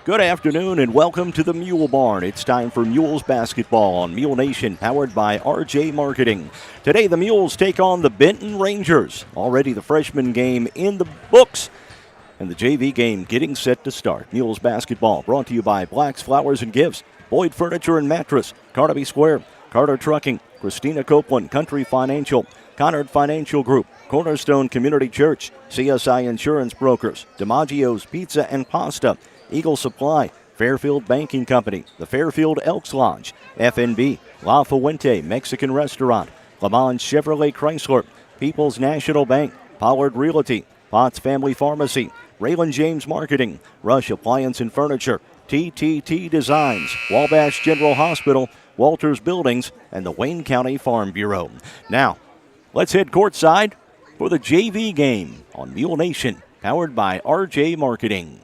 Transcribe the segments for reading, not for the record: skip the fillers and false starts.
Good afternoon and welcome to the Mule Barn. It's time for Mules basketball on Mule Nation, powered by RJ Marketing. Today the Mules take on the Benton Rangers. Already the freshman game in the books and the JV game getting set to start. Mules basketball brought to you by Black's Flowers and Gifts, Boyd Furniture and Mattress, Carnaby Square, Carter Trucking, Christina Copeland, Country Financial, Conard Financial Group, Cornerstone Community Church, CSI Insurance Brokers, DiMaggio's Pizza and Pasta, Eagle Supply, Fairfield Banking Company, the Fairfield Elks Lodge, FNB, La Fuente Mexican Restaurant, Le Mans Chevrolet Chrysler, People's National Bank, Pollard Realty, Potts Family Pharmacy, Raylan James Marketing, Rush Appliance and Furniture, TTT Designs, Wabash General Hospital, Walters Buildings, and the Wayne County Farm Bureau. Now, let's head courtside for the JV game on Mule Nation, powered by RJ Marketing.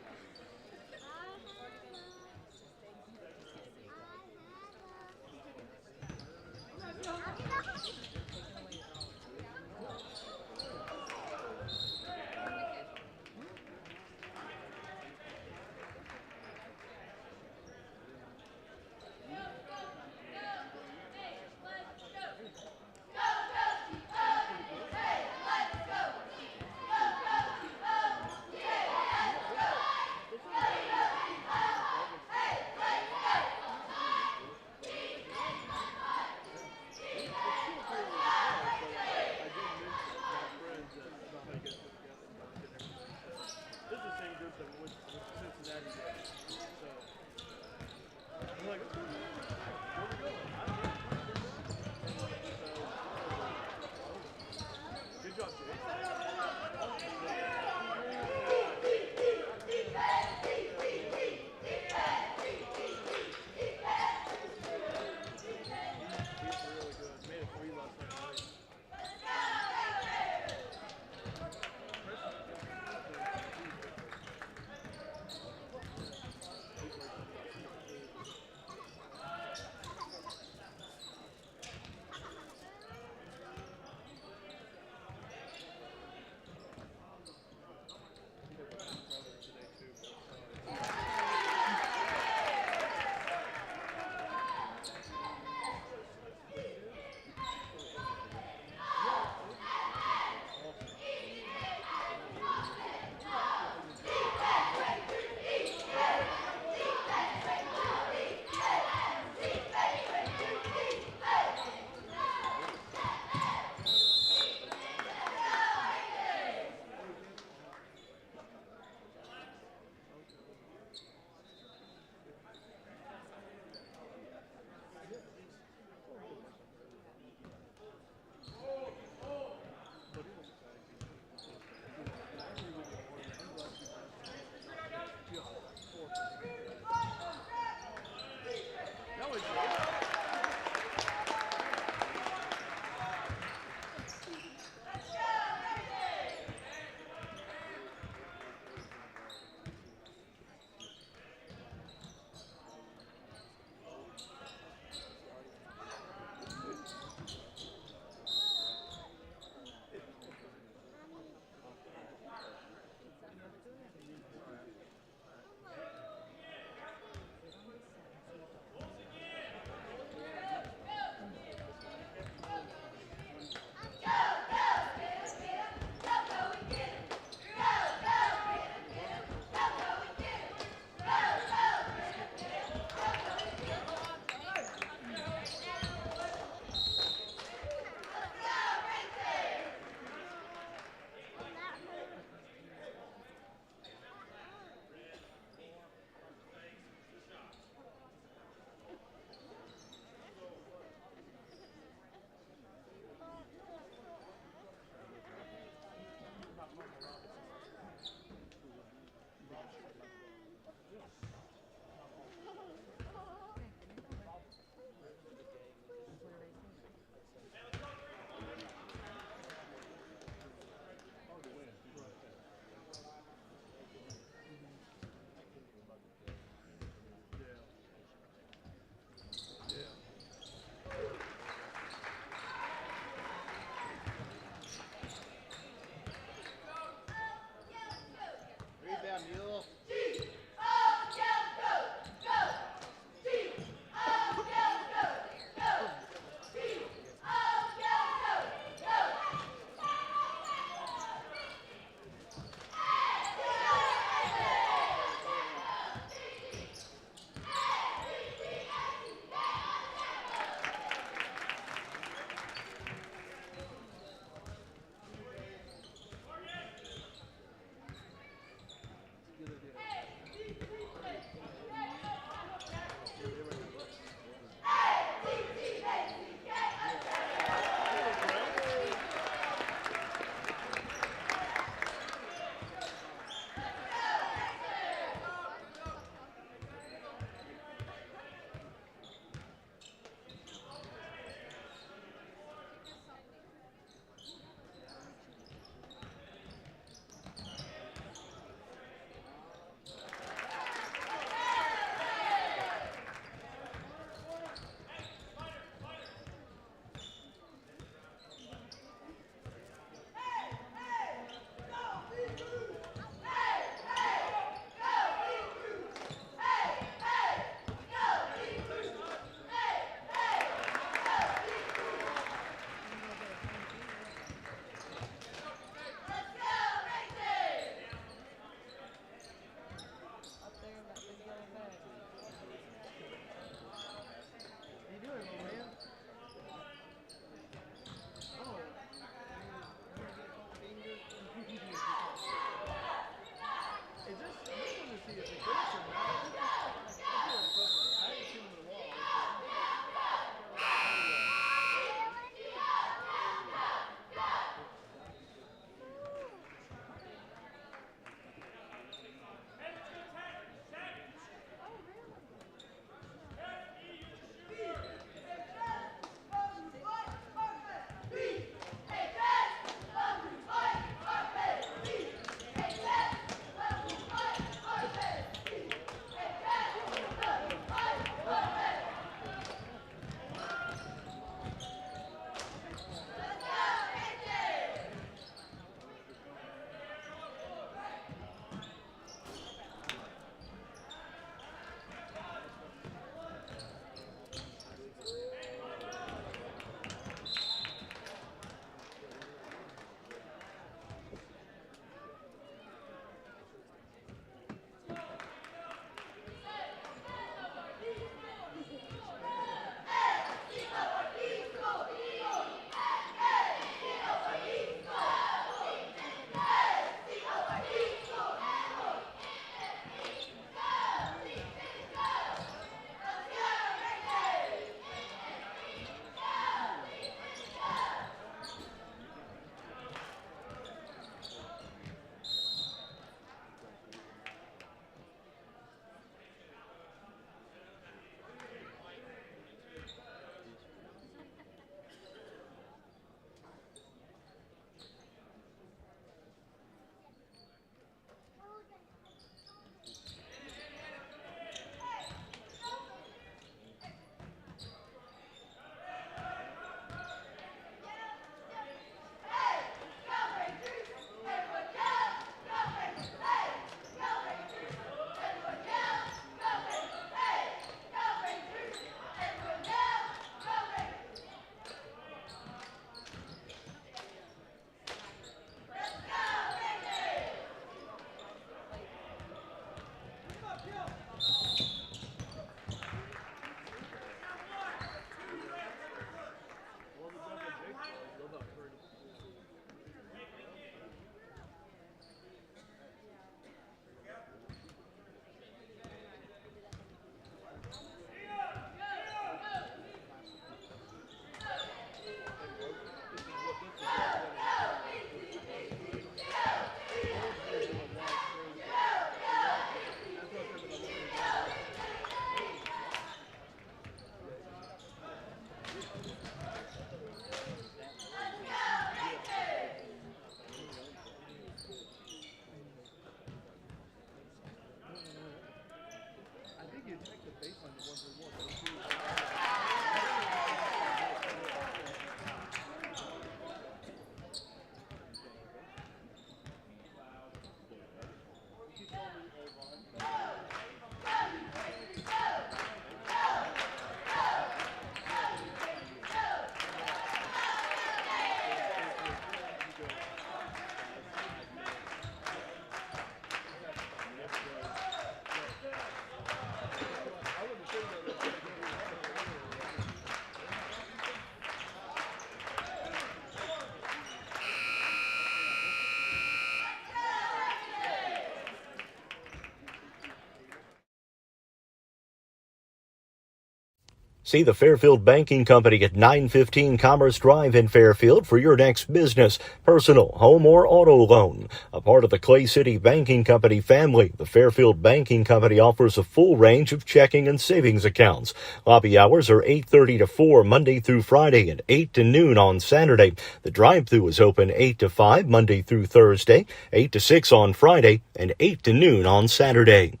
See the Fairfield Banking Company at 915 Commerce Drive in Fairfield for your next business, personal, home, or auto loan. A part of the Clay City Banking Company family, the Fairfield Banking Company offers a full range of checking and savings accounts. Lobby hours are 8:30 to 4 Monday through Friday and 8 to noon on Saturday. The drive-thru is open 8 to 5 Monday through Thursday, 8 to 6 on Friday, and 8 to noon on Saturday.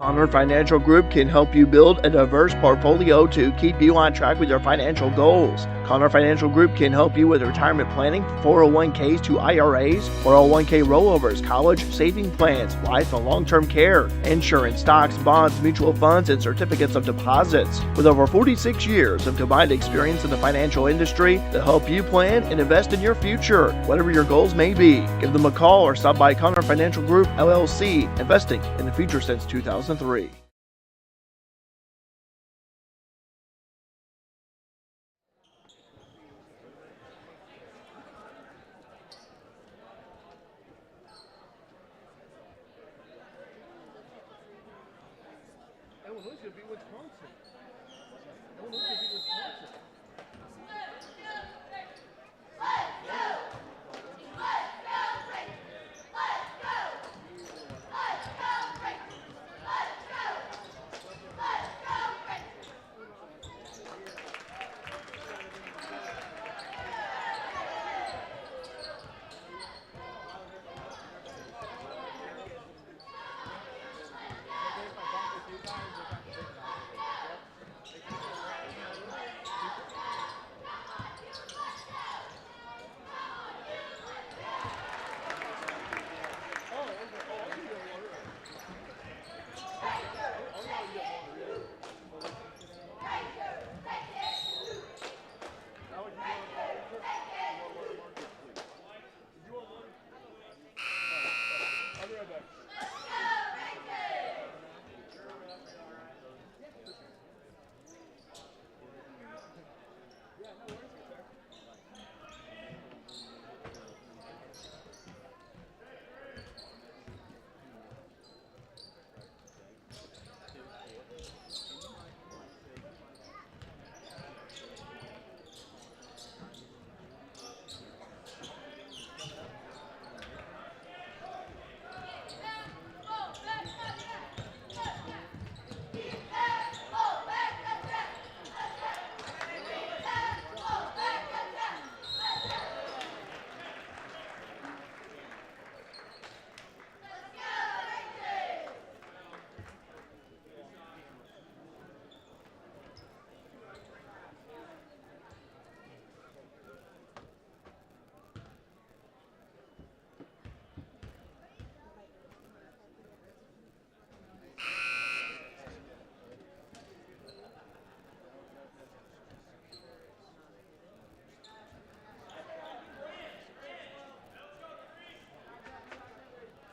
Connor Financial Group can help you build a diverse portfolio to keep you on track with your financial goals. Connor Financial Group can help you with retirement planning, 401ks to IRAs, 401k rollovers, college saving plans, life and long-term care, insurance, stocks, bonds, mutual funds, and certificates of deposits. With over 46 years of combined experience in the financial industry, they'll help you plan and invest in your future, whatever your goals may be. Give them a call or stop by Connor Financial Group, LLC, investing in the future since 2003. Illinois could beat Wisconsin. Illinois could beat Wisconsin.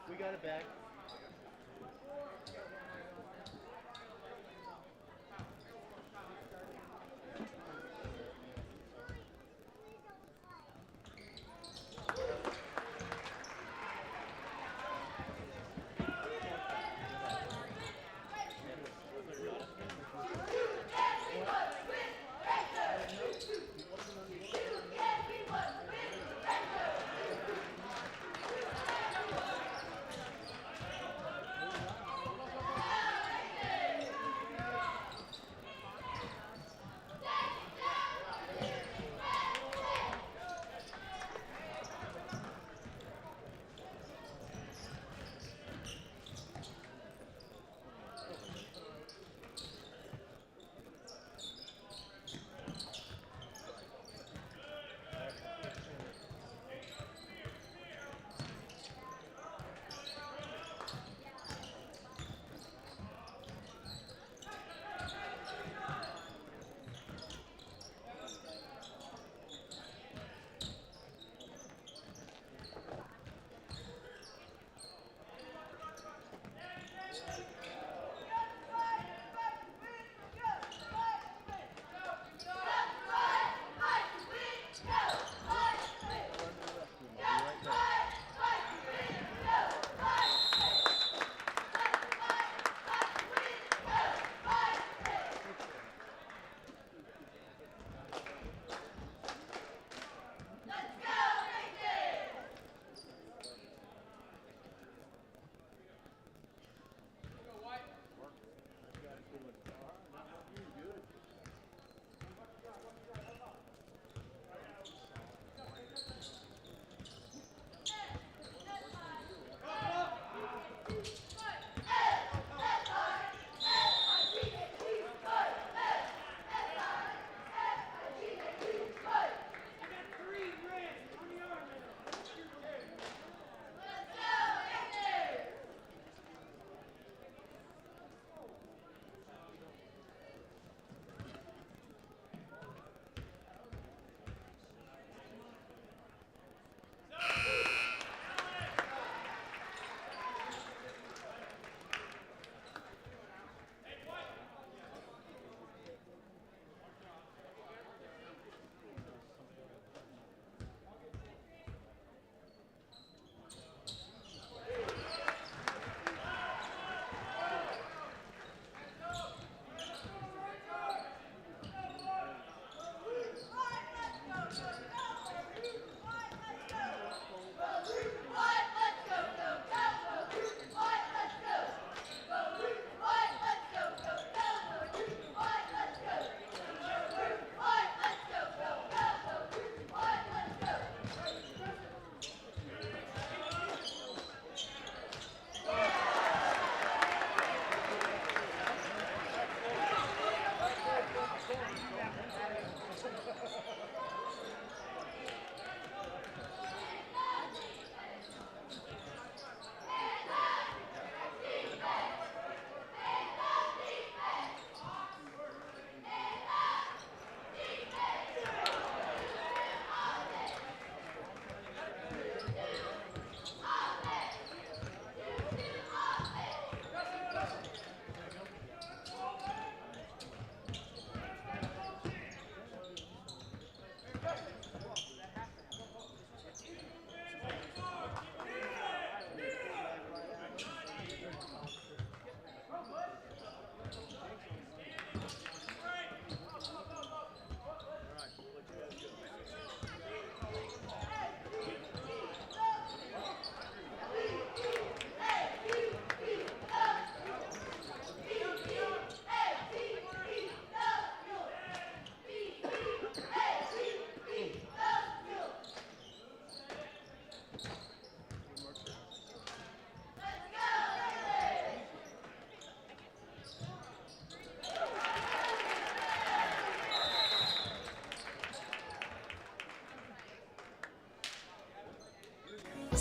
We got it back.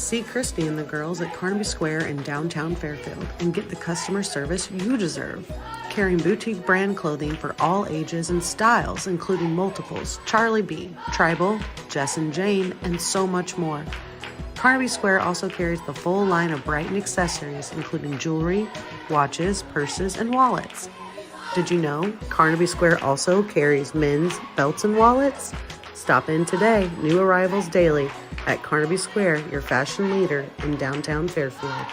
See Christy and the girls at Carnaby Square in downtown Fairfield and get the customer service you deserve. Carrying boutique brand clothing for all ages and styles, including multiples, Charlie B, Tribal, Jess and Jane, and so much more. Carnaby Square also carries the full line of Brighton accessories, including jewelry, watches, purses, and wallets. Did you know Carnaby Square also carries men's belts and wallets? Stop in today, new arrivals daily, at Carnaby Square, your fashion leader in downtown Fairfield.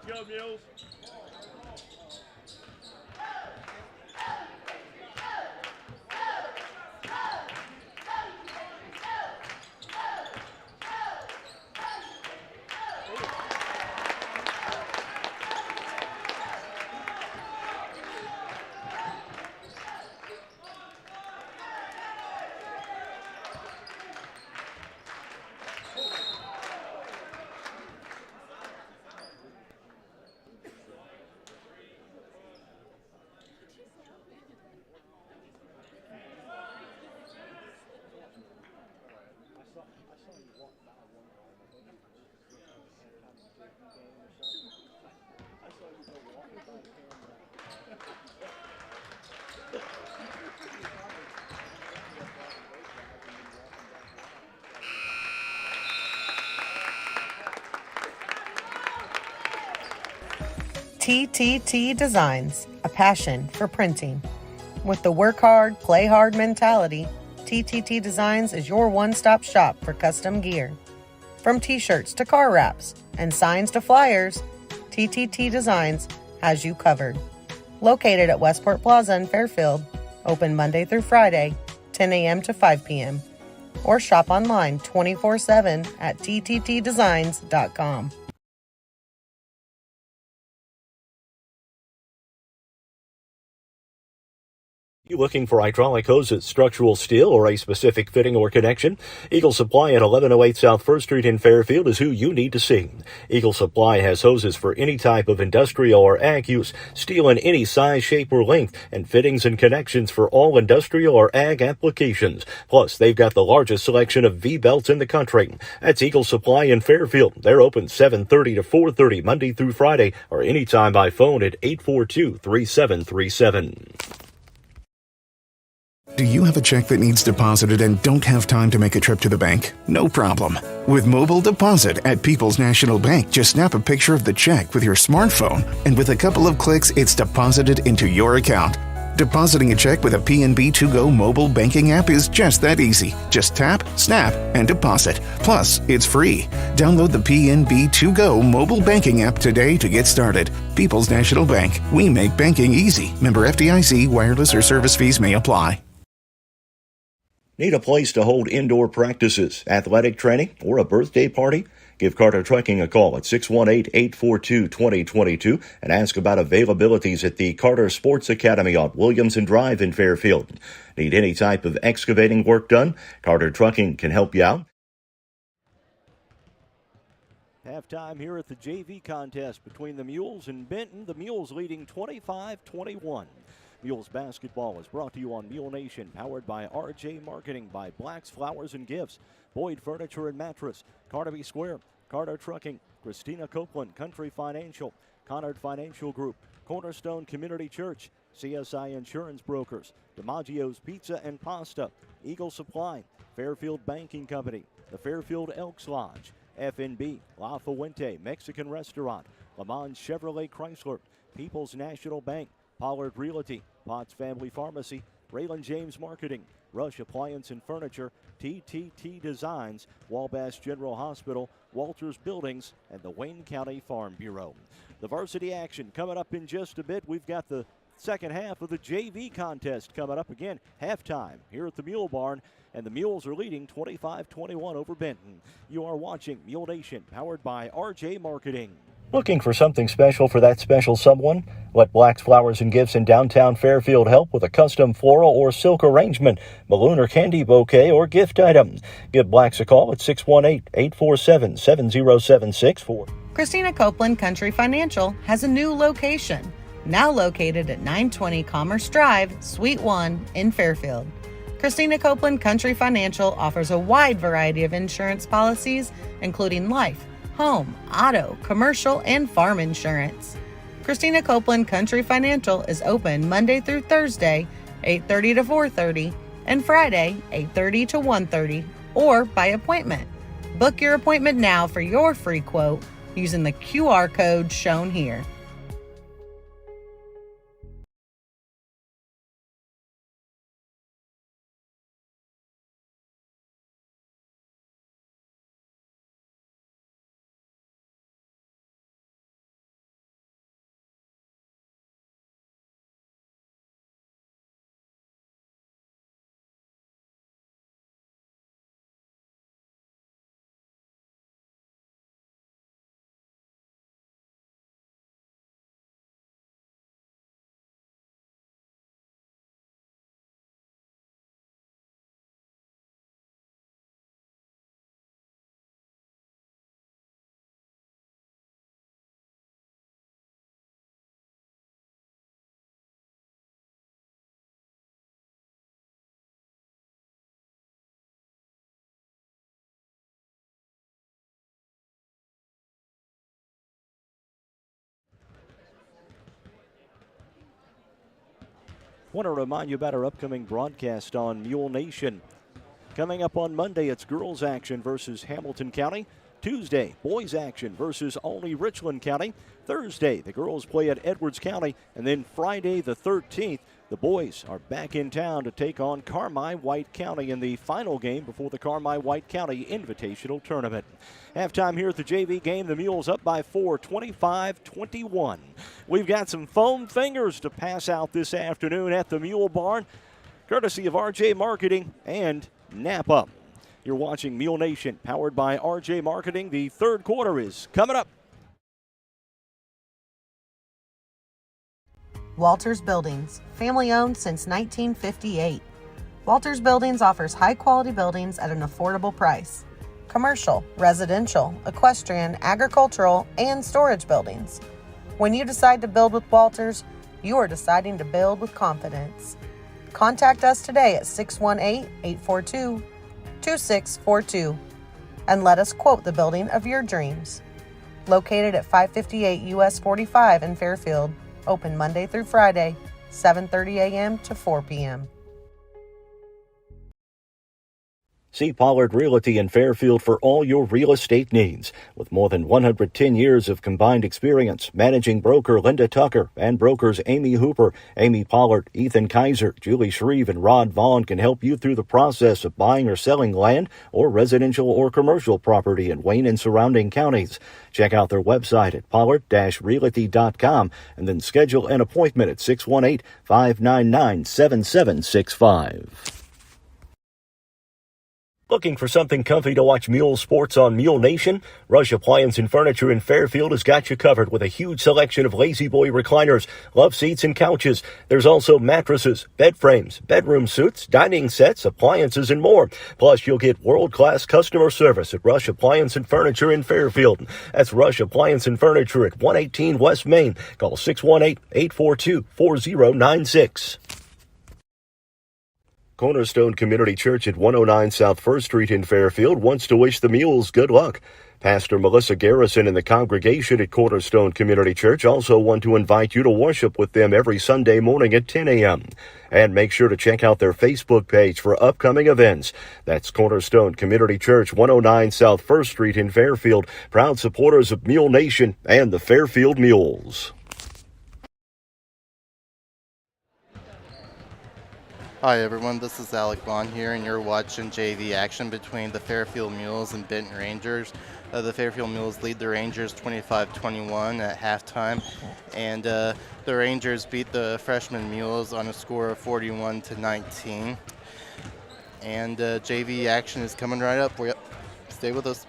Go, Mules. TTT Designs, a passion for printing. With the work hard, play hard mentality, TTT Designs is your one-stop shop for custom gear. From t-shirts to car wraps and signs to flyers, TTT Designs has you covered. Located at Westport Plaza in Fairfield, open Monday through Friday, 10 a.m. to 5 p.m. Or shop online 24/7 at tttdesigns.com. You looking for hydraulic hoses, structural steel, or a specific fitting or connection? Eagle Supply at 1108 South 1st Street in Fairfield is who you need to see. Eagle Supply has hoses for any type of industrial or ag use, steel in any size, shape, or length, and fittings and connections for all industrial or ag applications. Plus, they've got the largest selection of V-belts in the country. That's Eagle Supply in Fairfield. They're open 7:30 to 4:30 Monday through Friday, or anytime by phone at 842-3737. Do you have a check that needs deposited and don't have time to make a trip to the bank? No problem. With Mobile Deposit at People's National Bank, just snap a picture of the check with your smartphone, and with a couple of clicks, it's deposited into your account. Depositing a check with a PNB To-Go mobile banking app is just that easy. Just tap, snap, and deposit. Plus, it's free. Download the PNB To-Go mobile banking app today to get started. People's National Bank. We make banking easy. Member FDIC. Wireless or service fees may apply. Need a place to hold indoor practices, athletic training, or a birthday party? Give Carter Trucking a call at 618-842-2022 and ask about availabilities at the Carter Sports Academy on Williamson Drive in Fairfield. Need any type of excavating work done? Carter Trucking can help you out. Halftime here at the JV contest between the Mules and Benton. The Mules leading 25-21. Mules basketball is brought to you on Mule Nation, powered by RJ Marketing, by Black's Flowers and Gifts, Boyd Furniture and Mattress, Carnaby Square, Carter Trucking, Christina Copeland, Country Financial, Conard Financial Group, Cornerstone Community Church, CSI Insurance Brokers, DiMaggio's Pizza and Pasta, Eagle Supply, Fairfield Banking Company, the Fairfield Elks Lodge, FNB, La Fuente, Mexican Restaurant, Le Mans Chevrolet Chrysler, People's National Bank, Pollard Realty, Potts Family Pharmacy, Raylan James Marketing, Rush Appliance and Furniture, TTT Designs, Wabash General Hospital, Walters Buildings, and the Wayne County Farm Bureau. The varsity action coming up in just a bit. We've got the second half of the JV contest coming up again. Halftime here at the Mule Barn, and the Mules are leading 25-21 over Benton. You are watching Mule Nation, powered by RJ Marketing. Looking for something special for that special someone? Let Black's Flowers and Gifts in downtown Fairfield help with a custom floral or silk arrangement, balloon or candy bouquet, or gift item. Give Black's a call at 618-847-7076 for. Christina Copeland Country Financial has a new location, now located at 920 Commerce Drive, Suite 1 in Fairfield. Christina Copeland Country Financial offers a wide variety of insurance policies, including life, home, auto, commercial, and farm insurance. Christina Copeland Country Financial is open Monday through Thursday, 8:30 to 4:30, and Friday, 8:30 to 1:30, or by appointment. Book your appointment now for your free quote using the QR code shown here. Want to remind you about our upcoming broadcast on Mule Nation. Coming up on Monday, it's girls action versus Hamilton County. Tuesday, boys action versus Olney Richland County. Thursday, the girls play at Edwards County. And then Friday the 13th, the boys are back in town to take on Carmi-White County in the final game before the Carmi-White County Invitational Tournament. Halftime here at the JV game, the Mules up by 4, 25-21. We've got some foam fingers to pass out this afternoon at the Mule Barn, courtesy of RJ Marketing and Napa. You're watching Mule Nation, powered by RJ Marketing. The third quarter is coming up. Walters Buildings, family owned since 1958. Walters Buildings offers high-quality buildings at an affordable price. Commercial, residential, equestrian, agricultural, and storage buildings. When you decide to build with Walters, you are deciding to build with confidence. Contact us today at 618-842-2642 and let us quote the building of your dreams. Located at 558 US 45 in Fairfield. Open Monday through Friday, 7:30 a.m. to 4 p.m. See Pollard Realty in Fairfield for all your real estate needs. With more than 110 years of combined experience, managing broker Linda Tucker and brokers Amy Hooper, Amy Pollard, Ethan Kaiser, Julie Shreve, and Rod Vaughn can help you through the process of buying or selling land or residential or commercial property in Wayne and surrounding counties. Check out their website at pollard-realty.com and then schedule an appointment at 618-599-7765. Looking for something comfy to watch Mule sports on Mule Nation? Rush Appliance and Furniture in Fairfield has got you covered with a huge selection of Lazy Boy recliners, love seats, and couches. There's also mattresses, bed frames, bedroom suites, dining sets, appliances, and more. Plus, you'll get world-class customer service at Rush Appliance and Furniture in Fairfield. That's Rush Appliance and Furniture at 118 West Main. Call 618-842-4096. Cornerstone Community Church at 109 South 1st Street in Fairfield wants to wish the Mules good luck. Pastor Melissa Garrison and the congregation at Cornerstone Community Church also want to invite you to worship with them every Sunday morning at 10 a.m. And make sure to check out their Facebook page for upcoming events. That's Cornerstone Community Church, 109 South 1st Street in Fairfield, proud supporters of Mule Nation and the Fairfield Mules. Hi everyone, this is Alec Vaughn here, and you're watching JV action between the Fairfield Mules and Benton Rangers. The Fairfield Mules lead the Rangers 25-21 at halftime, and the Rangers beat the freshman Mules on a score of 41-19. And JV action is coming right up for you. Stay with us.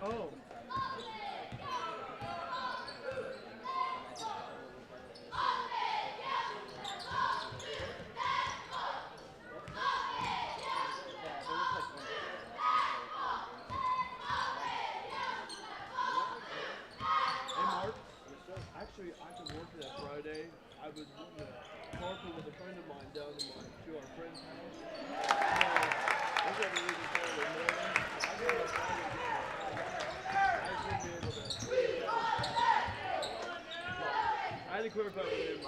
Oh. Hey, Mark. Actually, I can work that Friday. I was talking with a friend of mine down to our friend's house. So, we're going to leave it Saturday morning. I got a Friday game. I should be able to. I had to clarify with him.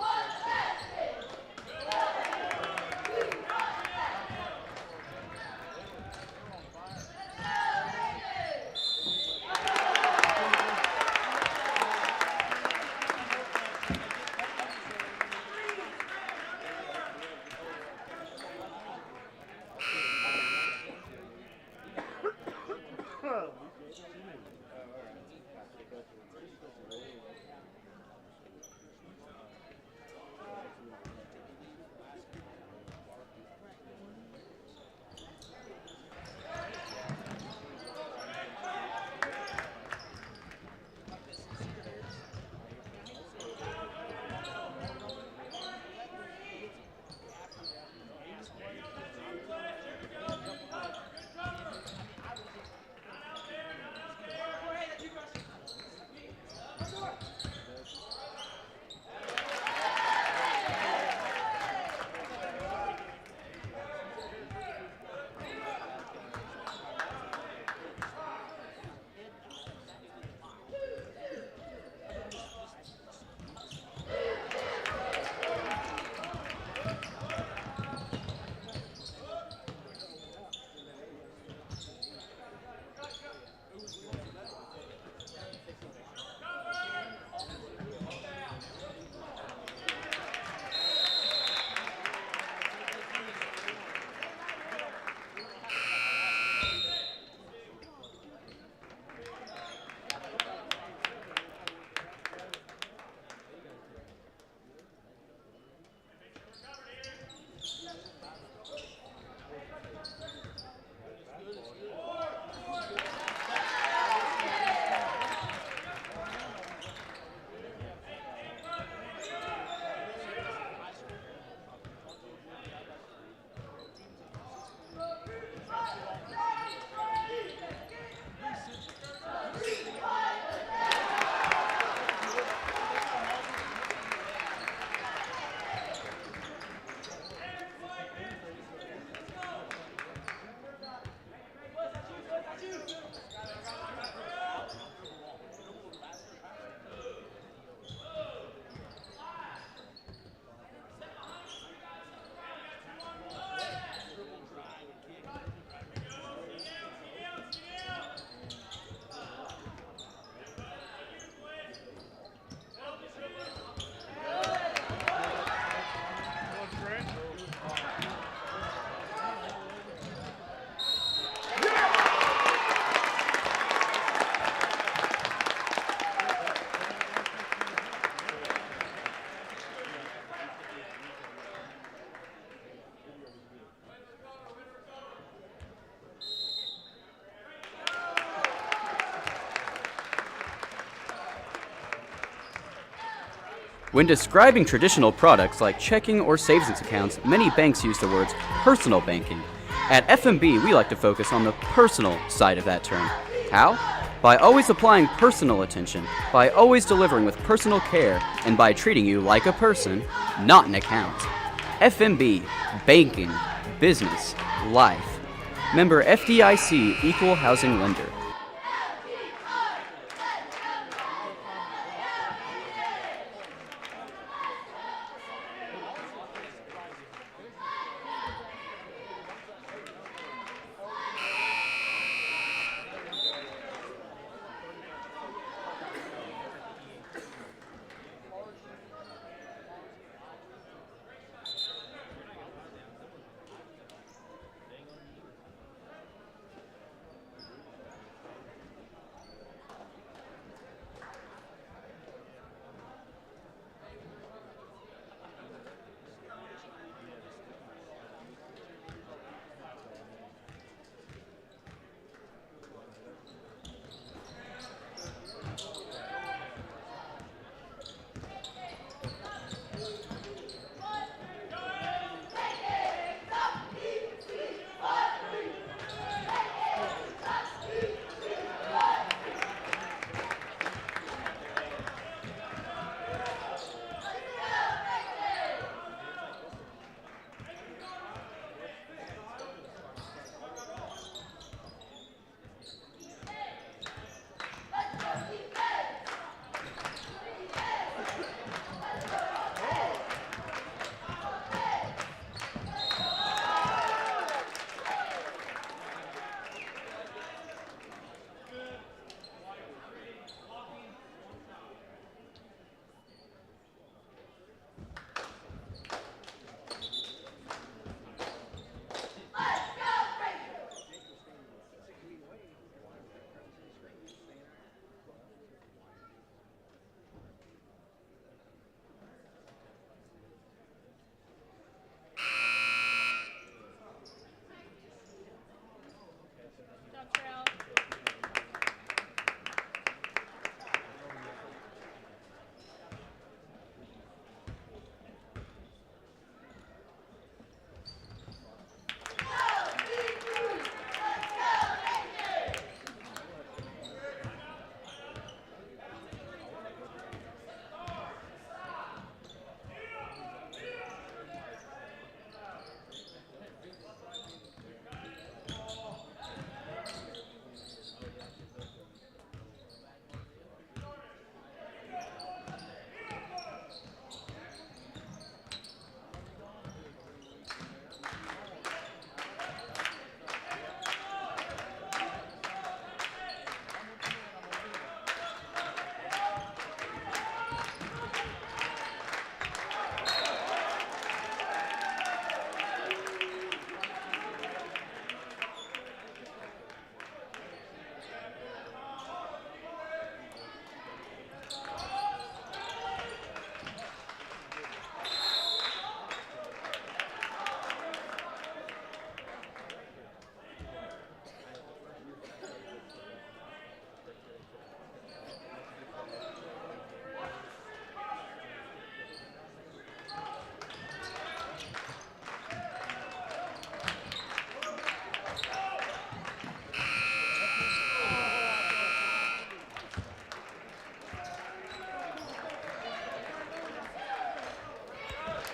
When describing traditional products like checking or savings accounts, many banks use the words personal banking. At FMB, we like to focus on the personal side of that term. How? By always applying personal attention, by always delivering with personal care, and by treating you like a person, not an account. FMB, banking, business, life. Member FDIC, Equal Housing Lender.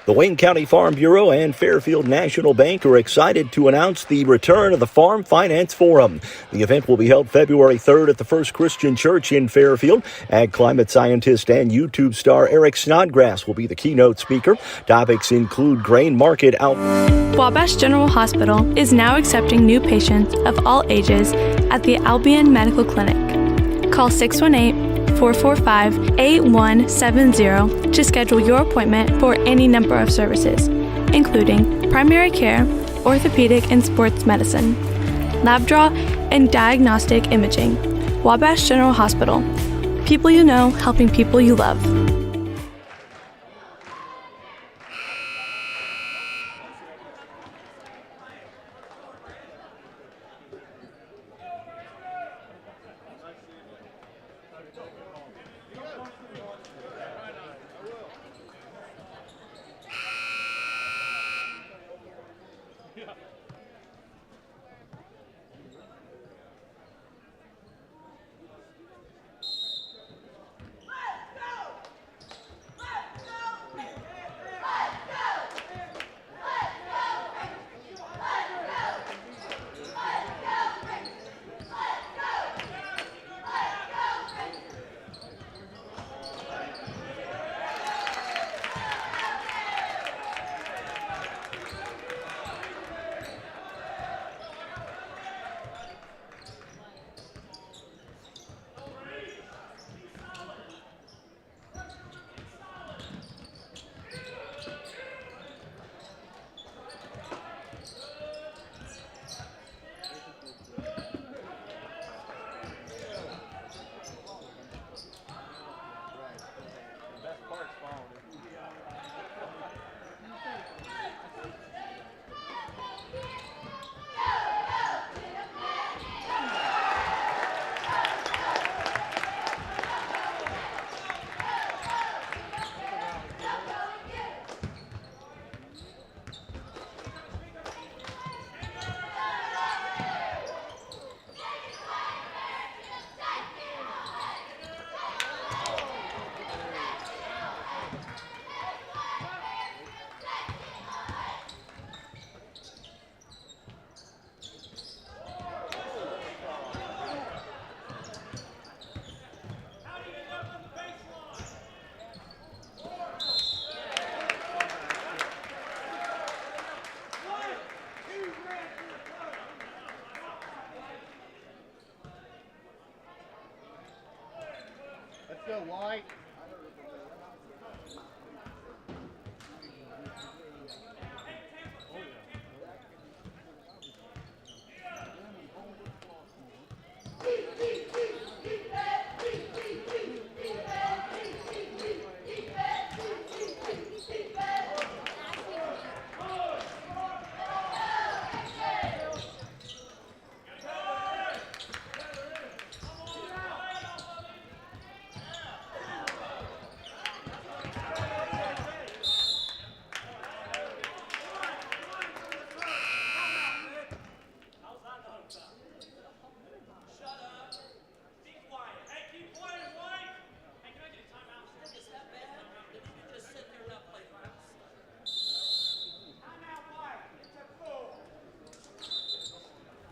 The Wayne County Farm Bureau and Fairfield National Bank are excited to announce the return of the Farm Finance Forum. The event will be held February 3rd at the First Christian Church in Fairfield. Ag climate scientist and YouTube star Eric Snodgrass will be the keynote speaker. Topics include grain market out. Wabash General Hospital is now accepting new patients of all ages at the Albion Medical Clinic. Call 618-445-8170 to schedule your appointment for any number of services, including primary care, orthopedic and sports medicine, lab draw, and diagnostic imaging. Wabash General Hospital. People you know, helping people you love.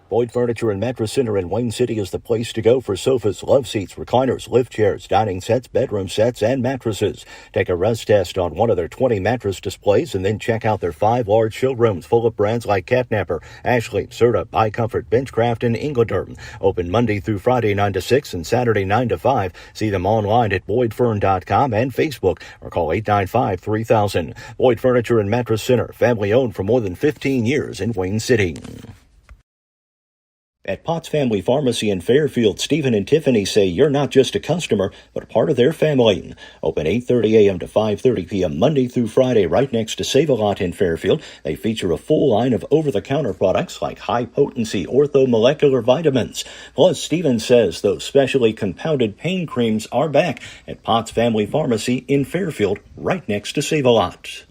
Boyd Furniture and Mattress Center in Wayne City is the place to go for sofas, love seats, recliners, lift chairs, dining sets, bedroom sets, and mattresses. Take a rest test on one of their 20 mattress displays and then check out their 5 large showrooms full of brands like Catnapper, Ashley, Serta, iComfort, Benchcraft, and Inglaterm. Open Monday through Friday 9 to 6 and Saturday 9 to 5. See them online at boydfern.com and Facebook or call 895-3000. Boyd Furniture and Mattress Center, family owned for more than 15 years in Wayne City. At Potts Family Pharmacy in Fairfield, Stephen and Tiffany say you're not just a customer, but a part of their family. Open 8:30 a.m. to 5:30 p.m. Monday through Friday right next to Save-A-Lot in Fairfield. They feature a full line of over-the-counter products like high-potency orthomolecular vitamins. Plus, Stephen says those specially compounded pain creams are back at Potts Family Pharmacy in Fairfield right next to Save-A-Lot.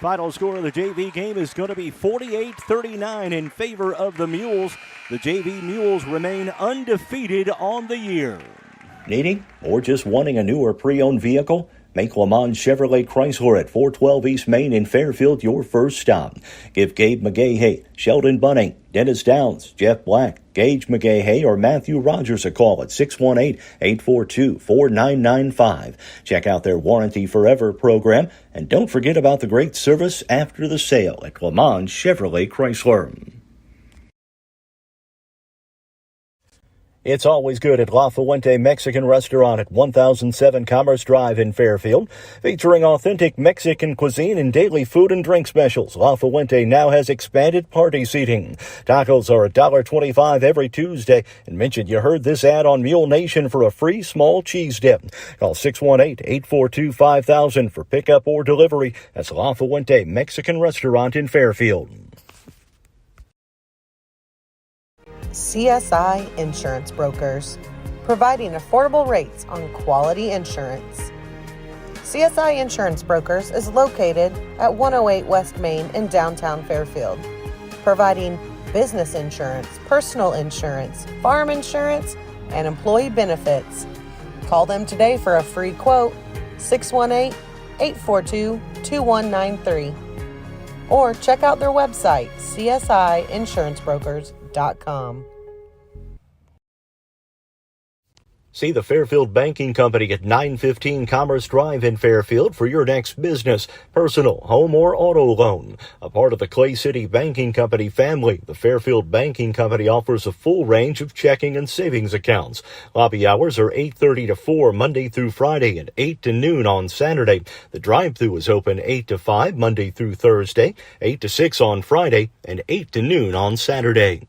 Final score of the JV game is going to be 48-39 in favor of the Mules. The JV Mules remain undefeated on the year. Needing or just wanting a new or pre-owned vehicle? Make Le Mans Chevrolet Chrysler at 412 East Main in Fairfield your first stop. Give Gabe McGahey, Sheldon Bunning, Dennis Downs, Jeff Black, Gage McGahey, or Matthew Rogers a call at 618-842-4995. Check out their Warranty Forever program, and don't forget about the great service after the sale at Le Mans Chevrolet Chrysler. It's always good at La Fuente Mexican Restaurant at 1007 Commerce Drive in Fairfield. Featuring authentic Mexican cuisine and daily food and drink specials, La Fuente now has expanded party seating. Tacos are $1.25 every Tuesday. And mention you heard this ad on Mule Nation for a free small cheese dip. Call 618-842-5000 for pickup or delivery. That's La Fuente Mexican Restaurant in Fairfield. CSI Insurance Brokers, providing affordable rates on quality insurance. CSI Insurance Brokers is located at 108 West Main in downtown Fairfield, providing business insurance, personal insurance, farm insurance, and employee benefits. Call them today for a free quote, 618-842-2193, or check out their website, csiinsurancebrokers.com. See the Fairfield Banking Company at 915 Commerce Drive in Fairfield for your next business, personal, home, or auto loan. A part of the Clay City Banking Company family, the Fairfield Banking Company offers a full range of checking and savings accounts. Lobby hours are 8:30 to 4 Monday through Friday and 8 to noon on Saturday. The drive-thru is open 8 to 5 Monday through Thursday, 8 to 6 on Friday, and 8 to noon on Saturday.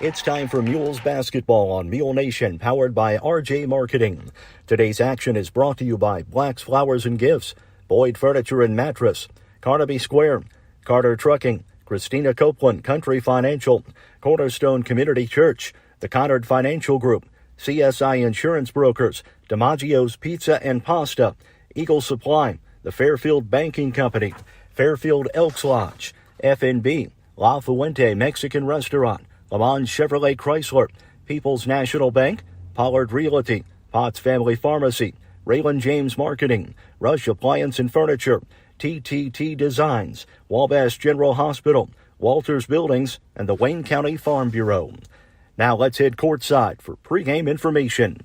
It's time for Mules basketball on Mule Nation, powered by RJ Marketing. Today's action is brought to you by Black's Flowers and Gifts, Boyd Furniture and Mattress, Carnaby Square, Carter Trucking, Christina Copeland Country Financial, Cornerstone Community Church, the Conard Financial Group, CSI Insurance Brokers, DiMaggio's Pizza and Pasta, Eagle Supply, the Fairfield Banking Company, Fairfield Elks Lodge, FNB, La Fuente Mexican Restaurant, Le Mans Chevrolet Chrysler, People's National Bank, Pollard Realty, Potts Family Pharmacy, Raylan James Marketing, Rush Appliance and Furniture, TTT Designs, Wabash General Hospital, Walters Buildings, and the Wayne County Farm Bureau. Now let's head courtside for pregame information.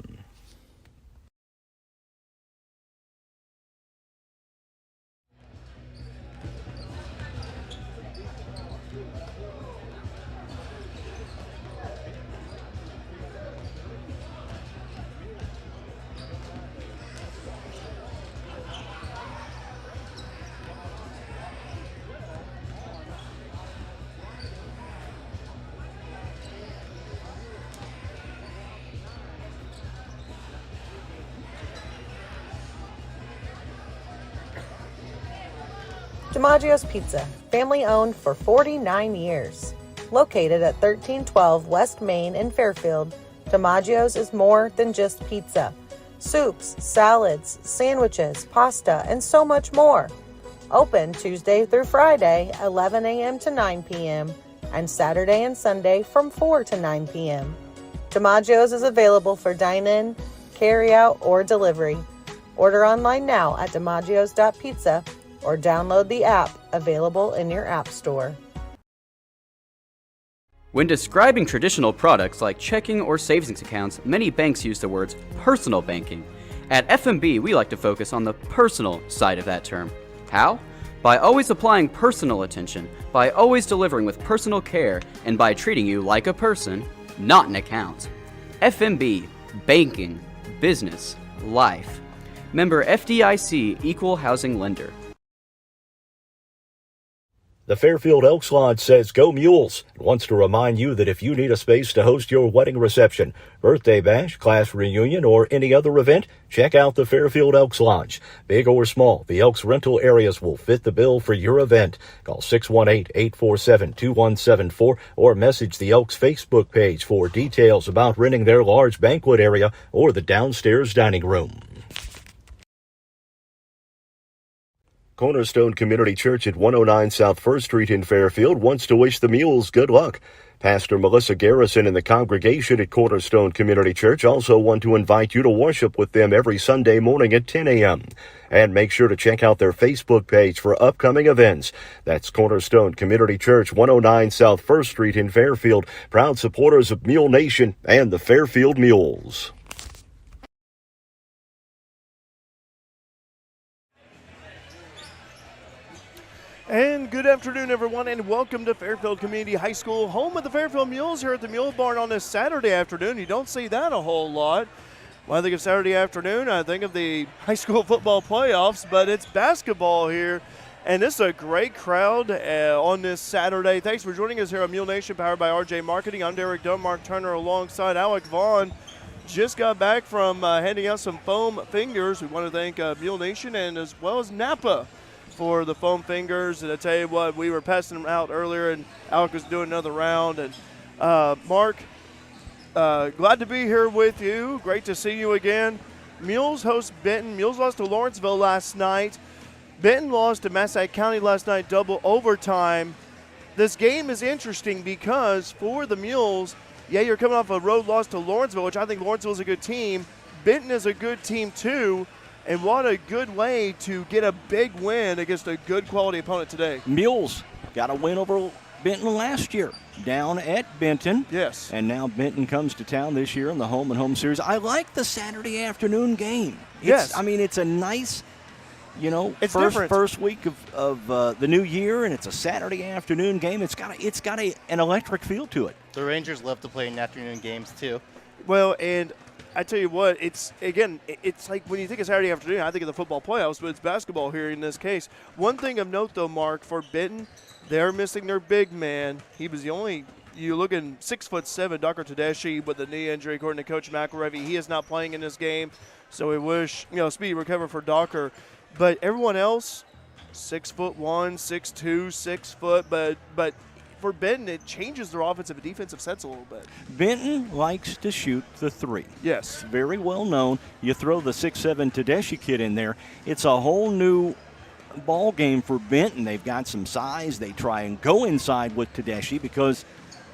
DiMaggio's Pizza, family owned for 49 years. Located at 1312 West Main in Fairfield, DiMaggio's is more than just pizza. Soups, salads, sandwiches, pasta, and so much more. Open Tuesday through Friday, 11 a.m. to 9 p.m., and Saturday and Sunday from 4 to 9 p.m. DiMaggio's is available for dine-in, carry-out, or delivery. Order online now at DiMaggios.pizza or download the app available in your app store. When describing traditional products like checking or savings accounts, many banks use the words personal banking. At FMB, we like to focus on the personal side of that term. How? By always applying personal attention, by always delivering with personal care, and by treating you like a person, not an account. FMB, banking, business, life. Member FDIC Equal Housing Lender. The Fairfield Elks Lodge says go Mules and wants to remind you that if you need a space to host your wedding reception, birthday bash, class reunion, or any other event, check out the Fairfield Elks Lodge. Big or small, the Elks rental areas will fit the bill for your event. Call 618-847-2174 or message the Elks Facebook page for details about renting their large banquet area or the downstairs dining room. Cornerstone Community Church at 109 South 1st Street in Fairfield wants to wish the Mules good luck. Pastor Melissa Garrison and the congregation at Cornerstone Community Church also want to invite you to worship with them every Sunday morning at 10 a.m. And make sure to check out their Facebook page for upcoming events. That's Cornerstone Community Church, 109 South 1st Street in Fairfield, proud supporters of Mule Nation and the Fairfield Mules. And good afternoon, everyone, and welcome to Fairfield Community High School, home of the Fairfield Mules here at the Mule Barn on this Saturday afternoon. You don't see that a whole lot. When I think of Saturday afternoon, I think of the high school football playoffs, but it's basketball here. And this is a great crowd on this Saturday. Thanks for joining us here on Mule Nation, powered by RJ Marketing. I'm Derek Dunn, Mark Turner alongside Alec Vaughn. Just got back from handing out some foam fingers. We want to thank Mule Nation and as well as Napa for the foam fingers. And I tell you what, we were passing them out earlier, and Alec was doing another round. And Mark, glad to be here with you. Great to see you again. Mules host Benton. Mules lost to Lawrenceville last night. Benton lost to Massac County last night, double overtime. This game is interesting because for the Mules, yeah, you're coming off a road loss to Lawrenceville, which I think Lawrenceville is a good team. Benton is a good team too. And what a good way to get a big win against a good quality opponent today. Mules got a win over Benton last year down at Benton. Yes. And now Benton comes to town this year in the home and home series. I like the Saturday afternoon game. Yes. I mean, it's a nice, it's first week of the new year, and it's a Saturday afternoon game. It's got an electric feel to it. The Rangers love to play in afternoon games too. Well, and I tell you what, it's like when you think of Saturday afternoon, I think of the football playoffs, but it's basketball here in this case. One thing of note, though, Mark, for Benton, they're missing their big man. He was the only, you look in 6'7", Dr. Tedeschi with a knee injury, according to Coach McElravy. He is not playing in this game, so we wish, speedy recovery for Docker. But everyone else, 6'1", 6'2", 6 foot, but for Benton, it changes their offensive and defensive sets a little bit. Benton likes to shoot the three. Yes. Very well known. You throw the 6'7" Tedeschi kid in there, it's a whole new ball game for Benton. They've got some size. They try and go inside with Tedeschi because,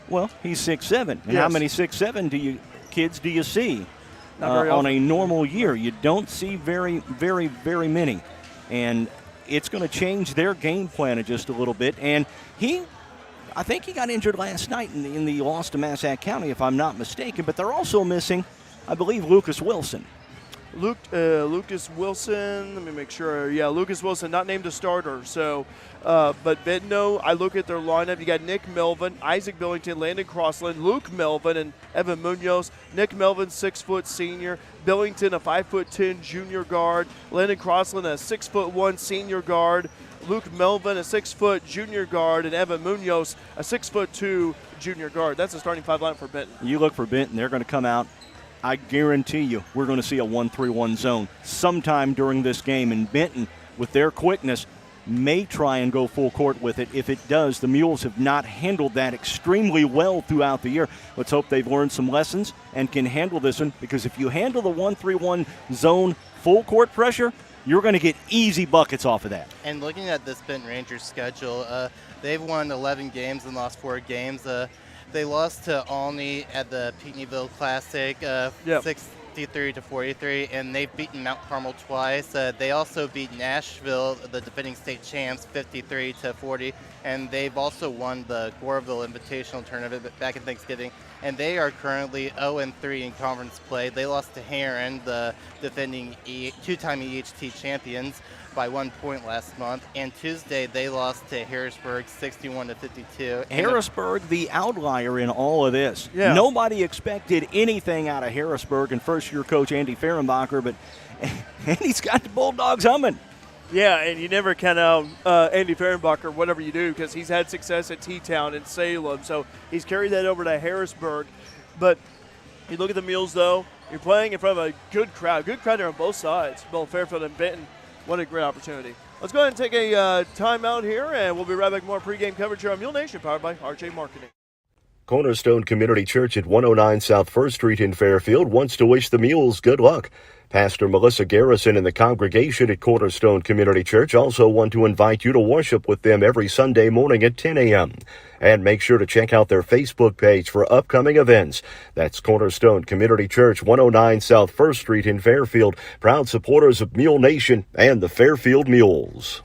well, he's 6'7". And yes. How many 6'7" kids do you see on a normal year? You don't see very, very, very many. And it's going to change their game plan just a little bit. And I think he got injured last night in the loss to Massac County, if I'm not mistaken. But they're also missing, I believe, Lucas Wilson. Lucas Wilson, let me make sure. Yeah, Lucas Wilson, not named a starter. So, but Benton, I look at their lineup. You got Nick Melvin, Isaac Billington, Landon Crossland, Luke Melvin, and Evan Munoz. Nick Melvin, 6-foot senior. Billington, a 5'10" junior guard. Landon Crossland, a 6'1" senior guard. Luke Melvin, a 6-foot junior guard, and Evan Munoz, a 6'2" junior guard. That's the starting five line for Benton. You look for Benton, they're going to come out. I guarantee you we're going to see a 1-3-1 zone sometime during this game. And Benton, with their quickness, may try and go full court with it. If it does, the Mules have not handled that extremely well throughout the year. Let's hope they've learned some lessons and can handle this one, because if you handle the 1-3-1 zone full court pressure, you're going to get easy buckets off of that. And looking at this Benton Rangers schedule, they've won 11 games and lost 4 games. They lost to Olney at the Pinckneyville Classic, 63-43, and they've beaten Mount Carmel twice. They also beat Nashville, the defending state champs, 53-40, and they've also won the Goreville Invitational Tournament back in Thanksgiving. And they are currently 0-3 in conference play. They lost to Heron, the defending two-time EHT champions, by 1 point last month. And Tuesday, they lost to Harrisburg 61-52. Harrisburg, the outlier in all of this. Yeah. Nobody expected anything out of Harrisburg and first-year coach Andy Fehrenbacher, but Andy's got the Bulldogs humming. Yeah, and you never count out Andy Fehrenbacher, whatever you do, because he's had success at T-Town and Salem. So he's carried that over to Harrisburg. But you look at the Mules, though, you're playing in front of a good crowd. Good crowd there on both sides, both Fairfield and Benton. What a great opportunity. Let's go ahead and take a timeout here, and we'll be right back with more pregame coverage here on Mule Nation, powered by RJ Marketing. Cornerstone Community Church at 109 South 1st Street in Fairfield wants to wish the Mules good luck. Pastor Melissa Garrison and the congregation at Cornerstone Community Church also want to invite you to worship with them every Sunday morning at 10 a.m. And make sure to check out their Facebook page for upcoming events. That's Cornerstone Community Church, 109 South 1st Street in Fairfield, proud supporters of Mule Nation and the Fairfield Mules.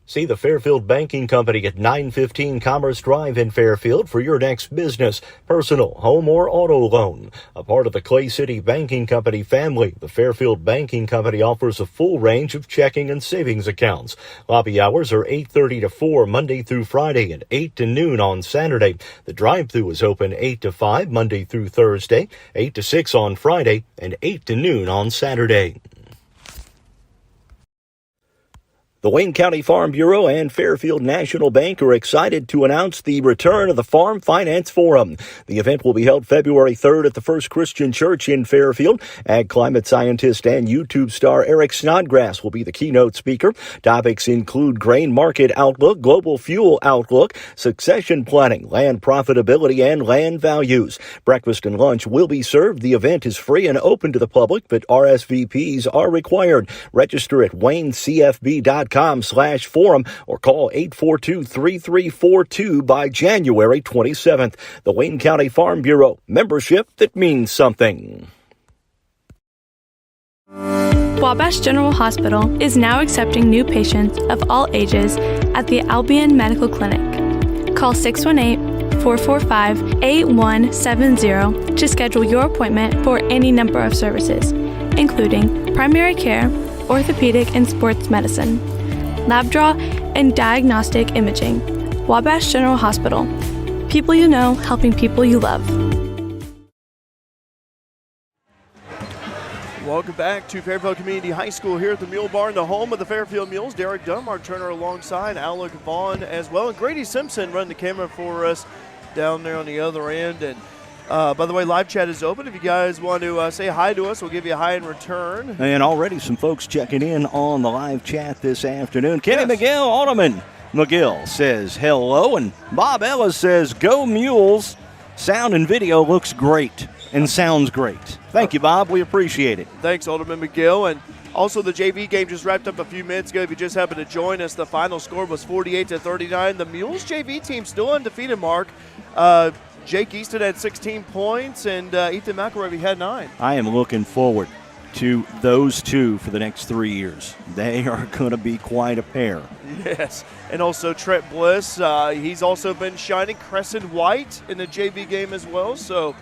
See the Fairfield Banking Company at 915 Commerce Drive in Fairfield for your next business, personal, home, or auto loan. A part of the Clay City Banking Company family, the Fairfield Banking Company offers a full range of checking and savings accounts. Lobby hours are 8:30 to 4 Monday through Friday and 8 to noon on Saturday. The drive-thru is open 8 to 5 Monday through Thursday, 8 to 6 on Friday, and 8 to noon on Saturday. The Wayne County Farm Bureau and Fairfield National Bank are excited to announce the return of the Farm Finance Forum. The event will be held February 3rd at the First Christian Church in Fairfield. Ag climate scientist and YouTube star Eric Snodgrass will be the keynote speaker. Topics include grain market outlook, global fuel outlook, succession planning, land profitability, and land values. Breakfast and lunch will be served. The event is free and open to the public, but RSVPs are required. Register at waynecfb.com/forum or call 842-3342 by January 27th. The Wayne County Farm Bureau, membership that means something. Wabash General Hospital is now accepting new patients of all ages at the Albion Medical Clinic. Call 618-445-8170 to schedule your appointment for any number of services, including primary care, orthopedic and sports medicine, lab draw, and diagnostic imaging. Wabash General Hospital. People you know, helping people you love. Welcome back to Fairfield Community High School here at the Mule Barn, the home of the Fairfield Mules. Derek Dunn, Mark Turner alongside Alec Vaughn as well. And Grady Simpson running the camera for us down there on the other end. And by the way, live chat is open. If you guys want to say hi to us, we'll give you a hi in return. And already some folks checking in on the live chat this afternoon. Kenny McGill, Alderman McGill says hello. And Bob Ellis says, go Mules. Sound and video looks great and sounds great. Thank you, Bob. We appreciate it. Thanks, Alderman McGill. And also, the JV game just wrapped up a few minutes ago. If you just happened to join us, the final score was 48-39. The Mules JV team still undefeated, Mark. Jake Easton had 16 points, and Ethan McElravy had 9. I am looking forward to those two for the next 3 years. They are going to be quite a pair. Yes, and also Trent Bliss. He's also been shining. Crescent White in the JV game as well. So,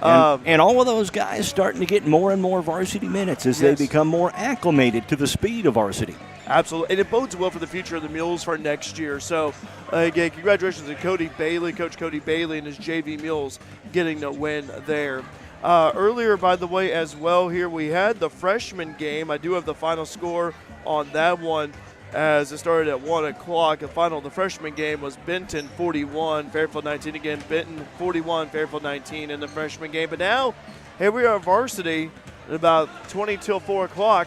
and all of those guys starting to get more and more varsity minutes as they become more acclimated to the speed of varsity. Absolutely, and it bodes well for the future of the Mules for next year. So, again, congratulations to Cody Bailey, Coach Cody Bailey, and his JV Mules getting the win there. Earlier, by the way, as well, here we had the freshman game. I do have the final score on that one as it started at 1 o'clock. The final of the freshman game was Benton 41, Fairfield 19 again. Benton 41, Fairfield 19 in the freshman game. But now, here we are at varsity at about 20 till 4 o'clock.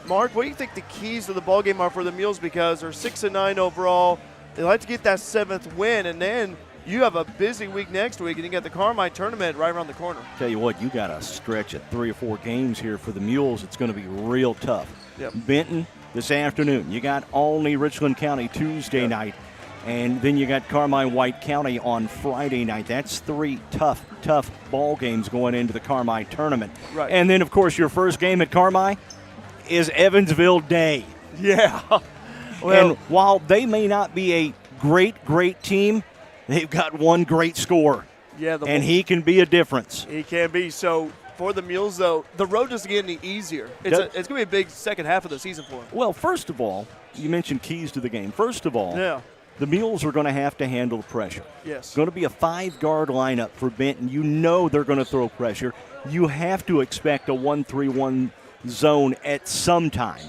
Mark, what do you think the keys to the ballgame are for the Mules? Because they're 6-9 overall. They like to get that 7th win, and then you have a busy week next week, and you got the Carmine tournament right around the corner. Tell you what, you got a stretch of 3 or 4 games here for the Mules. It's going to be real tough. Yep. Benton this afternoon. You got Olney, Richland County Tuesday night, and then you got Carmine White County on Friday night. That's 3 tough ball games going into the Carmine tournament. Right. And then, of course, your first game at Carmine is Evansville Day. Yeah. Well, And while they may not be a great team, they've got one great scorer. yeah, And he can be a difference. He can be. So for the Mules, though, the road doesn't get any easier. It's Does- going to be a big second half of the season for them. Well, first of all, you mentioned keys to the game. First of all, Yeah. the Mules are going to have to handle the pressure. Yes. It's going to be a 5-guard lineup for Benton. You know they're going to throw pressure. You have to expect a 1-3-1 zone at some time.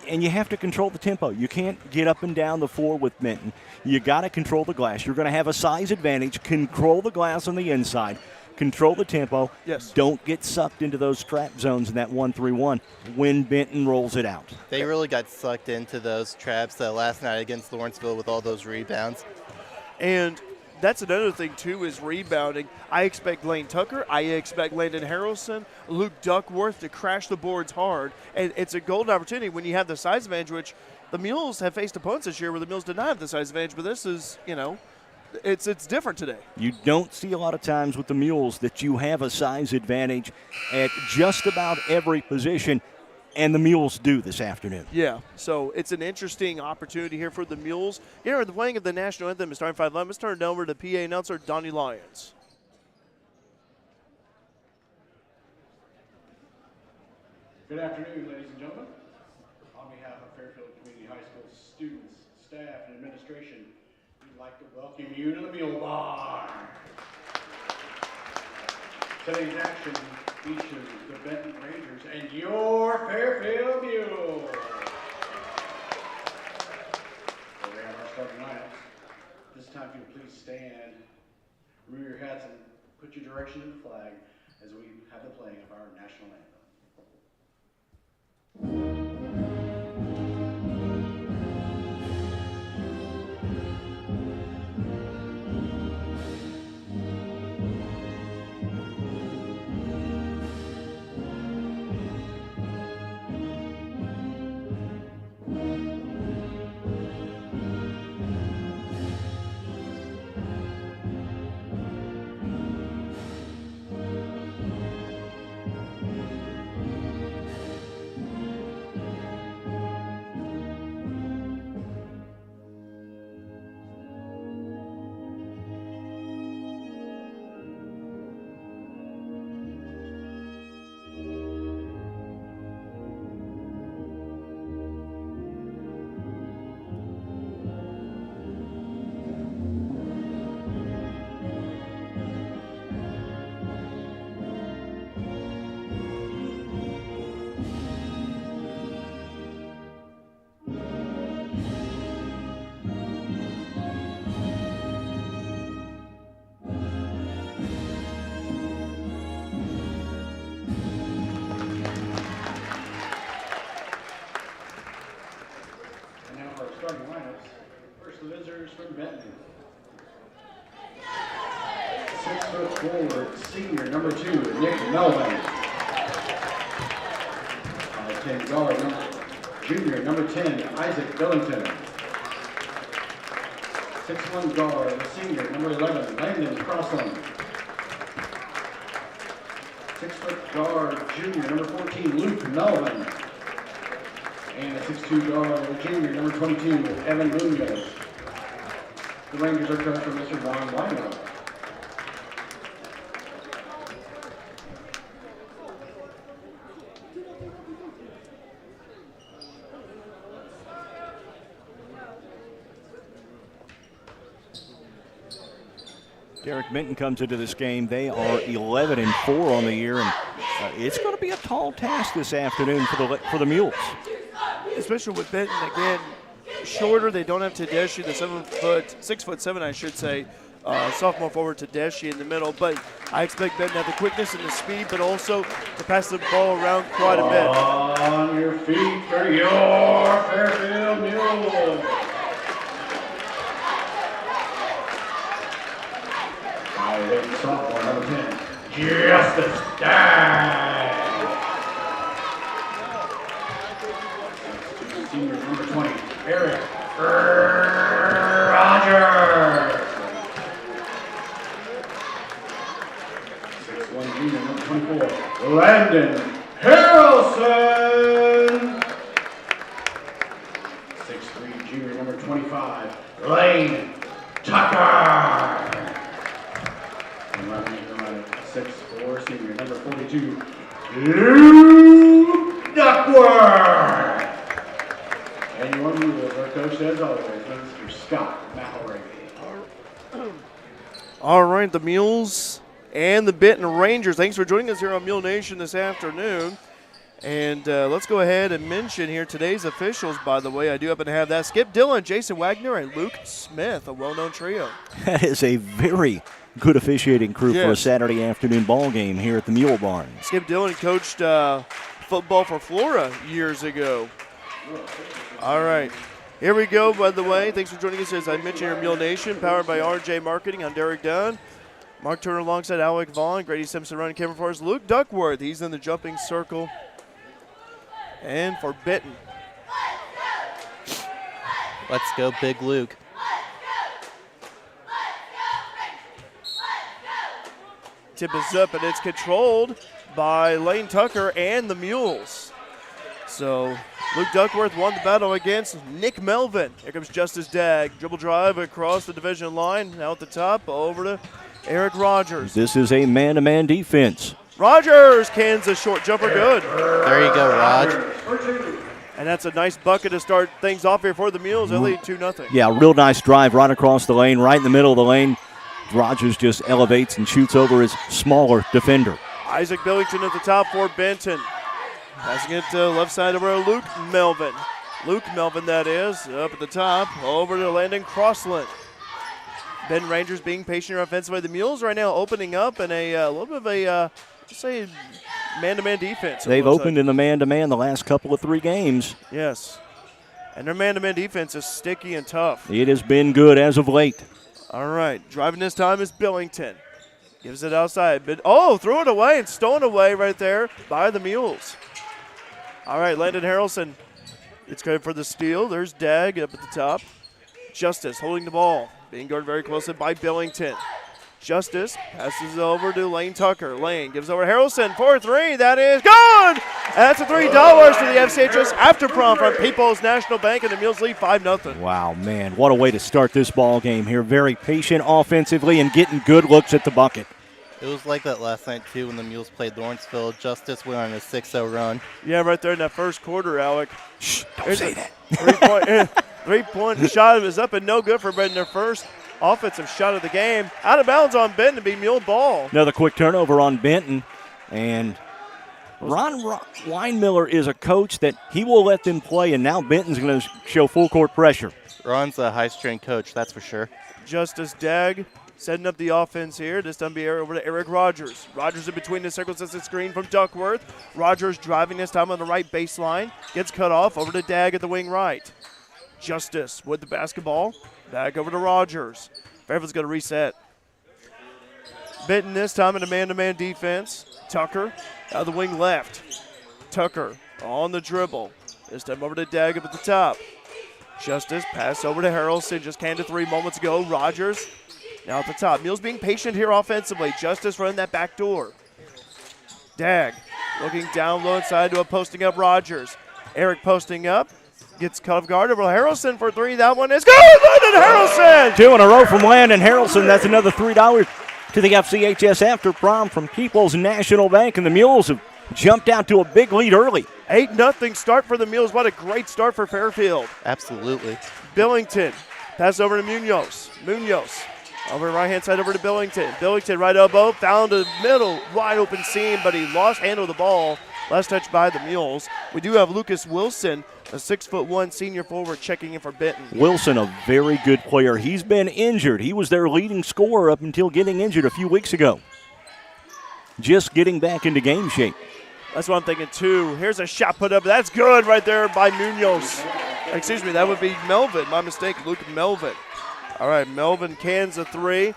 And you have to control the tempo. You can't get up and down the floor with Benton. You got to control the glass. You're going to have a size advantage. Control the glass on the inside. Control the tempo. Yes. Don't get sucked into those trap zones in that 1-3-1 when Benton rolls it out. They really got sucked into those traps last night against Lawrenceville with all those rebounds. And that's another thing, too, is rebounding. I expect Lane Tucker. I expect Landon Harrelson, Luke Duckworth to crash the boards hard. And it's a golden opportunity when you have the size advantage, which the Mules have faced opponents this year where the Mules did not have the size advantage. But this is, it's different today. You don't see a lot of times with the Mules that you have a size advantage at just about every position, and the Mules do this afternoon. Yeah, so it's an interesting opportunity here for the Mules. Here, the playing of the national anthem is starting 5-11. Let's turn it over to PA announcer Donnie Lyons. Good afternoon, ladies and gentlemen. On behalf of Fairfield Community High School students, staff, and administration, we'd like to welcome you to the Mule Barn. Today's action features the Benton Rangers and your Fairfield Mules. So we have our starting lineups. This time, if you please stand, remove your hats, and put your direction to the flag as we have the playing of our national anthem. Starting lineups. First, the visitors from Benton. 6-foot forward, senior, number 2, Nick Melvin. 5'10" guard, junior, number 10, Isaac Billington. 6'1" guard, senior, number 11, Landon Crossland. 6-foot guard, junior, number 14, Luke Melvin. And a 6'2" guard, junior, number 22, Evan Munoz. The Rangers are coached from Mr. Ron Lino. Derek Benton comes into this game. They are 11-4 on the year, and it's going to be a tall task this afternoon for the Mules. Especially with Benton, again, shorter. They don't have Tedeschi, the 6'7", I should say, sophomore forward Tedeschi in the middle. But I expect Benton to have the quickness and the speed, but also to pass the ball around quite a bit. On your feet for your Fairfield Mules. Dang! Senior number 20, Eric Rogers. 6'1" junior number 24, Landon Harrelson. 6'3" junior number 25, Lane Tucker. And 6'4" senior number 42, Luke Duckworth. And your Mules, our coach as always, Mr. Scott Mallory. All right, the Mules and the Benton Rangers. Thanks for joining us here on Mule Nation this afternoon. And let's go ahead and mention here today's officials, by the way. I do happen to have that. Skip Dillon, Jason Wagner, and Luke Smith, a well-known trio. That is a very good officiating crew for a Yes. Saturday afternoon ball game here at the Mule Barn. Skip Dillon coached football for Flora years ago. All right. Here we go, by the way. Thanks for joining us, as I mentioned, here Mule Nation, powered by RJ Marketing. I'm Derek Dunn. Mark Turner alongside Alec Vaughn. Grady Simpson running camera for us. Luke Duckworth, he's in the jumping circle. And for Benton, Let's go, Big Luke. tip is up, and it's controlled by Lane Tucker and the Mules. So Luke Duckworth won the battle against Nick Melvin. Here comes Justice Dagg. Dribble drive across the division line. Now at the top, over to Eric Rogers. This is a man-to-man defense. Rogers, Kansas short jumper, good. There you go, Raj. And that's a nice bucket to start things off here for the Mules. They lead 2-0. Yeah, real nice drive right across the lane, right in the middle of the lane. Rogers just elevates and shoots over his smaller defender. Isaac Billington at the top for Benton. Passing it to left side over to Luke Melvin. Luke Melvin, that is, up at the top, over to Landon Crossland. Benton Rangers being patient offensively. The Mules right now opening up in a little bit of a, let's say, man-to-man defense. They've opened in the man-to-man the last couple of 3 games. Yes. And their man-to-man defense is sticky and tough. It has been good as of late. All right, driving this time is Billington. Gives it outside. Oh, threw it away and stolen away right there by the Mules. All right, Landon Harrelson. It's good for the steal. There's Dagg up at the top. Justice holding the ball. Being guarded very closely by Billington. Justice passes over to Lane Tucker. Lane gives over to Harrelson for 3. That is good! And that's a $3 to the FCHS after prom from People's National Bank, and the Mules lead 5-0. Wow, man, what a way to start this ball game here. Very patient offensively and getting good looks at the bucket. It was like that last night, too, when the Mules played Lawrenceville. Justice went on a 6-0 run. Yeah, right there in that first quarter, Alec. Shh, don't say that. Three-point shot is up and no good for Benton. Their first offensive shot of the game. Out of bounds on Benton to be Mule ball. Another quick turnover on Benton. And Ron Weinmiller is a coach that he will let them play, and now Benton's going to show full court pressure. Ron's a high-strength coach, that's for sure. Justice Dagg setting up the offense here. This time be over to Eric Rogers. Rogers in between the circles. That's a screen from Duckworth. Rogers driving this time on the right baseline. Gets cut off over to Dagg at the wing right. Justice with the basketball. Back over to Rogers. Fairfield's going to reset. Benton this time in a man-to-man defense. Tucker out of the wing left. Tucker on the dribble. This time over to Dagg up at the top. Justice pass over to Harrelson. Just canned to 3 moments ago. Rogers now at the top. Mules being patient here offensively. Justice running that back door. Dagg looking down low inside to a posting up Rogers. Eric posting up. Gets cut off guard over Harrelson for 3. That one is good. Landon Harrelson! 2 in a row from Landon Harrelson. That's another $3 to the FCHS after prom from People's National Bank. And the Mules have jumped out to a big lead early. 8-0 start for the Mules. What a great start for Fairfield. Absolutely. Billington. Pass over to Munoz. Munoz. Over right-hand side over to Billington. Billington right elbow. Found a middle wide open seam, but he lost handle of the ball. Last touch by the Mules. We do have Lucas Wilson, a 6'1" senior forward, checking in for Benton. Wilson, a very good player. He's been injured. He was their leading scorer up until getting injured a few weeks ago. Just getting back into game shape. That's what I'm thinking, too. Here's a shot put up. That's good right there by Munoz. Excuse me, that would be Melvin. My mistake, Luke Melvin. All right, Melvin cans a 3.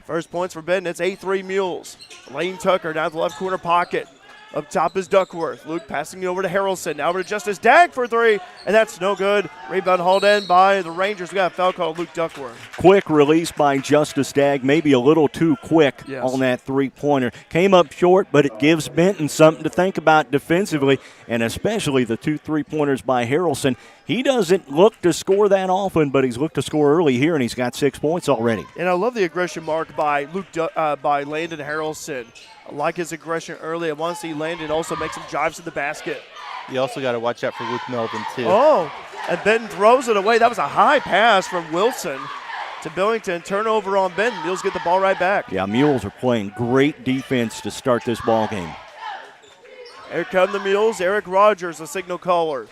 First points for Benton. It's 8-3 Mules. Lane Tucker down to the left corner pocket. Up top is Duckworth. Luke passing it over to Harrelson. Now over to Justice Dag for three, and that's no good. Rebound hauled in by the Rangers. We got a foul call on Luke Duckworth. Quick release by Justice Dag, maybe a little too quick on that three-pointer. Came up short, but it gives Benton something to think about defensively, and especially the 2 3-pointers by Harrelson. He doesn't look to score that often, but he's looked to score early here, and he's got 6 points already. And I love the aggression mark by by Landon Harrelson. I like his aggression early. I want to see Landon also make some jives to the basket. You also got to watch out for Luke Melvin, too. Oh, and Benton throws it away. That was a high pass from Wilson to Billington. Turnover on Benton. Mules get the ball right back. Yeah, Mules are playing great defense to start this ball game. Here come the Mules. Eric Rogers, the signal caller,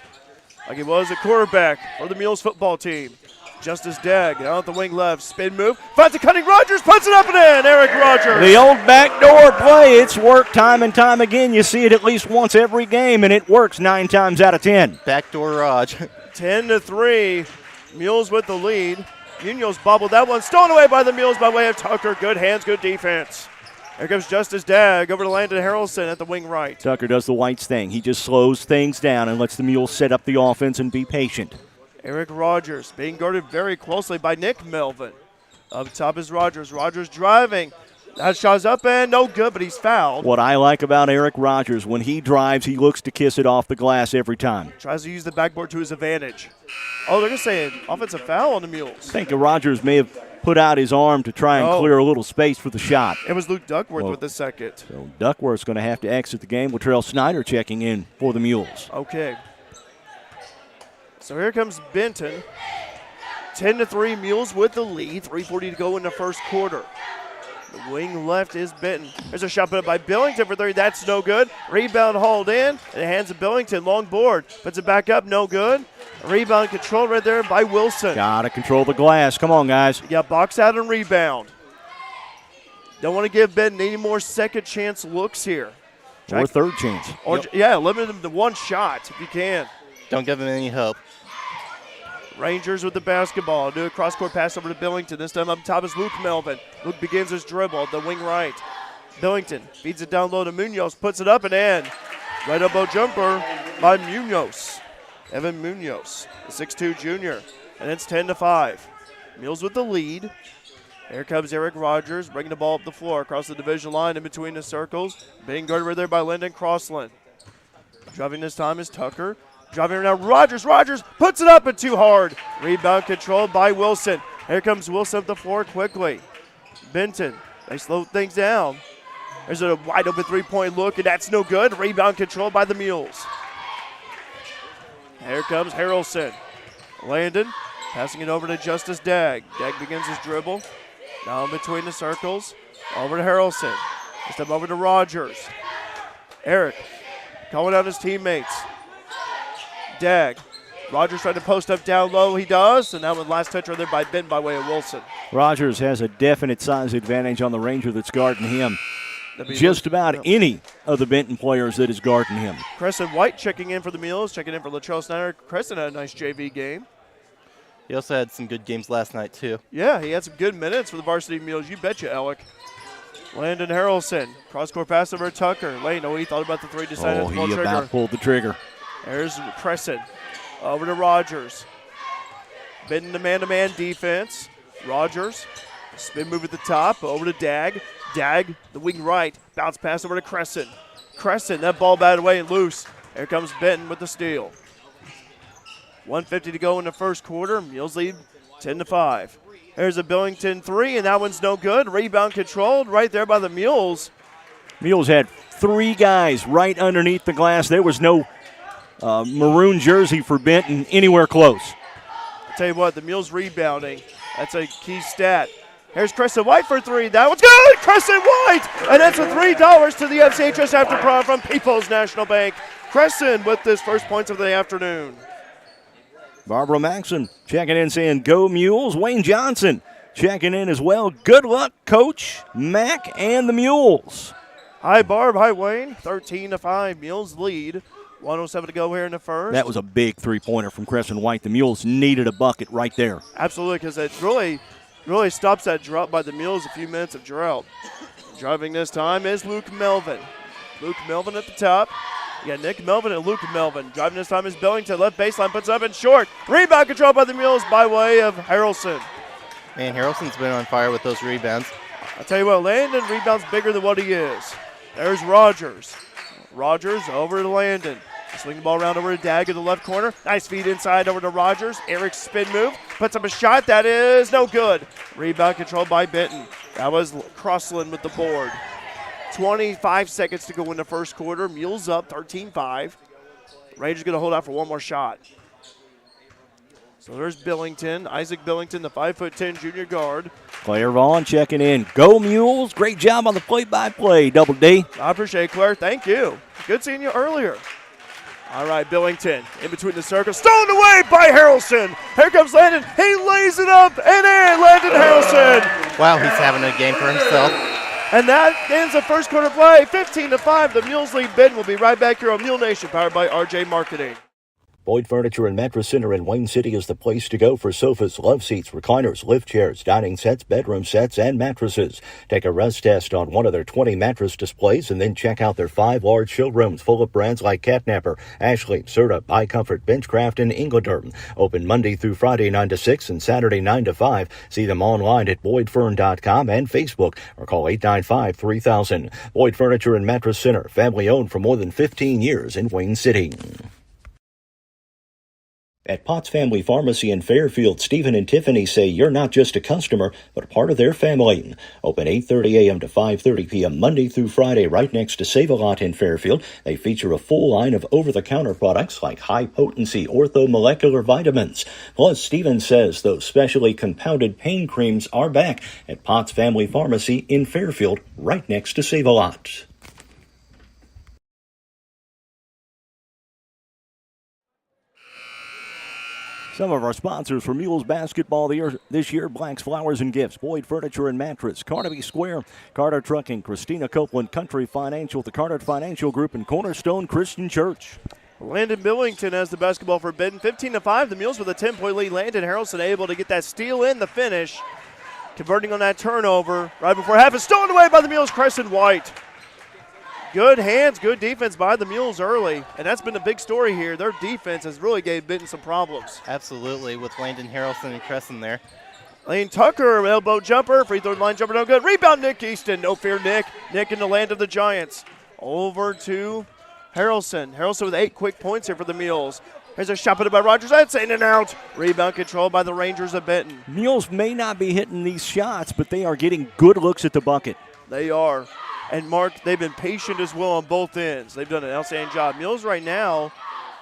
like he was a quarterback for the Mules football team. Justice Dag down at the wing left. Spin move. Finds a cutting Rogers. Puts it up and in. Eric Rogers. The old backdoor play. It's worked time and time again. You see it at least once every game, and it works 9 times out of 10. Backdoor Raj. 10-3. Mules with the lead. Munoz bobbled that one. Stolen away by the Mules by way of Tucker. Good hands, good defense. Here comes Justice Dag over to Landon Harrelson at the wing right. Tucker does the Whites thing. He just slows things down and lets the Mules set up the offense and be patient. Eric Rogers being guarded very closely by Nick Melvin. Up top is Rogers. Rogers driving. That shot's up and no good, but he's fouled. What I like about Eric Rogers, when he drives, he looks to kiss it off the glass every time. Tries to use the backboard to his advantage. Oh, they're going to say an offensive foul on the Mules. I think Rogers may have put out his arm to try and clear a little space for the shot. It was Luke Duckworth with the second. So Duckworth's going to have to exit the game with Terrell Snyder checking in for the Mules. Okay. So here comes Benton. 10-3 Mules with the lead. 3:40 to go in the first quarter. The wing left is Benton. There's a shot put up by Billington for three. That's no good. Rebound hauled in. And it hands to Billington. Long board. Puts it back up. No good. Rebound controlled right there by Wilson. Got to control the glass. Come on, guys. Yeah, box out and rebound. Don't want to give Benton any more second chance looks here. Or third chance. Or, yeah, limit him to one shot if you can. Don't give him any hope. Rangers with the basketball. Do a cross-court pass over to Billington. This time up top is Luke Melvin. Luke begins his dribble at the wing right. Billington feeds it down low to Munoz. Puts it up and in. Right elbow jumper by Munoz. Evan Munoz, the 6'2 junior. And it's 10-5. Mules with the lead. Here comes Eric Rogers, bringing the ball up the floor across the division line in between the circles. Being guarded right there by Lyndon Crossland. Driving this time is Tucker. Driving right now, Rogers puts it up and too hard. Rebound controlled by Wilson. Here comes Wilson up the floor quickly. Benton, they slow things down. There's a wide open three-point look, and that's no good. Rebound controlled by the Mules. Here comes Harrelson. Landon passing it over to Justice Dag. Dag begins his dribble. Down between the circles. Over to Harrelson. This time over to Rogers. Eric calling out his teammates. Dag. Rogers trying to post up down low. He does. And that one last touch right there by Ben by way of Wilson. Rogers has a definite size advantage on the Ranger that's guarding him. Just about any of the Benton players that is guarding him. Crescent White checking in for the Mules, checking in for Latrell Snyder. Crescent had a nice JV game. He also had some good games last night, too. Yeah, he had some good minutes for the varsity Mules. You betcha, Alec. Landon Harrelson. Cross-court pass over to Tucker. Lane, he thought about the three, decided to pull he trigger. about pulled the trigger. There's Crescent. Over to Rogers. Benton the man-to-man defense. Rogers. Spin move at the top. Over to Dag. Dag, the wing right. Bounce pass over to Crescent. Crescent, that ball batted away and loose. Here comes Benton with the steal. 1:50 to go in the first quarter. Mules lead 10-5. There's a Billington three, and that one's no good. Rebound controlled right there by the Mules. Mules had 3 guys right underneath the glass. There was no maroon jersey for Benton anywhere close. I'll tell you what, the Mules rebounding, that's a key stat. Here's Crescent White for three. That one's good! Crescent White! And that's a $3 to the FCHS After Prom from People's National Bank. Crescent with his first points of the afternoon. Barbara Maxson checking in saying, go Mules. Wayne Johnson checking in as well. Good luck, Coach Mac and the Mules. Hi, Barb. Hi, Wayne. 13-5. Mules lead. 1:07 to go here in the first. That was a big three-pointer from Crescent White. The Mules needed a bucket right there. Absolutely, because it's really really stops that drop by the Mules, a few minutes of drought. Driving this time is Luke Melvin. Luke Melvin at the top. You got Nick Melvin and Luke Melvin. Driving this time is Billington. Left baseline, puts up and short. Rebound control by the Mules by way of Harrelson. Man, Harrelson's been on fire with those rebounds. I'll tell you what, Landon rebounds bigger than what he is. There's Rogers. Rogers over to Landon. Swing the ball around over to Dag in the left corner. Nice feed inside over to Rogers. Eric's spin move. Puts up a shot. That is no good. Rebound controlled by Benton. That was Crossland with the board. 25 seconds to go in the first quarter. Mules up 13-5. Rangers going to hold out for one more shot. So there's Billington, Isaac Billington, the 5'10" junior guard. Claire Vaughn checking in. Go Mules. Great job on the play-by-play, Double D. I appreciate it, Claire. Thank you. Good seeing you earlier. All right, Billington in between the circles. Stolen away by Harrelson. Here comes Landon. He lays it up and in. Landon Harrelson. Wow, he's having a game for himself. And that ends the first quarter play. 15-5. The Mules lead Benton. Will be right back here on Mule Nation, powered by RJ Marketing. Boyd Furniture and Mattress Center in Wayne City is the place to go for sofas, love seats, recliners, lift chairs, dining sets, bedroom sets, and mattresses. Take a rest test on one of their 20 mattress displays and then check out their 5 large showrooms full of brands like Catnapper, Ashley, Serta, iComfort, Benchcraft, and Ingleterm. Open Monday through Friday 9 to 6 and Saturday 9 to 5. See them online at BoydFern.com and Facebook or call 895-3000. Boyd Furniture and Mattress Center, family owned for more than 15 years in Wayne City. At Potts Family Pharmacy in Fairfield, Stephen and Tiffany say you're not just a customer, but a part of their family. Open 8:30 a.m. to 5:30 p.m. Monday through Friday right next to Save-A-Lot in Fairfield. They feature a full line of over-the-counter products like high-potency orthomolecular vitamins. Plus, Stephen says those specially compounded pain creams are back at Potts Family Pharmacy in Fairfield right next to Save-A-Lot. Some of our sponsors for Mules basketball this year: Black's Flowers and Gifts, Boyd Furniture and Mattress, Carnaby Square, Carter Trucking, Christina Copeland, Country Financial, the Carter Financial Group, and Cornerstone Christian Church. Landon Billington has the basketball for Benton. 15-5. The Mules with a 10-point lead. Landon Harrelson able to get that steal in the finish, converting on that turnover right before half. Is stolen away by the Mules. Crescent White. Good hands, good defense by the Mules early, and that's been the big story here. Their defense has really gave Benton some problems. Absolutely, with Landon Harrelson and Crescent there. Lane Tucker, elbow jumper, free throw line jumper, no good. Rebound, Nick Easton. No fear, Nick. Nick in the land of the Giants. Over to Harrelson. Harrelson with 8 quick points here for the Mules. Here's a shot put by Rogers. That's in and out. Rebound controlled by the Rangers of Benton. Mules may not be hitting these shots, but they are getting good looks at the bucket. They are. And, Mark, they've been patient as well on both ends. They've done an outstanding job. Mules right now,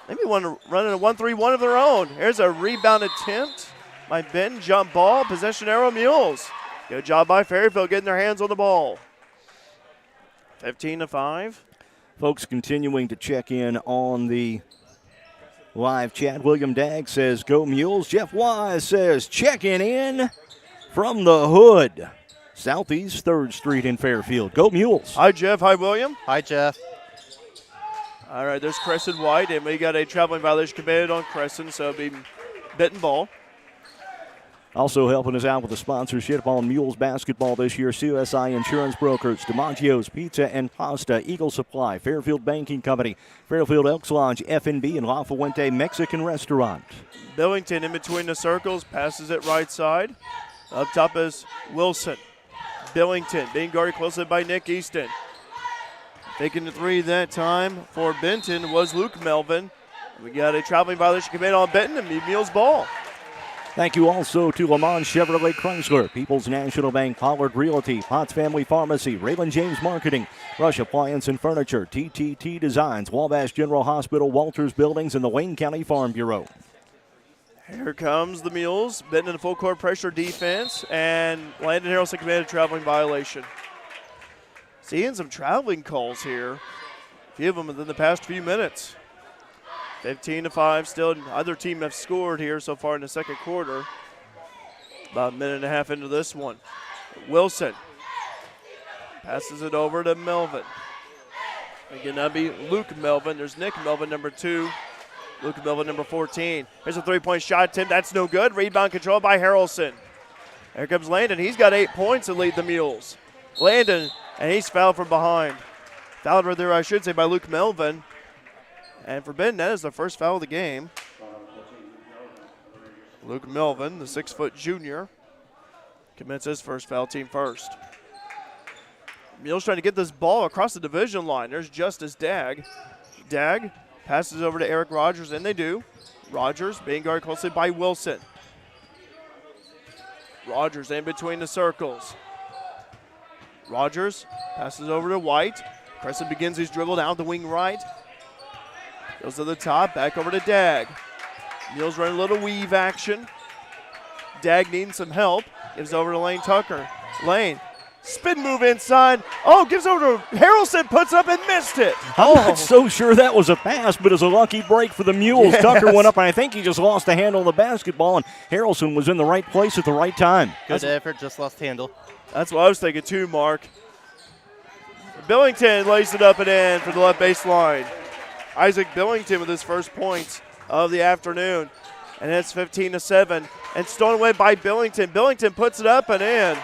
maybe want to run in a 1-3-1 of their own. Here's a rebound attempt by Benton. Jump ball, possession arrow, Mules. Good job by Fairfield getting their hands on the ball. 15-5. Folks continuing to check in on the live chat. William Dagg says, go Mules. Jeff Wise says, checking in from the hood. Southeast 3rd Street in Fairfield. Go Mules. Hi, Jeff. Hi, William. Hi, Jeff. All right, there's Crescent White, and we got a traveling violation committed on Crescent, so it'll be Benton ball. Also helping us out with the sponsorship on Mules basketball this year: CSI Insurance Brokers, DiMaggio's Pizza and Pasta, Eagle Supply, Fairfield Banking Company, Fairfield Elks Lodge, F&B, and La Fuente Mexican Restaurant. Billington in between the circles, passes it right side. Up top is Wilson. Billington being guarded closely by Nick Easton. Taking the three that time for Benton was Luke Melvin. We got a traveling violation committed on Benton and Mules ball. Thank you also to Le Mans Chevrolet Chrysler, People's National Bank, Pollard Realty, Potts Family Pharmacy, Raymond James Marketing, Rush Appliance and Furniture, TTT Designs, Wabash General Hospital, Walters Buildings, and the Wayne County Farm Bureau. Here comes the Mules. Benton in full court pressure defense, and Landon Harrelson committed a traveling violation. Seeing some traveling calls here. A few of them within the past few minutes. 15-5 still. Either team have scored here so far in the second quarter. About a minute and a half into this one. Wilson passes it over to Melvin. Again, that'd be Luke Melvin. There's Nick Melvin, number 2. Luke Melvin, number 14. Here's a three-point shot attempt. That's no good. Rebound controlled by Harrelson. Here comes Landon. He's got 8 points to lead the Mules. Landon, and he's fouled from behind. Fouled right there, I should say, by Luke Melvin. And for Benton, that is the first foul of the game. Luke Melvin, the 6-foot junior, commits his first foul, team first. Mules trying to get this ball across the division line. There's Justice Dagg. Dagg passes over to Eric Rogers, and they do. Rogers being guarded closely by Wilson. Rogers in between the circles. Rogers passes over to White. Crescent begins his dribble down the wing right. Goes to the top, back over to Dagg. Mules running a little weave action. Dagg needing some help. Gives over to Lane Tucker. Lane, spin move inside. Oh, gives over to Harrelson, puts up and missed it. I'm not so sure that was a pass, but it's a lucky break for the Mules. Yes. Tucker went up, and I think he just lost the handle of the basketball, and Harrelson was in the right place at the right time. Good effort, just lost handle. That's what I was thinking too, Mark. Billington lays it up and in for the left baseline. Isaac Billington with his first points of the afternoon. And it's 15-7. And stolen away by Billington. Billington puts it up and in.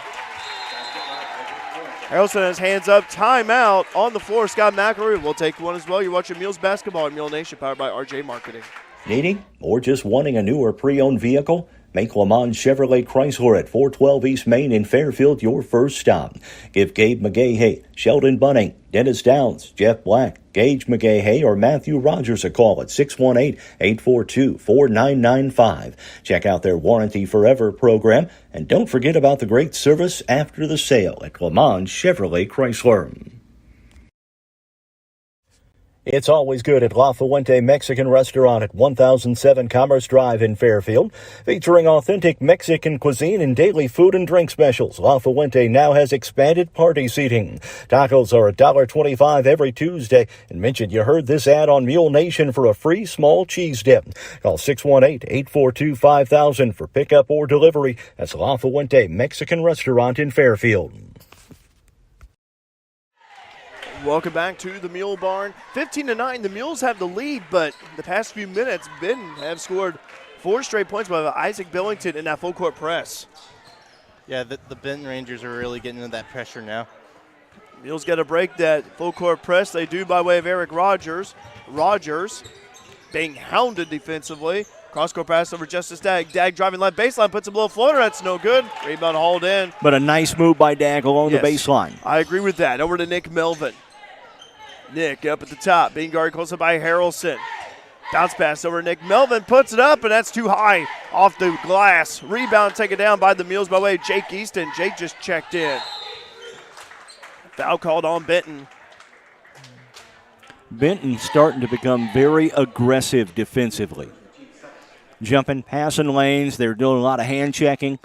Harrelson has hands up. Timeout on the floor. Scott McElroy will take one as well. You're watching Mules Basketball on Mule Nation, powered by RJ Marketing. Needing or just wanting a new or pre-owned vehicle? Make Lamont Chevrolet Chrysler at 412 East Main in Fairfield your first stop. Give Gabe McGahey, Sheldon Bunning, Dennis Downs, Jeff Black, Gage McGahey, or Matthew Rogers a call at 618-842-4995. Check out their Warranty Forever program, and don't forget about the great service after the sale at Lamont Chevrolet Chrysler. It's always good at La Fuente Mexican Restaurant at 1007 Commerce Drive in Fairfield. Featuring authentic Mexican cuisine and daily food and drink specials, La Fuente now has expanded party seating. Tacos are $1.25 every Tuesday. And mention you heard this ad on Mule Nation for a free small cheese dip. Call 618-842-5000 for pickup or delivery. That's La Fuente Mexican Restaurant in Fairfield. Welcome back to the Mule Barn. 15-9, the Mules have the lead, but the past few minutes, Benton have scored 4 straight points by Isaac Billington in that full court press. Yeah, the Benton Rangers are really getting into that pressure now. Mules got to break that full court press. They do by way of Eric Rogers. Rogers being hounded defensively. Cross-court pass over Justice Dagg. Dagg driving left baseline, puts a little floater. That's no good. Rebound hauled in. But a nice move by Dagg along the baseline. I agree with that. Over to Nick Melvin. Nick up at the top, being guarded close by Harrelson. Bounce pass over to Nick Melvin, puts it up, and that's too high off the glass. Rebound taken down by the Mules by way of Jake Easton. Jake just checked in. Foul called on Benton. Benton starting to become very aggressive defensively. Jumping, passing lanes, they're doing a lot of hand checking.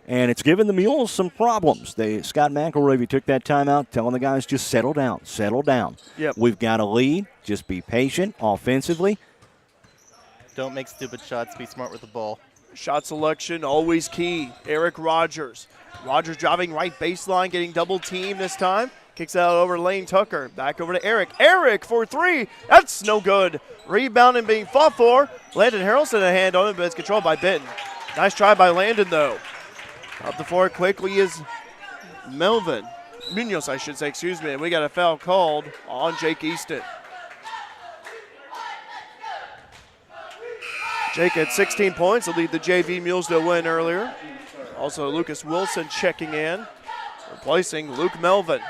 And it's given the Mules some problems. Scott McElroy took that timeout, telling the guys just settle down, settle down. Yep. We've got a lead. Just be patient offensively. Don't make stupid shots. Be smart with the ball. Shot selection always key. Eric Rogers. Rogers driving right baseline, getting double teamed this time. Kicks out over Lane Tucker. Back over to Eric. Eric for 3. That's no good. Rebounding being fought for. Landon Harrelson a hand on it, but it's controlled by Benton. Nice try by Landon, though. Up the floor quickly is Melvin. Munoz, I should say, excuse me. And we got a foul called on Jake Easton. Jake had 16 points to lead the JV Mules to a win earlier. Also, Lucas Wilson checking in, replacing Luke Melvin.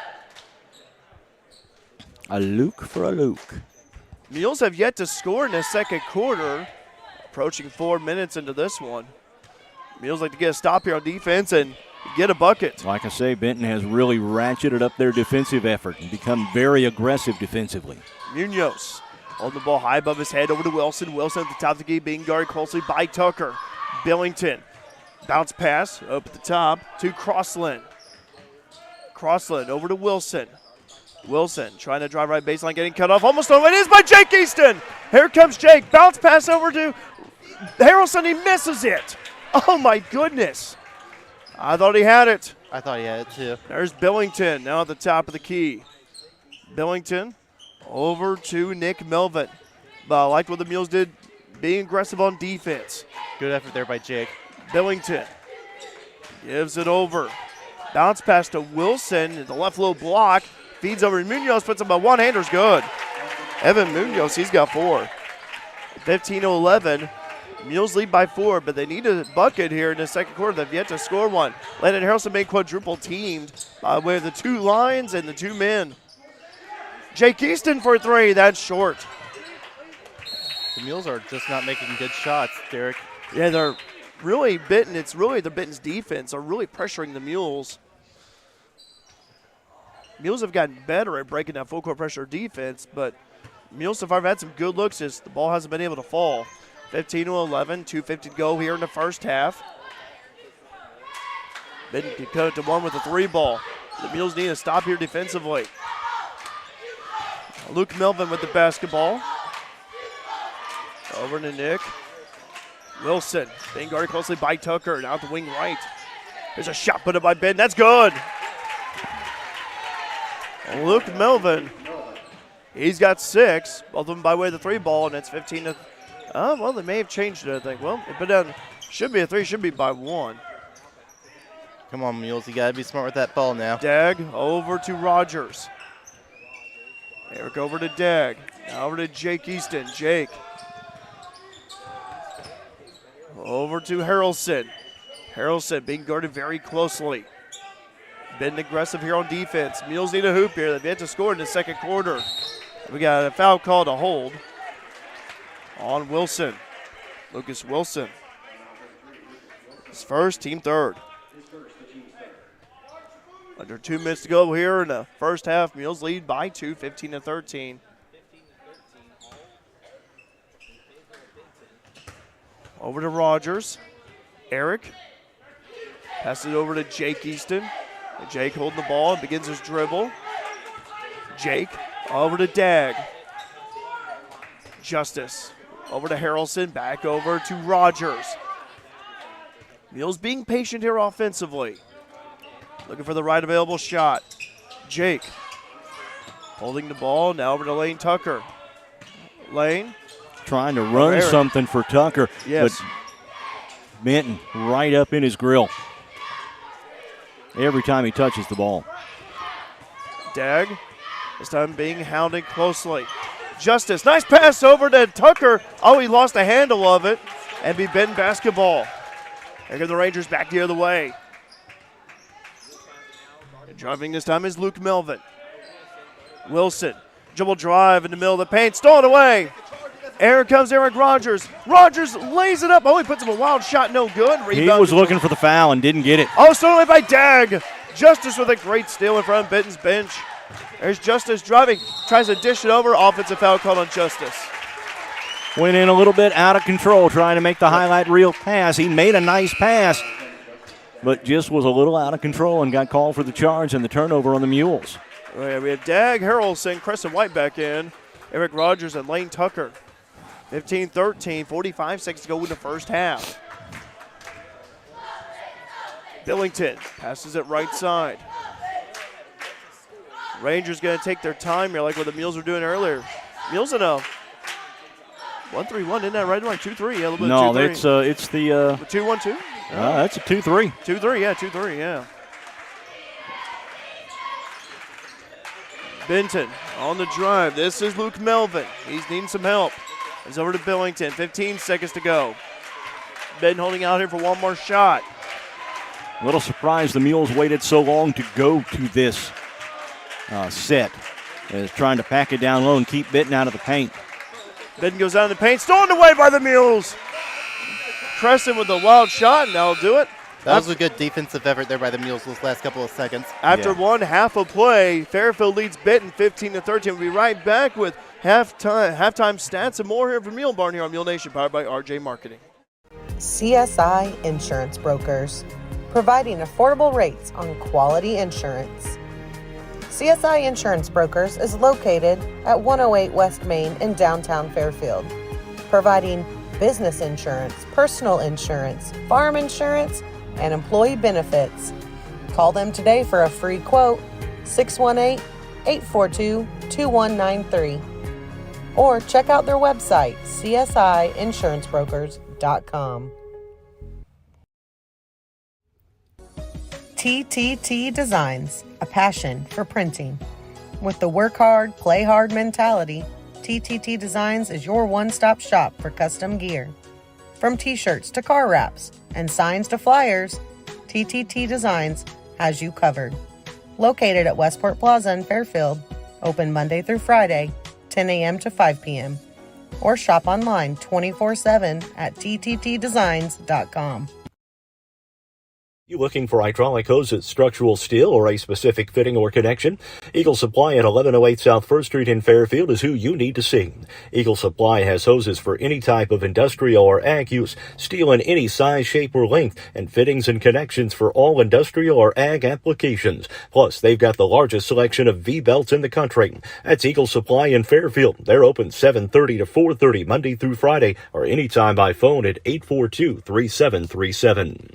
A Luke for a Luke. Mules have yet to score in the second quarter, approaching 4 minutes into this one. Mules like to get a stop here on defense and get a bucket. Like I say, Benton has really ratcheted up their defensive effort and become very aggressive defensively. Munoz on the ball high above his head over to Wilson. Wilson at the top of the key being guarded closely by Tucker. Billington. Bounce pass up at the top to Crossland. Crossland over to Wilson. Wilson trying to drive right baseline, getting cut off. Almost over. It is by Jake Easton. Here comes Jake. Bounce pass over to Harrelson. He misses it. Oh, my goodness. I thought he had it. I thought he had it too. There's Billington now at the top of the key. Billington over to Nick Melvin. But I liked what the Mules did, being aggressive on defense. Good effort there by Jake. Billington Gives it over. Bounce pass to Wilson. The left low block. Feeds over to Munoz. Puts him by one-hander's good. Evan Munoz, he's got 4. 15-11. Mules lead by 4, but they need a bucket here in the second quarter. They've yet to score one. Landon Harrelson made quadruple teamed by way of the 2 lines and the 2 men. Jake Easton for 3. That's short. The Mules are just not making good shots, Derek. Yeah, they're really Benton. It's really the Benton's defense are really pressuring the Mules. Mules have gotten better at breaking that full court pressure defense, but Mules so far have had some good looks as the ball hasn't been able to fall. 15-11, 2:50 to go here in the first half. Benton can cut it to 1 with a 3 ball. The Mules need to stop here defensively. Luke Melvin with the basketball. Over to Nick. Wilson being guarded closely by Tucker. Now the wing right. There's a shot put up by Ben. That's good. Luke Melvin. He's got 6. Both of them by way of the 3 ball, and it's 15 to. Well, they may have changed it, I think. Well, but then should be a 3, should be by 1. Come on, Mules. You got to be smart with that ball now. Dag over to Rogers. Eric over to Dag. Now over to Jake Easton. Jake. Over to Harrelson. Harrelson being guarded very closely. Been aggressive here on defense. Mules need a hoop here. They've yet to score in the second quarter. We got a foul call to hold on Wilson. Lucas Wilson. His first, team third. Under 2 minutes to go here in the first half. Mules lead by 2, 15-13. Over to Rogers. Eric. Passes it over to Jake Easton. And Jake holding the ball and begins his dribble. Jake over to Dag. Justice. Over to Harrelson. Back over to Rogers. Mules being patient here offensively. Looking for the right available shot. Jake holding the ball. Now over to Lane Tucker. Lane. Trying to run something for Tucker. Yes. But Benton right up in his grill every time he touches the ball. Dag. This time being hounded closely. Justice. Nice pass over to Tucker. Oh, he lost the handle of it. And be Benton basketball. There go the Rangers back the other way. And driving this time is Luke Melvin. Wilson. Dribble drive in the middle of the paint. Stolen away. Here comes Eric Rogers. Rogers lays it up. Oh, he puts him a wild shot. No good. Rebound. He was looking for the foul and didn't get it. Oh, stolen away by Dag. Justice with a great steal in front of Benton's bench. There's Justice driving. Tries to dish it over. Offensive foul called on Justice. Went in a little bit out of control trying to make the highlight reel pass. He made a nice pass, but just was a little out of control and got called for the charge and the turnover on the Mules. Oh, we have Dag, Harrelson, Crescent White back in. Eric Rogers and Lane Tucker. 15-13, 45 seconds to go in the first half. Billington passes it right side. Rangers going to take their time here like what the Mules were doing earlier. Mules in a 1-3-1, isn't that right? Like 2-3, yeah, a little bit. No, 2-3. it's the 2-1-2? that's a 2-3. 2-3, yeah, 2-3, yeah. Benton on the drive. This is Luke Melvin. He's needing some help. He's over to Billington. 15 seconds to go. Benton holding out here for one more shot. A little surprised the Mules waited so long to go to this set. Is trying to pack it down low and keep Benton out of the paint. Benton goes out in the paint. Stolen away by the Mules. Crescent with a wild shot, and that'll do it. That was a good defensive effort there by the Mules those last couple of seconds. After one half of play, Fairfield leads Benton 15-13. We'll be right back with halftime stats and more here from Mule Barn here on Mule Nation, powered by RJ Marketing. CSI Insurance Brokers, providing affordable rates on quality insurance. CSI Insurance Brokers is located at 108 West Main in downtown Fairfield, providing business insurance, personal insurance, farm insurance, and employee benefits. Call them today for a free quote, 618-842-2193. Or check out their website, csiinsurancebrokers.com. TTT Designs, a passion for printing. With the work hard, play hard mentality, TTT Designs is your one-stop shop for custom gear. From t-shirts to car wraps and signs to flyers, TTT Designs has you covered. Located at Westport Plaza in Fairfield, open Monday through Friday, 10 a.m. to 5 p.m. Or shop online 24/7 at tttdesigns.com. You looking for hydraulic hoses, structural steel, or a specific fitting or connection? Eagle Supply at 1108 South 1st Street in Fairfield is who you need to see. Eagle Supply has hoses for any type of industrial or ag use, steel in any size, shape, or length, and fittings and connections for all industrial or ag applications. Plus, they've got the largest selection of V-belts in the country. That's Eagle Supply in Fairfield. They're open 7:30 to 4:30 Monday through Friday, or anytime by phone at 842-3737.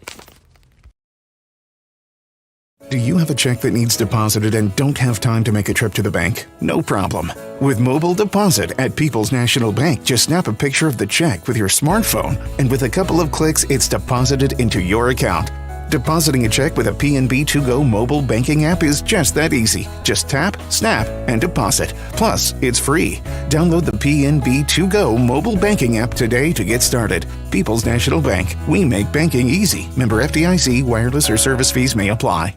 Do you have a check that needs deposited and don't have time to make a trip to the bank? No problem. With Mobile Deposit at People's National Bank, just snap a picture of the check with your smartphone, and with a couple of clicks, it's deposited into your account. Depositing a check with a PNB To-Go mobile banking app is just that easy. Just tap, snap, and deposit. Plus, it's free. Download the PNB To-Go mobile banking app today to get started. People's National Bank. We make banking easy. Member FDIC. Wireless or service fees may apply.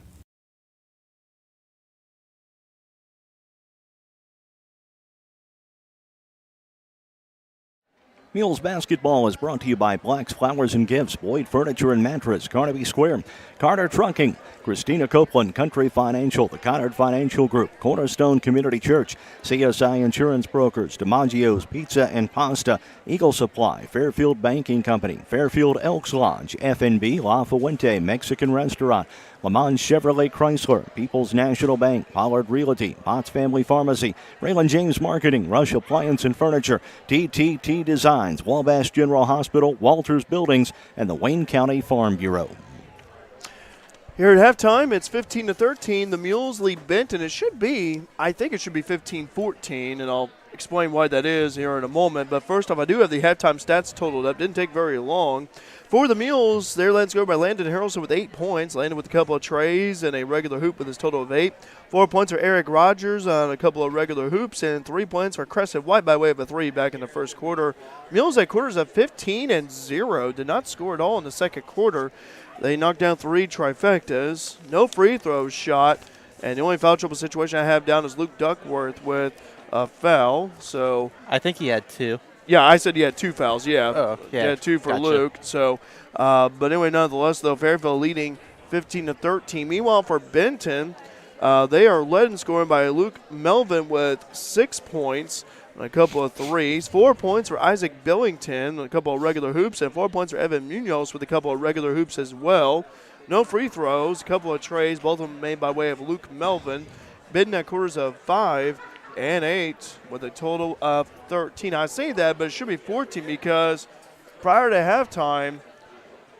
Mules basketball is brought to you by Black's Flowers and Gifts, Boyd Furniture and Mattress, Carnaby Square, Carter Trucking, Christina Copeland, Country Financial, the Connard Financial Group, Cornerstone Community Church, CSI Insurance Brokers, DiMaggio's Pizza and Pasta, Eagle Supply, Fairfield Banking Company, Fairfield Elks Lodge, FNB, La Fuente, Mexican Restaurant, Le Mans Chevrolet Chrysler, People's National Bank, Pollard Realty, Potts Family Pharmacy, Raymond James Marketing, Rush Appliance and Furniture, TTT Designs, Wabash General Hospital, Walters Buildings, and the Wayne County Farm Bureau. Here at halftime, it's 15-13. The Mules lead Benton. I think it should be 15-14, and I'll explain why that is here in a moment. But first off, I do have the halftime stats totaled up. Didn't take very long. For the Mules, they're led scored by Landon Harrelson with 8 points. Landon with a couple of trays and a regular hoop with his total of 8. 4 points for Eric Rogers on a couple of regular hoops, and 3 points for Crescent White by way of a 3 back in the first quarter. Mules at quarters of 15-0. Did not score at all in the second quarter. They knocked down 3 trifectas. No free throws shot. And the only foul trouble situation I have down is Luke Duckworth with a foul. So I think he had 2. Yeah, I said he had 2 fouls, yeah. Oh, yeah. He had 2 for Gotcha. Luke. So, but anyway, nonetheless, though, Fairfield leading 15-13. Meanwhile, for Benton, they are led in scoring by Luke Melvin with 6 points and a couple of threes. 4 points for Isaac Billington, a couple of regular hoops, and 4 points for Evan Munoz with a couple of regular hoops as well. No free throws, a couple of trays, both of them made by way of Luke Melvin. Benton at quarters of 5 and 8 with a total of 13. I say that, but it should be 14 because prior to halftime,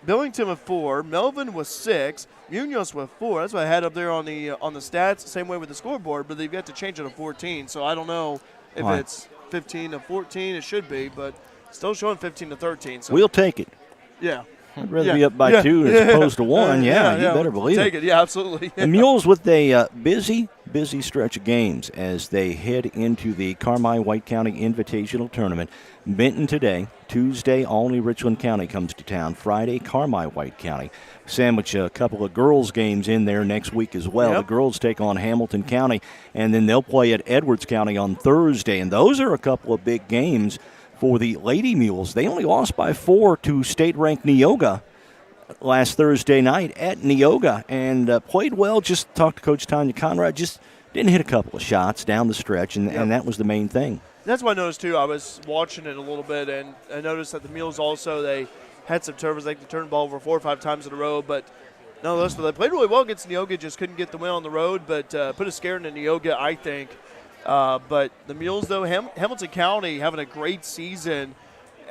Billington with 4, Melvin with 6, Munoz with 4. That's what I had up there on the stats. Same way with the scoreboard, but they've got to change it to 14. So I don't know if it's 15-14. It should be, but still showing 15-13. So we'll take it. Yeah. I'd rather be up by 2 as opposed to 1. You better believe Take it. Yeah, absolutely. The Mules with a busy stretch of games as they head into the Carmi-White County Invitational Tournament. Benton today. Tuesday, Olney-Richland County comes to town. Friday, Carmi-White County. Sandwich a couple of girls' games in there next week as well. Yep. The girls take on Hamilton County, and then they'll play at Edwards County on Thursday. And those are a couple of big games for the Lady Mules. They only lost by 4 to state-ranked Neoga last Thursday night at Neoga and played well. Just talked to Coach Tanya Conrad. Just didn't hit a couple of shots down the stretch, and that was the main thing. That's what I noticed, too. I was watching it a little bit, and I noticed that the Mules also, they had some turnovers. They turned the ball over 4 or 5 times in a row, but nonetheless, they played really well against Neoga. Just couldn't get the win on the road, but put a scare into Neoga, I think. But the Mules, though, Hamilton County having a great season.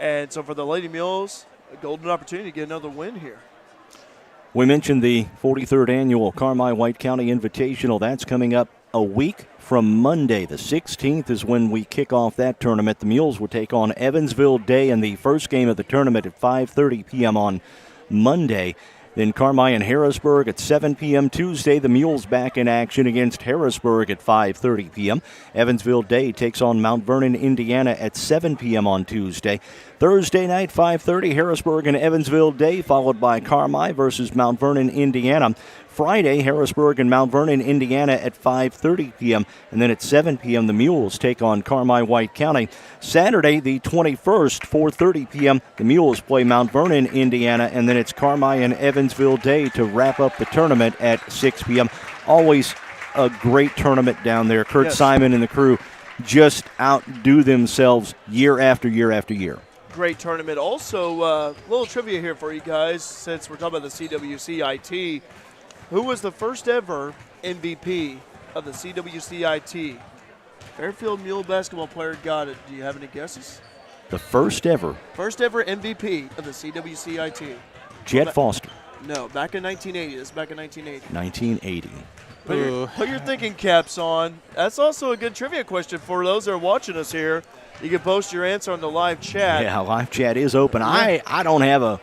And so for the Lady Mules, a golden opportunity to get another win here. We mentioned the 43rd annual Carmi-White County Invitational. That's coming up a week from Monday. The 16th is when we kick off that tournament. The Mules will take on Evansville Day in the first game of the tournament at 5:30 p.m. on Monday. Then Carmi and Harrisburg at 7 p.m. Tuesday. The Mules back in action against Harrisburg at 5:30 p.m. Evansville Day takes on Mount Vernon, Indiana at 7 p.m. on Tuesday. Thursday night, 5:30, Harrisburg and Evansville Day, followed by Carmi versus Mount Vernon, Indiana. Friday, Harrisburg and Mount Vernon, Indiana at 5:30 p.m. And then at 7 p.m., the Mules take on Carmi White County. Saturday, the 21st, 4:30 p.m., the Mules play Mount Vernon, Indiana. And then it's Carmi and Evansville Day to wrap up the tournament at 6 p.m. Always a great tournament down there. Kurt Simon and the crew just outdo themselves year after year after year. Great tournament. Also, a little trivia here for you guys, since we're talking about the CWCIT. Who was the first ever MVP of the CWCIT? Fairfield Mule basketball player got it. Do you have any guesses? The first ever MVP of the CWCIT. Jed Foster. No, back in 1980. This is back in 1980. 1980. Put your thinking caps on. That's also a good trivia question for those that are watching us here. You can post your answer on the live chat. Yeah, live chat is open. I don't have a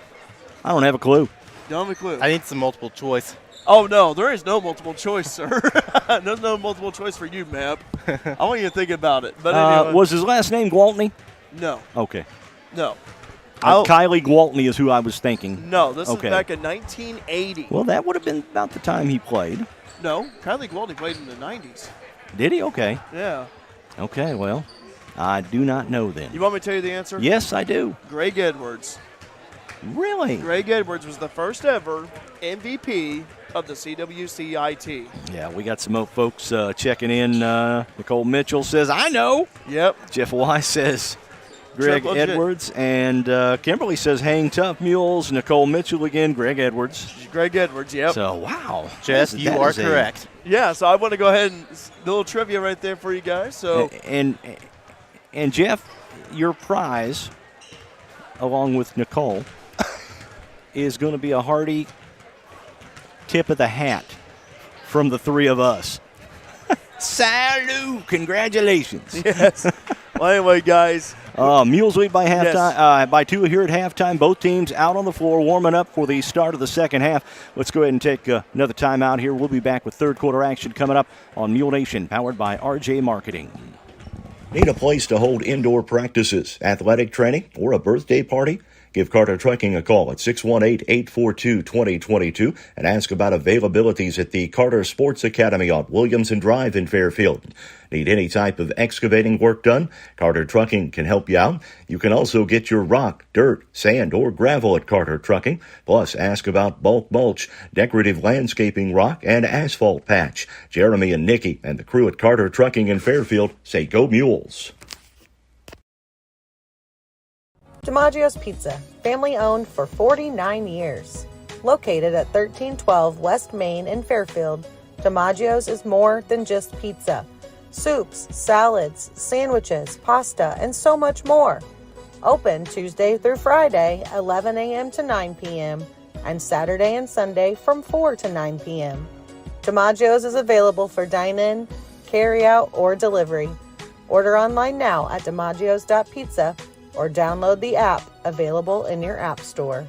clue. Don't have a clue. I need some multiple choice. Oh, no, there is no multiple choice, sir. There's no multiple choice for you, Map. I want you to think about it. But anyway. Was his last name Gwaltney? No. Okay. No. Kylie Gwaltney is who I was thinking. No, this is back in 1980. Well, that would have been about the time he played. No, Kylie Gwaltney played in the 90s. Did he? Okay. Yeah. Okay, well, I do not know then. You want me to tell you the answer? Yes, I do. Greg Edwards. Really? Greg Edwards was the first ever MVP of the CWCIT. Yeah, we got some folks checking in. Nicole Mitchell says, I know. Yep. Jeff Weiss says Greg Edwards. And Kimberly says, hang tough, Mules. Nicole Mitchell again, Greg Edwards. Greg Edwards, yep. So, wow. Jeff, you are correct. Yeah, so I want to go ahead and a little trivia right there for you guys. So And Jeff, your prize, along with Nicole, is going to be a hearty tip of the hat from the three of us. Salute! Congratulations. Yes. Well, anyway, guys. Mules lead by halftime, by 2 here at halftime. Both teams out on the floor warming up for the start of the second half. Let's go ahead and take another timeout here. We'll be back with third quarter action coming up on Mule Nation, powered by RJ Marketing. Need a place to hold indoor practices, athletic training, or a birthday party? Give Carter Trucking a call at 618-842-2022 and ask about availabilities at the Carter Sports Academy on Williamson Drive in Fairfield. Need any type of excavating work done? Carter Trucking can help you out. You can also get your rock, dirt, sand, or gravel at Carter Trucking. Plus, ask about bulk mulch, decorative landscaping rock, and asphalt patch. Jeremy and Nikki and the crew at Carter Trucking in Fairfield say go Mules. DiMaggio's Pizza, family owned for 49 years. Located at 1312 West Main in Fairfield, DiMaggio's is more than just pizza. Soups, salads, sandwiches, pasta, and so much more. Open Tuesday through Friday, 11 a.m. to 9 p.m., and Saturday and Sunday from 4 to 9 p.m. DiMaggio's is available for dine-in, carry-out, or delivery. Order online now at DiMaggios.pizza or download the app available in your app store.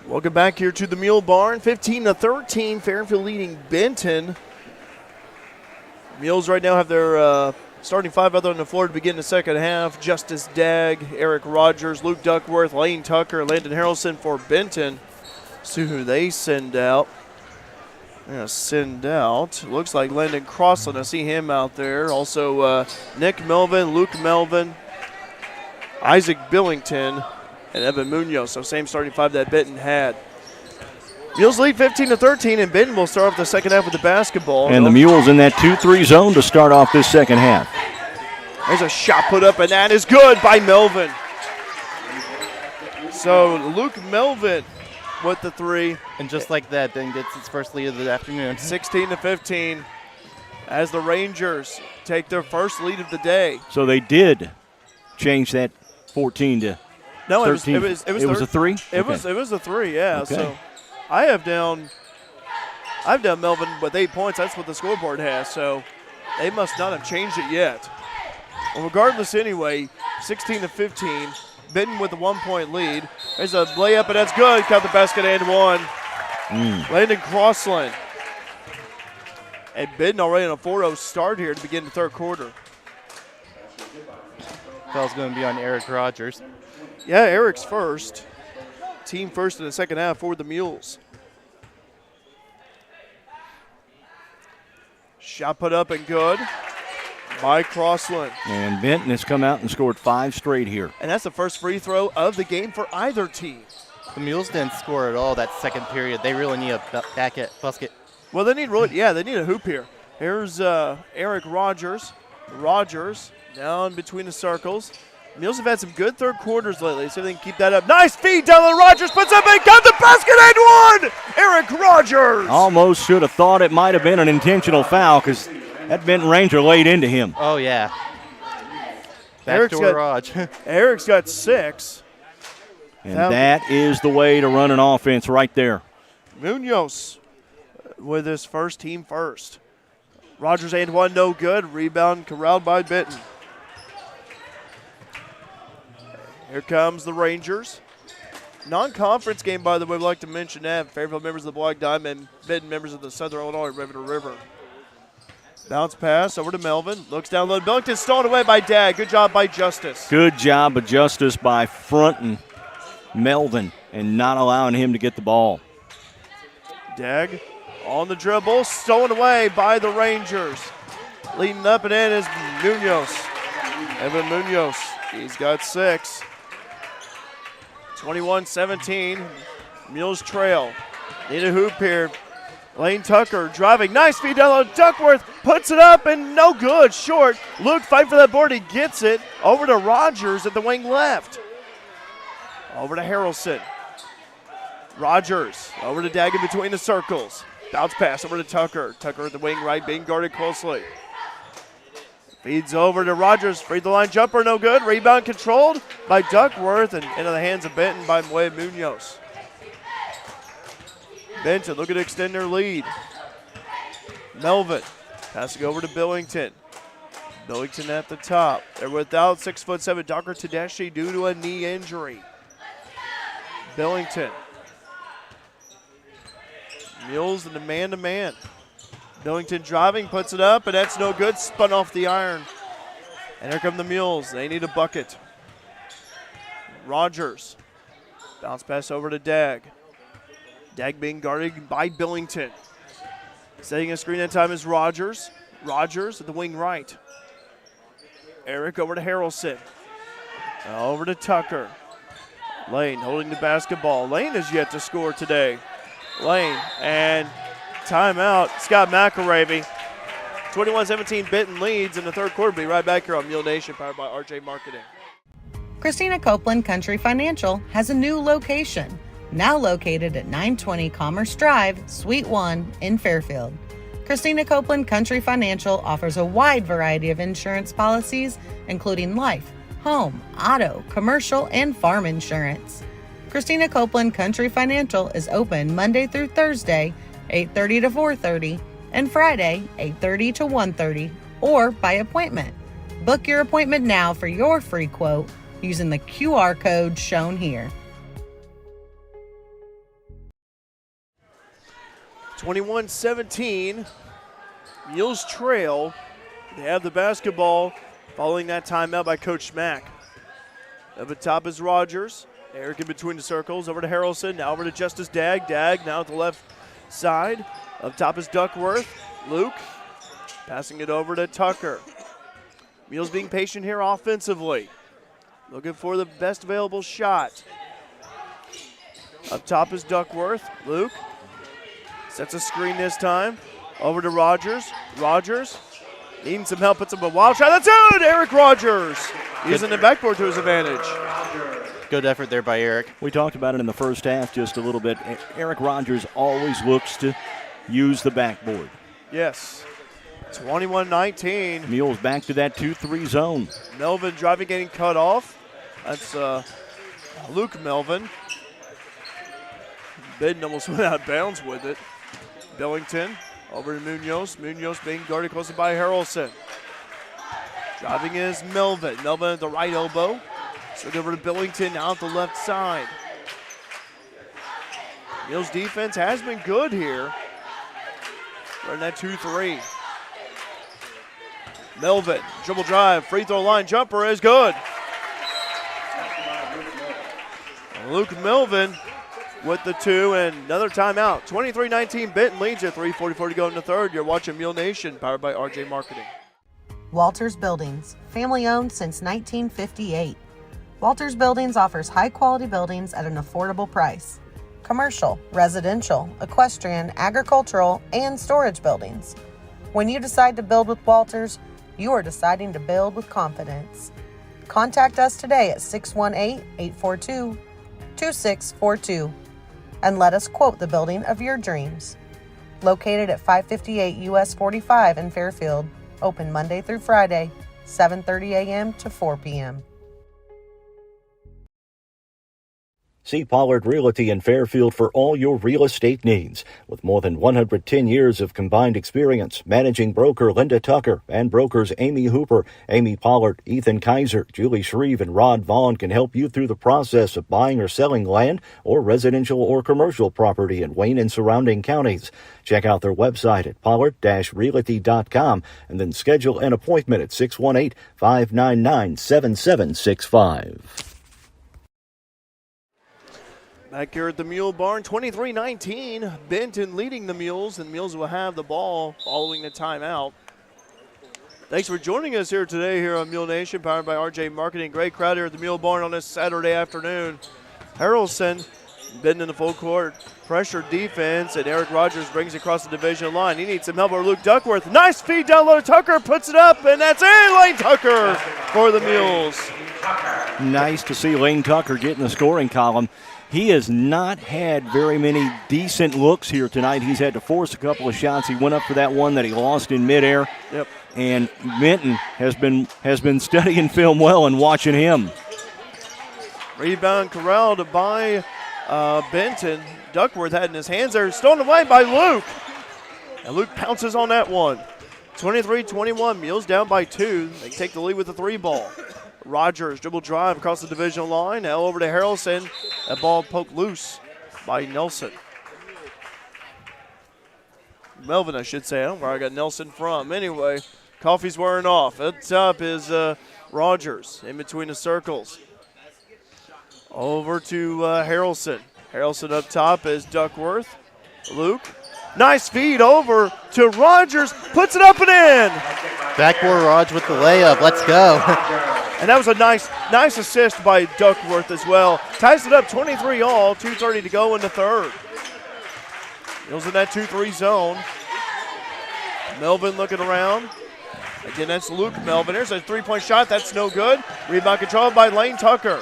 Welcome back here to the Mule Barn. 15-13, Fairfield leading Benton. Mules right now have their starting five out there on the floor to begin the second half. Justice Dagg, Eric Rogers, Luke Duckworth, Lane Tucker, Landon Harrelson for Benton. See who they send out. They're going to send out, looks like Landon Crossland. I see him out there. Also Nick Melvin, Luke Melvin, Isaac Billington, and Evan Munoz. So same starting five that Benton had. Mules lead 15-13, and Benton will start off the second half with the basketball. And the Mules in that 2-3 zone to start off this second half. There's a shot put up, and that is good by Melvin. So Luke Melvin with the three. And just like that, then gets its first lead of the afternoon. 16-15 as the Rangers take their first lead of the day. So they did change that 14 to 13. It was a three? It was a three, yeah. Okay. So I've down Melvin with 8 points. That's what the scoreboard has. So they must not have changed it yet. Well, regardless, anyway, 16-15. Benton with a 1-point lead. There's a layup, and that's good. Count the basket and one. Landon Crossland. And Benton already on a 4-0 start here to begin the third quarter. Foul's going to be on Eric Rogers. Yeah, Eric's first. Team first in the second half for the Mules. Shot put up and good by Crossland. And Benton has come out and scored 5 straight here. And that's the first free throw of the game for either team. The Mules didn't score at all that second period. They really need a basket. Well, they need they need a hoop here. Here's Eric Rogers. Rogers down between the circles. Mules have had some good third quarters lately, so they can keep that up. Nice feed down the Rogers, puts up and got the basket and one! Eric Rogers! Almost should have thought it might have been an intentional foul because that Benton Ranger laid into him. Oh, yeah. Backdoor Raj. Eric's got 6. And that is the way to run an offense right there. Munoz with his first team first. Rogers and one, no good. Rebound corralled by Benton. Here comes the Rangers. Non-conference game, by the way, we'd like to mention that. Fairfield members of the Black Diamond, Benton members of the Southern Illinois River. Bounce pass over to Melvin. Looks down low. Billington stolen away by Dag. Good job by Justice. Good job of Justice by fronting Melvin and not allowing him to get the ball. Dag on the dribble. Stolen away by the Rangers. Leading up and in is Munoz. Evan Munoz. He's got 6. 21-17. Mules trail. Need a hoop here. Lane Tucker driving. Nice feed down low. Duckworth puts it up and no good. Short. Luke fight for that board. He gets it. Over to Rogers at the wing left. Over to Harrelson. Rogers over to Dag in between the circles. Bounce pass over to Tucker. Tucker at the wing right being guarded closely. Feeds over to Rogers. Free the line jumper, no good. Rebound controlled by Duckworth and into the hands of Benton by way of Munoz. Benton looking to extend their lead. Melvin passing over to Billington. Billington at the top. They're without 6'7" Dr. Tedeschi due to a knee injury. Billington. Mules in the man-to-man. Billington driving, puts it up, and that's no good. Spun off the iron. And here come the Mules. They need a bucket. Rogers. Bounce pass over to Dag. Dag being guarded by Billington. Setting a screen that time is Rogers. Rogers at the wing right. Eric over to Harrelson. Over to Tucker. Lane holding the basketball. Lane has yet to score today. Lane and timeout. Scott McElravy. 21-17 Benton leads in the third quarter. Be right back here on Mule Nation, powered by RJ Marketing. Christina Copeland Country Financial has a new location, now located at 920 Commerce Drive, Suite 1 in Fairfield. Christina Copeland Country Financial offers a wide variety of insurance policies, including life, home, auto, commercial, and farm insurance. Christina Copeland Country Financial is open Monday through Thursday, 8:30 to 4:30, and Friday, 8:30 to 1:30, or by appointment. Book your appointment now for your free quote using the QR code shown here. 21-17, Mules trail. They have the basketball following that timeout by Coach Schmack. Up at top is Rogers. Eric in between the circles, over to Harrelson, now over to Justice Dag. Dag now at the left side. Up top is Duckworth. Luke passing it over to Tucker. Mules being patient here offensively. Looking for the best available shot. Up top is Duckworth. Luke sets a screen this time. Over to Rogers. Rogers needing some help, puts up a wild shot. That's good! Eric Rogers using the backboard to his advantage. Good effort there by Eric. We talked about it in the first half just a little bit. Eric Rogers always looks to use the backboard. Yes. 21-19. Mules back to that 2-3 zone. Melvin driving, getting cut off. That's Luke Melvin. Benton almost went out of bounds with it. Billington over to Munoz. Munoz being guarded closely by Harrelson. Driving is Melvin. Melvin at the right elbow. So over to Billington now at the left side. Mules defense has been good here. Running that 2-3. Melvin, dribble drive, free throw line jumper is good. Luke Melvin with the 2 and another timeout. 23-19, Benton leads you. 3:44 to go in the third. You're watching Mule Nation, powered by RJ Marketing. Walters Buildings, family owned since 1958. Walters Buildings offers high-quality buildings at an affordable price. Commercial, residential, equestrian, agricultural, and storage buildings. When you decide to build with Walters, you are deciding to build with confidence. Contact us today at 618-842-2642 and let us quote the building of your dreams. Located at 558 US 45 in Fairfield, open Monday through Friday, 7:30 a.m. to 4 p.m. See Pollard Realty in Fairfield for all your real estate needs. With more than 110 years of combined experience, managing broker Linda Tucker and brokers Amy Hooper, Amy Pollard, Ethan Kaiser, Julie Shreve, and Rod Vaughn can help you through the process of buying or selling land or residential or commercial property in Wayne and surrounding counties. Check out their website at pollard-realty.com and then schedule an appointment at 618-599-7765. Back here at the Mule Barn, 23-19. Benton leading the Mules, and Mules will have the ball following the timeout. Thanks for joining us here today here on Mule Nation, powered by RJ Marketing. Great crowd here at the Mule Barn on this Saturday afternoon. Harrelson, Benton in the full court, pressure defense, and Eric Rogers brings it across the division line. He needs some help over Luke Duckworth. Nice feed down low. Tucker puts it up, and that's in. Lane Tucker for the Mules. Nice to see Lane Tucker get in the scoring column. He has not had very many decent looks here tonight. He's had to force a couple of shots. He went up for that one that he lost in midair. Yep. And Benton has been studying film well and watching him. Rebound corralled by Benton. Duckworth had in his hands there. Stolen away by Luke. And Luke pounces on that one. 23-21. Mules down by 2. They take the lead with the 3 ball. Rogers, dribble drive across the divisional line. Now over to Harrelson. That ball poked loose by Nelson. Melvin, I should say. I don't know where I got Nelson from. Anyway, coffee's wearing off. Up top is Rogers in between the circles. Over to Harrelson. Harrelson up top is Duckworth. Luke. Nice feed over to Rogers. Puts it up and in. Backboard Raj with the layup. Let's go. And that was a nice assist by Duckworth as well. Ties it up 23 all, 2:30 to go in the third. Mules in that 2-3 zone. Melvin looking around. Again, that's Luke Melvin. Here's a 3-point shot. That's no good. Rebound controlled by Lane Tucker.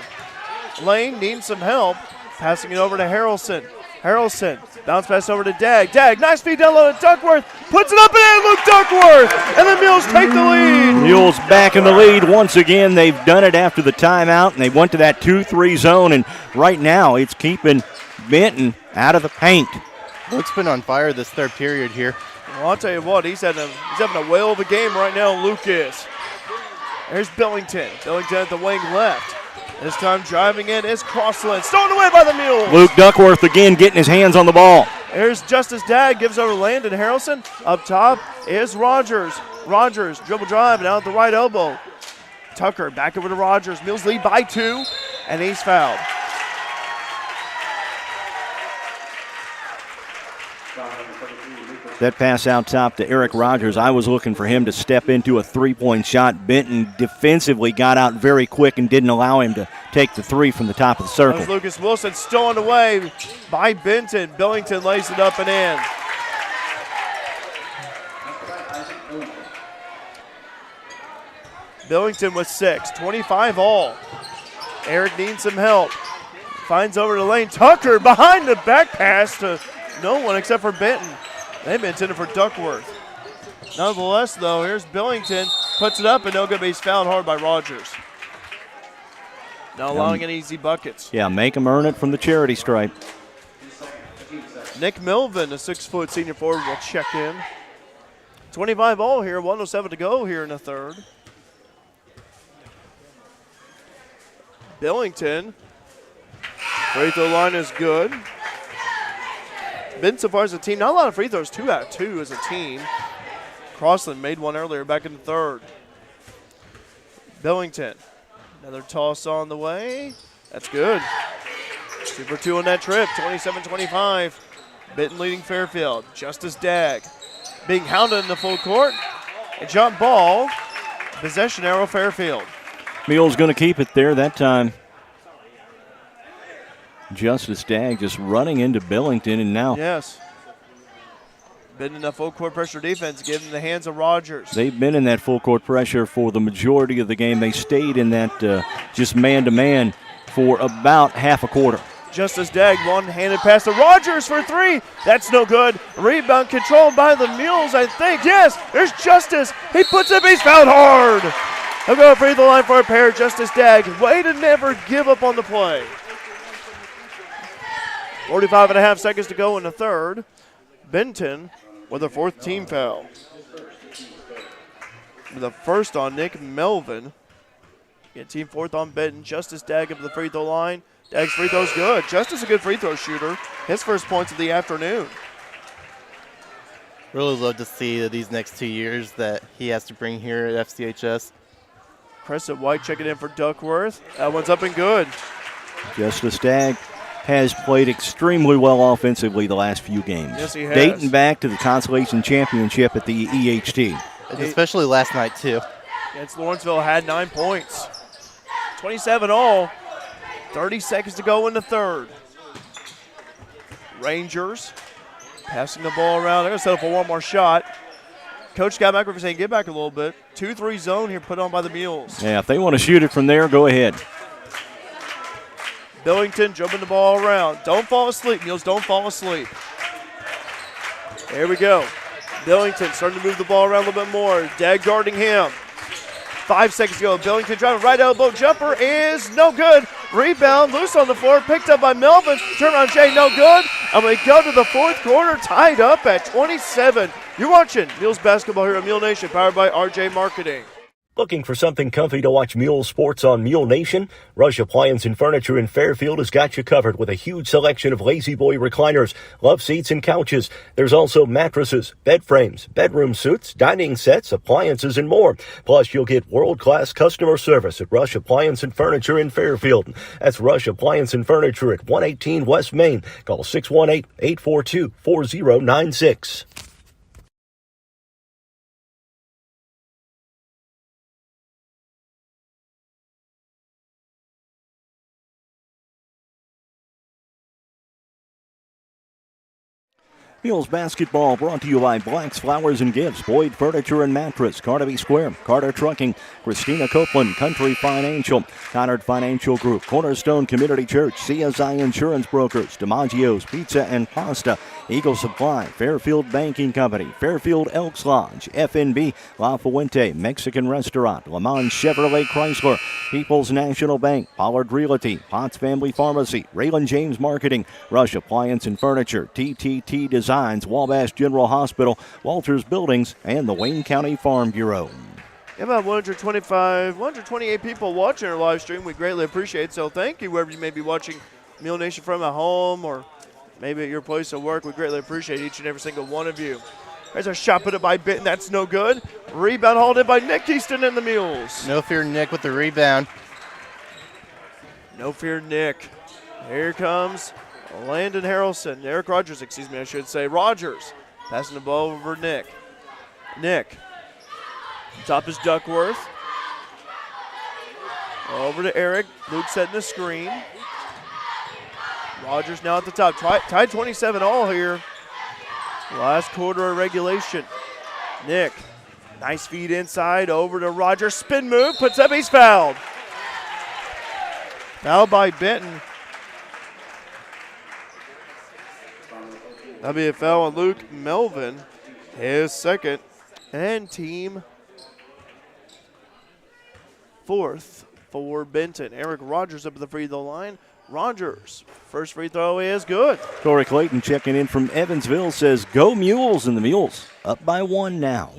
Lane needs some help. Passing it over to Harrelson. Harrelson, bounce pass over to Dag. Dag, nice feed down low to Duckworth. Puts it up and in, Luke Duckworth. And the Mules take the lead. Mules back in the lead once again. They've done it after the timeout, and they went to that 2-3 zone, and right now it's keeping Benton out of the paint. Luke's been on fire this third period here. Well, I'll tell you what, he's having a whale of a game right now, Luke is. There's Billington. Billington at the wing left. This time driving in is Crossland. Stolen away by the Mules. Luke Duckworth again getting his hands on the ball. Here's Justice Dag, gives over Landon Harrelson. Up top is Rogers. Rogers, dribble drive, and out at the right elbow. Tucker back over to Rogers. Mules lead by 2, and he's fouled. That pass out top to Eric Rogers, I was looking for him to step into a 3-point shot. Benton defensively got out very quick and didn't allow him to take the 3 from the top of the circle. That was Lucas Wilson stolen away by Benton. Billington lays it up and in. Billington with 6, 25 all. Eric needs some help. Finds over to Lane Tucker behind the back pass to no one except for Benton. They've been intended for Duckworth. Nonetheless, though, here's Billington. Puts it up and no good, but he's fouled hard by Rogers. Not allowing any easy buckets. Yeah, make them earn it from the charity stripe. Nick Melvin, a 6-foot senior forward, will check in. 25 all here, 1:07 to go here in the third. Billington. Free throw line is good. Benton so far as a team, not a lot of free throws, 2 out of 2 as a team. Crossland made one earlier back in the third. Billington, another toss on the way. That's good. 2 for 2 on that trip, 27-25. Benton leading Fairfield. Justice Dagg being hounded in the full court. A jump ball. Possession arrow Fairfield. Mules going to keep it there that time. Justice Dagg just running into Billington, and now Yes. Been in the full court pressure defense, given the hands of Rogers. they've been in that full court pressure for the majority of the game. They stayed in that just man-to-man for about half a quarter. Justice Dagg, one-handed pass to Rogers for 3. That's no good. Rebound controlled by the Mules, I think. Yes, there's Justice. He puts up, he's fouled hard. He'll go free throw line for a pair. Justice Dagg, way to never give up on the play. 45.5 seconds to go in the third. Benton with a 4th team foul. The first on Nick Melvin. Get team 4th on Benton. Justice Dagg up to the free throw line. Dagg's free throw's good. Justice a good free throw shooter. His first points of the afternoon. Really love to see these next 2 years that he has to bring here at FCHS. Crescent White checking in for Duckworth. That one's up and good. Justice Dagg has played extremely well offensively the last few games. Yes, he has. Dating back to the consolation championship at the EHT. Especially last night, too. Against Lawrenceville, had 9 points. 27 all. 30 seconds to go in the third. Rangers passing the ball around. They're going to settle for one more shot. Coach Scott McRae saying, get back a little bit. 2-3 zone here put on by the Mules. Yeah, if they want to shoot it from there, go ahead. Billington jumping the ball around. Don't fall asleep, Mules. Don't fall asleep. There we go. Billington starting to move the ball around a little bit more. Dagg guarding him. 5 seconds to go. Billington driving right elbow jumper is no good. Rebound loose on the floor, picked up by Melvin. Turnaround Jay, no good. And we go to the fourth quarter, tied up at 27. You're watching Mules basketball here at Mule Nation, powered by RJ Marketing. Looking for something comfy to watch Mule Sports on Mule Nation? Rush Appliance and Furniture in Fairfield has got you covered with a huge selection of Lazy Boy recliners, love seats, and couches. There's also mattresses, bed frames, bedroom suites, dining sets, appliances, and more. Plus, you'll get world-class customer service at Rush Appliance and Furniture in Fairfield. That's Rush Appliance and Furniture at 118 West Main. Call 618-842-4096. Mules basketball brought to you by Black's Flowers and Gifts, Boyd Furniture and Mattress, Carnaby Square, Carter Trucking, Christina Copeland, Country Financial, Conard Financial Group, Cornerstone Community Church, CSI Insurance Brokers, DiMaggio's Pizza and Pasta, Eagle Supply, Fairfield Banking Company, Fairfield Elks Lodge, FNB, La Fuente, Mexican Restaurant, Le Mans Chevrolet Chrysler, People's National Bank, Pollard Realty, Potts Family Pharmacy, Raylan James Marketing, Rush Appliance and Furniture, TTT Designs, Wabash General Hospital, Walters Buildings, and the Wayne County Farm Bureau. About 128 people watching our live stream. We greatly appreciate it. So thank you wherever you may be watching Mule Nation from at home or maybe at your place of work. We greatly appreciate each and every single one of you. There's a shot put up by Benton. That's no good. Rebound hauled in by Nick Easton and the Mules. No fear, Nick with the rebound. No fear, Nick. Here comes Landon Harrelson. Eric Rogers, excuse me, I should say. Rogers passing the ball over Nick. Nick. Top is Duckworth. Over to Eric. Luke setting the screen. Rogers now at the top. Tied 27 all here. Last quarter of regulation. Nick. Nice feed inside. Over to Rogers. Spin move. Puts up. He's fouled. Fouled by Benton. That'll be a foul on Luke Melvin. His second. And team fourth for Benton. Eric Rogers up at the free throw line. Rogers, first free throw is good. Corey Clayton checking in from Evansville says, go Mules, and the Mules up by 1 now.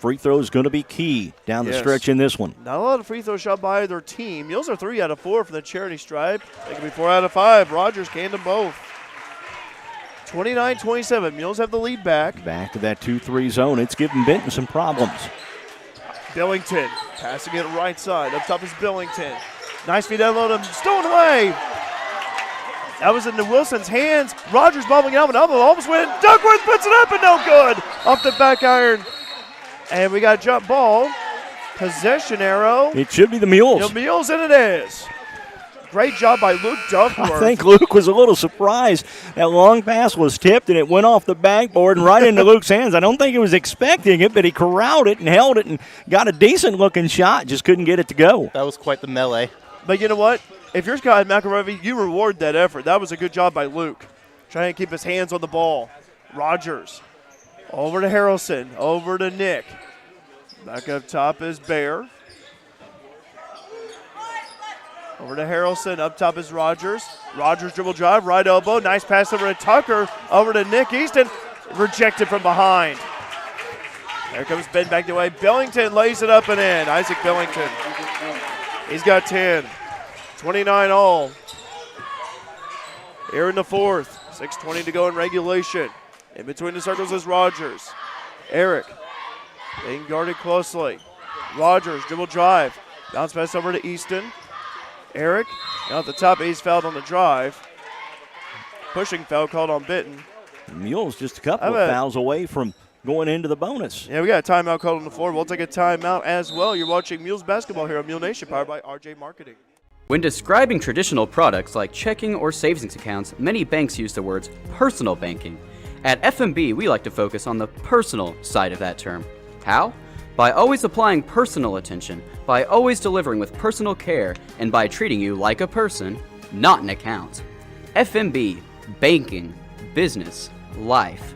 Free throw is going to be key down the stretch in this one. Not a lot of free throw shot by either team. Mules are 3 out of 4 from the charity stripe. They can be 4 out of 5. Rogers canned them both. 29-27. Mules have the lead back. Back to that 2-3 zone. It's giving Benton some problems. Billington passing it right side. Up top is Billington. Nice feed down low. Stolen away. That was into Wilson's hands. Rogers bobbling out, and almost went. Duckworth puts it up and no good. Off the back iron. And we got a jump ball. Possession arrow. It should be the Mules. The Mules, and it is. Great job by Luke Duckworth. I think Luke was a little surprised. That long pass was tipped, and it went off the backboard and right into Luke's hands. I don't think he was expecting it, but he corralled it and held it and got a decent-looking shot. Just couldn't get it to go. That was quite the melee. But you know what? If you're Scott McElravy, you reward that effort. That was a good job by Luke. Trying to keep his hands on the ball. Rogers. Over to Harrelson. Over to Nick. Back up top is Bear. Over to Harrelson. Up top is Rogers. Rogers dribble drive. Right elbow. Nice pass over to Tucker. Over to Nick Easton. Rejected from behind. There comes Ben back the way. Billington lays it up and in. Isaac Billington. He's got 10. 29 all. Here in the fourth. 6:20 to go in regulation. In between the circles is Rogers. Eric being guarded closely. Rogers dribble drive. Bounce pass over to Easton. Eric now at the top. He's fouled on the drive. Pushing foul called on Benton. The Mules just a couple of fouls away from going into the bonus. Yeah, we got a timeout called on the floor. We'll take a timeout as well. You're watching Mules basketball here on Mule Nation, powered by RJ Marketing. When describing traditional products like checking or savings accounts, many banks use the words personal banking. At FMB, we like to focus on the personal side of that term. How? By always applying personal attention, by always delivering with personal care, and by treating you like a person, not an account. FMB, banking, business, life.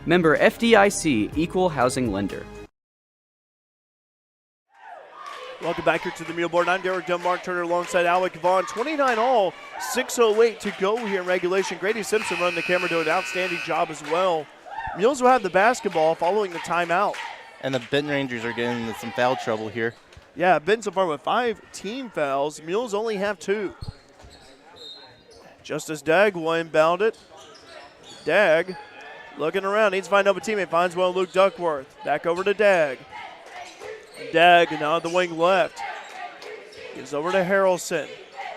Member FDIC, Equal Housing Lender. Welcome back here to the Mule Board. I'm Derek Dunn, Mark Turner alongside Alec Vaughn. 29 all, 6:08 to go here in regulation. Grady Simpson running the camera, doing an outstanding job as well. Mules will have the basketball following the timeout. And the Benton Rangers are getting into some foul trouble here. Yeah, Benton so far with 5 team fouls. Mules only have 2. Justice Dagg will inbound it. Dagg looking around, needs to find another teammate. Finds one, Luke Duckworth. Back over to Dagg. Dagg now at the wing left. Gives over to Harrelson.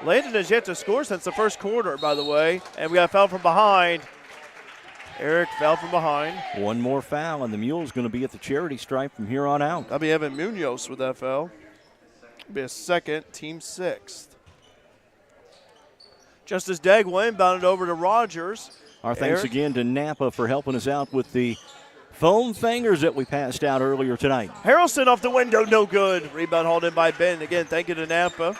Landon has yet to score since the first quarter, by the way. And we got a foul from behind. Eric fell from behind. One more foul, and the Mule's going to be at the charity stripe from here on out. That'll be Evan Munoz with that foul. It'll be a second, team 6th. Justice Dagg will inbound it over to Rogers. Our thanks again to Napa for helping us out with the foam fingers that we passed out earlier tonight. Harrelson off the window, no good. Rebound hauled in by Ben. Again, thank you to Napa.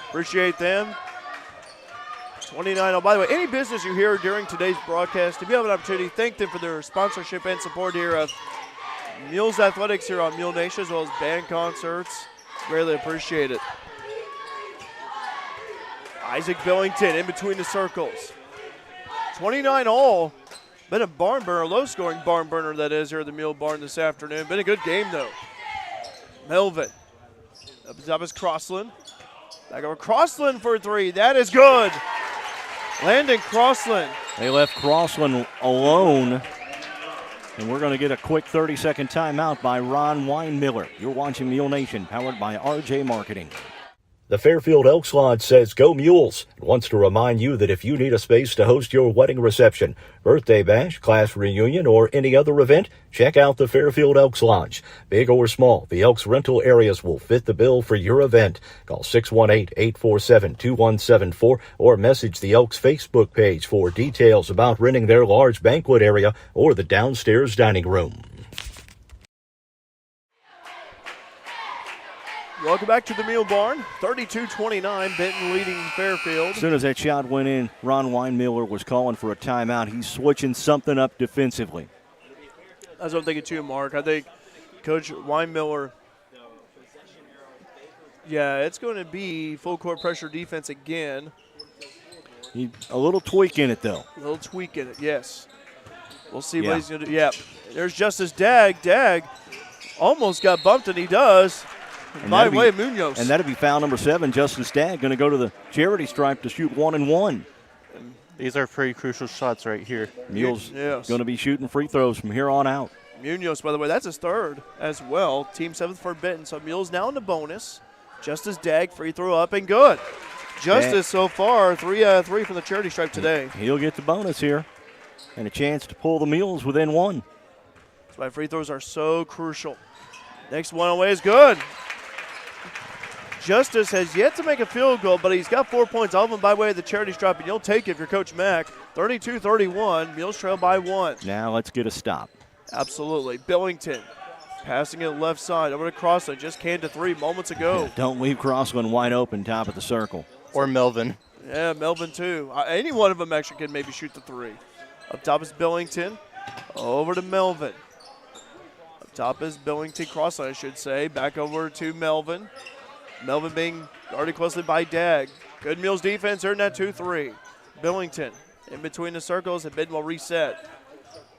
Appreciate them. 29. Oh, by the way, any business you hear during today's broadcast, if you have an opportunity, thank them for their sponsorship and support here of Mules Athletics here on Mule Nation, as well as band concerts. Greatly appreciate it. Isaac Billington in between the circles. 29 all. Been a barn burner, low-scoring barn burner that is here at the Mule Barn this afternoon. Been a good game, though. Melvin. Up the top is Crossland. Back over Crossland for 3. That is good. Landon Crossland. They left Crossland alone. And we're going to get a quick 30-second timeout by Ron Weinmiller. You're watching Mule Nation, powered by RJ Marketing. The Fairfield Elks Lodge says go Mules and wants to remind you that if you need a space to host your wedding reception, birthday bash, class reunion, or any other event, check out the Fairfield Elks Lodge. Big or small, the Elks rental areas will fit the bill for your event. Call 618-847-2174 or message the Elks Facebook page for details about renting their large banquet area or the downstairs dining room. Welcome back to the Mule Barn. 32-29, Benton leading Fairfield. As soon as that shot went in, Ron Weinmiller was calling for a timeout. He's switching something up defensively. That's what I'm thinking too, Mark. I think Coach Weinmiller, it's going to be full court pressure defense again. A little tweak in it, though. A little tweak in it, yes. We'll see what he's going to do. Yeah, there's Justice Dagg. Dagg Almost got bumped, and he does. By way of Munoz. And that'd be foul number 7. Justin Stagg going to go to the charity stripe to shoot 1 and 1. These are pretty crucial shots right here. Mules going to be shooting free throws from here on out. Munoz, by the way, that's his third as well. Team 7th for Benton. So Mules now in the bonus. Justice Dagg, free throw up and good. Justice so far, 3 from the charity stripe today. He'll get the bonus here and a chance to pull the Mules within 1. That's why free throws are so crucial. Next one away is good. Justice has yet to make a field goal, but he's got 4 points, all of them by way of the charity stripe, and you'll take it if you're Coach Mack. 32-31, Mules trail by 1. Now let's get a stop. Absolutely. Billington passing it left side over to Crossland. Just canned to 3 moments ago. Don't leave Crossland wide open, top of the circle. Or Melvin. Yeah, Melvin too. Any one of them actually can maybe shoot the 3. Up top is Billington. Over to Melvin. Up top is Billington, Crossland I should say. Back over to Melvin. Melvin being guarded closely by Dagg. Good Mules defense, earned that 2-3. Billington in between the circles, and Benton will reset.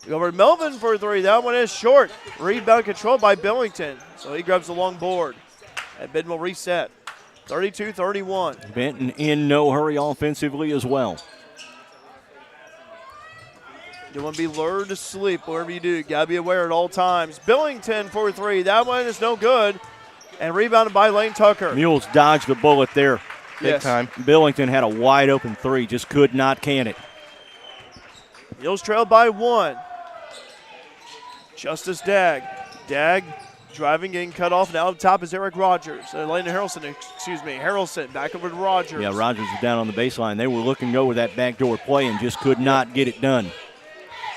We go over to Melvin for a 3. That one is short. Rebound controlled by Billington. So he grabs the long board. And Benton will reset. 32-31. Benton in no hurry offensively as well. You want to be lured to sleep wherever you do. You got to be aware at all times. Billington for a 3. That one is no good. And rebounded by Lane Tucker. Mules dodged the bullet there. Big time. Billington had a wide open 3, just could not can it. Mules trail by 1. Justice Dagg. Dagg driving, getting cut off. Now up top is Eric Rogers. Harrelson back over to Rogers. Yeah, Rogers was down on the baseline. They were looking to go with that backdoor play and just could not get it done.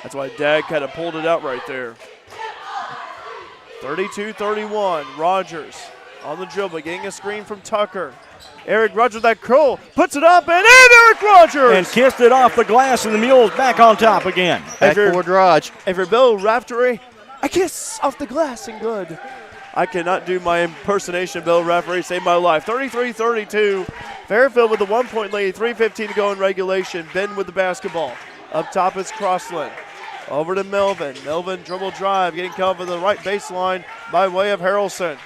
That's why Dagg kind of pulled it out right there. 32-31. Rogers on the dribble, getting a screen from Tucker. Eric Rogers, that curl, puts it up, and in Eric Rogers! And kissed it off the glass, and the Mules back on top again. Backboard Raj. If you're Bill Raftery, a kiss off the glass and good. I cannot do my impersonation of Bill Raftery, save my life. 33-32. Fairfield with the 1-point lead, 3:15 to go in regulation. Ben with the basketball. Up top is Crossland. Over to Melvin. Melvin dribble drive, getting covered the right baseline by way of Harrelson.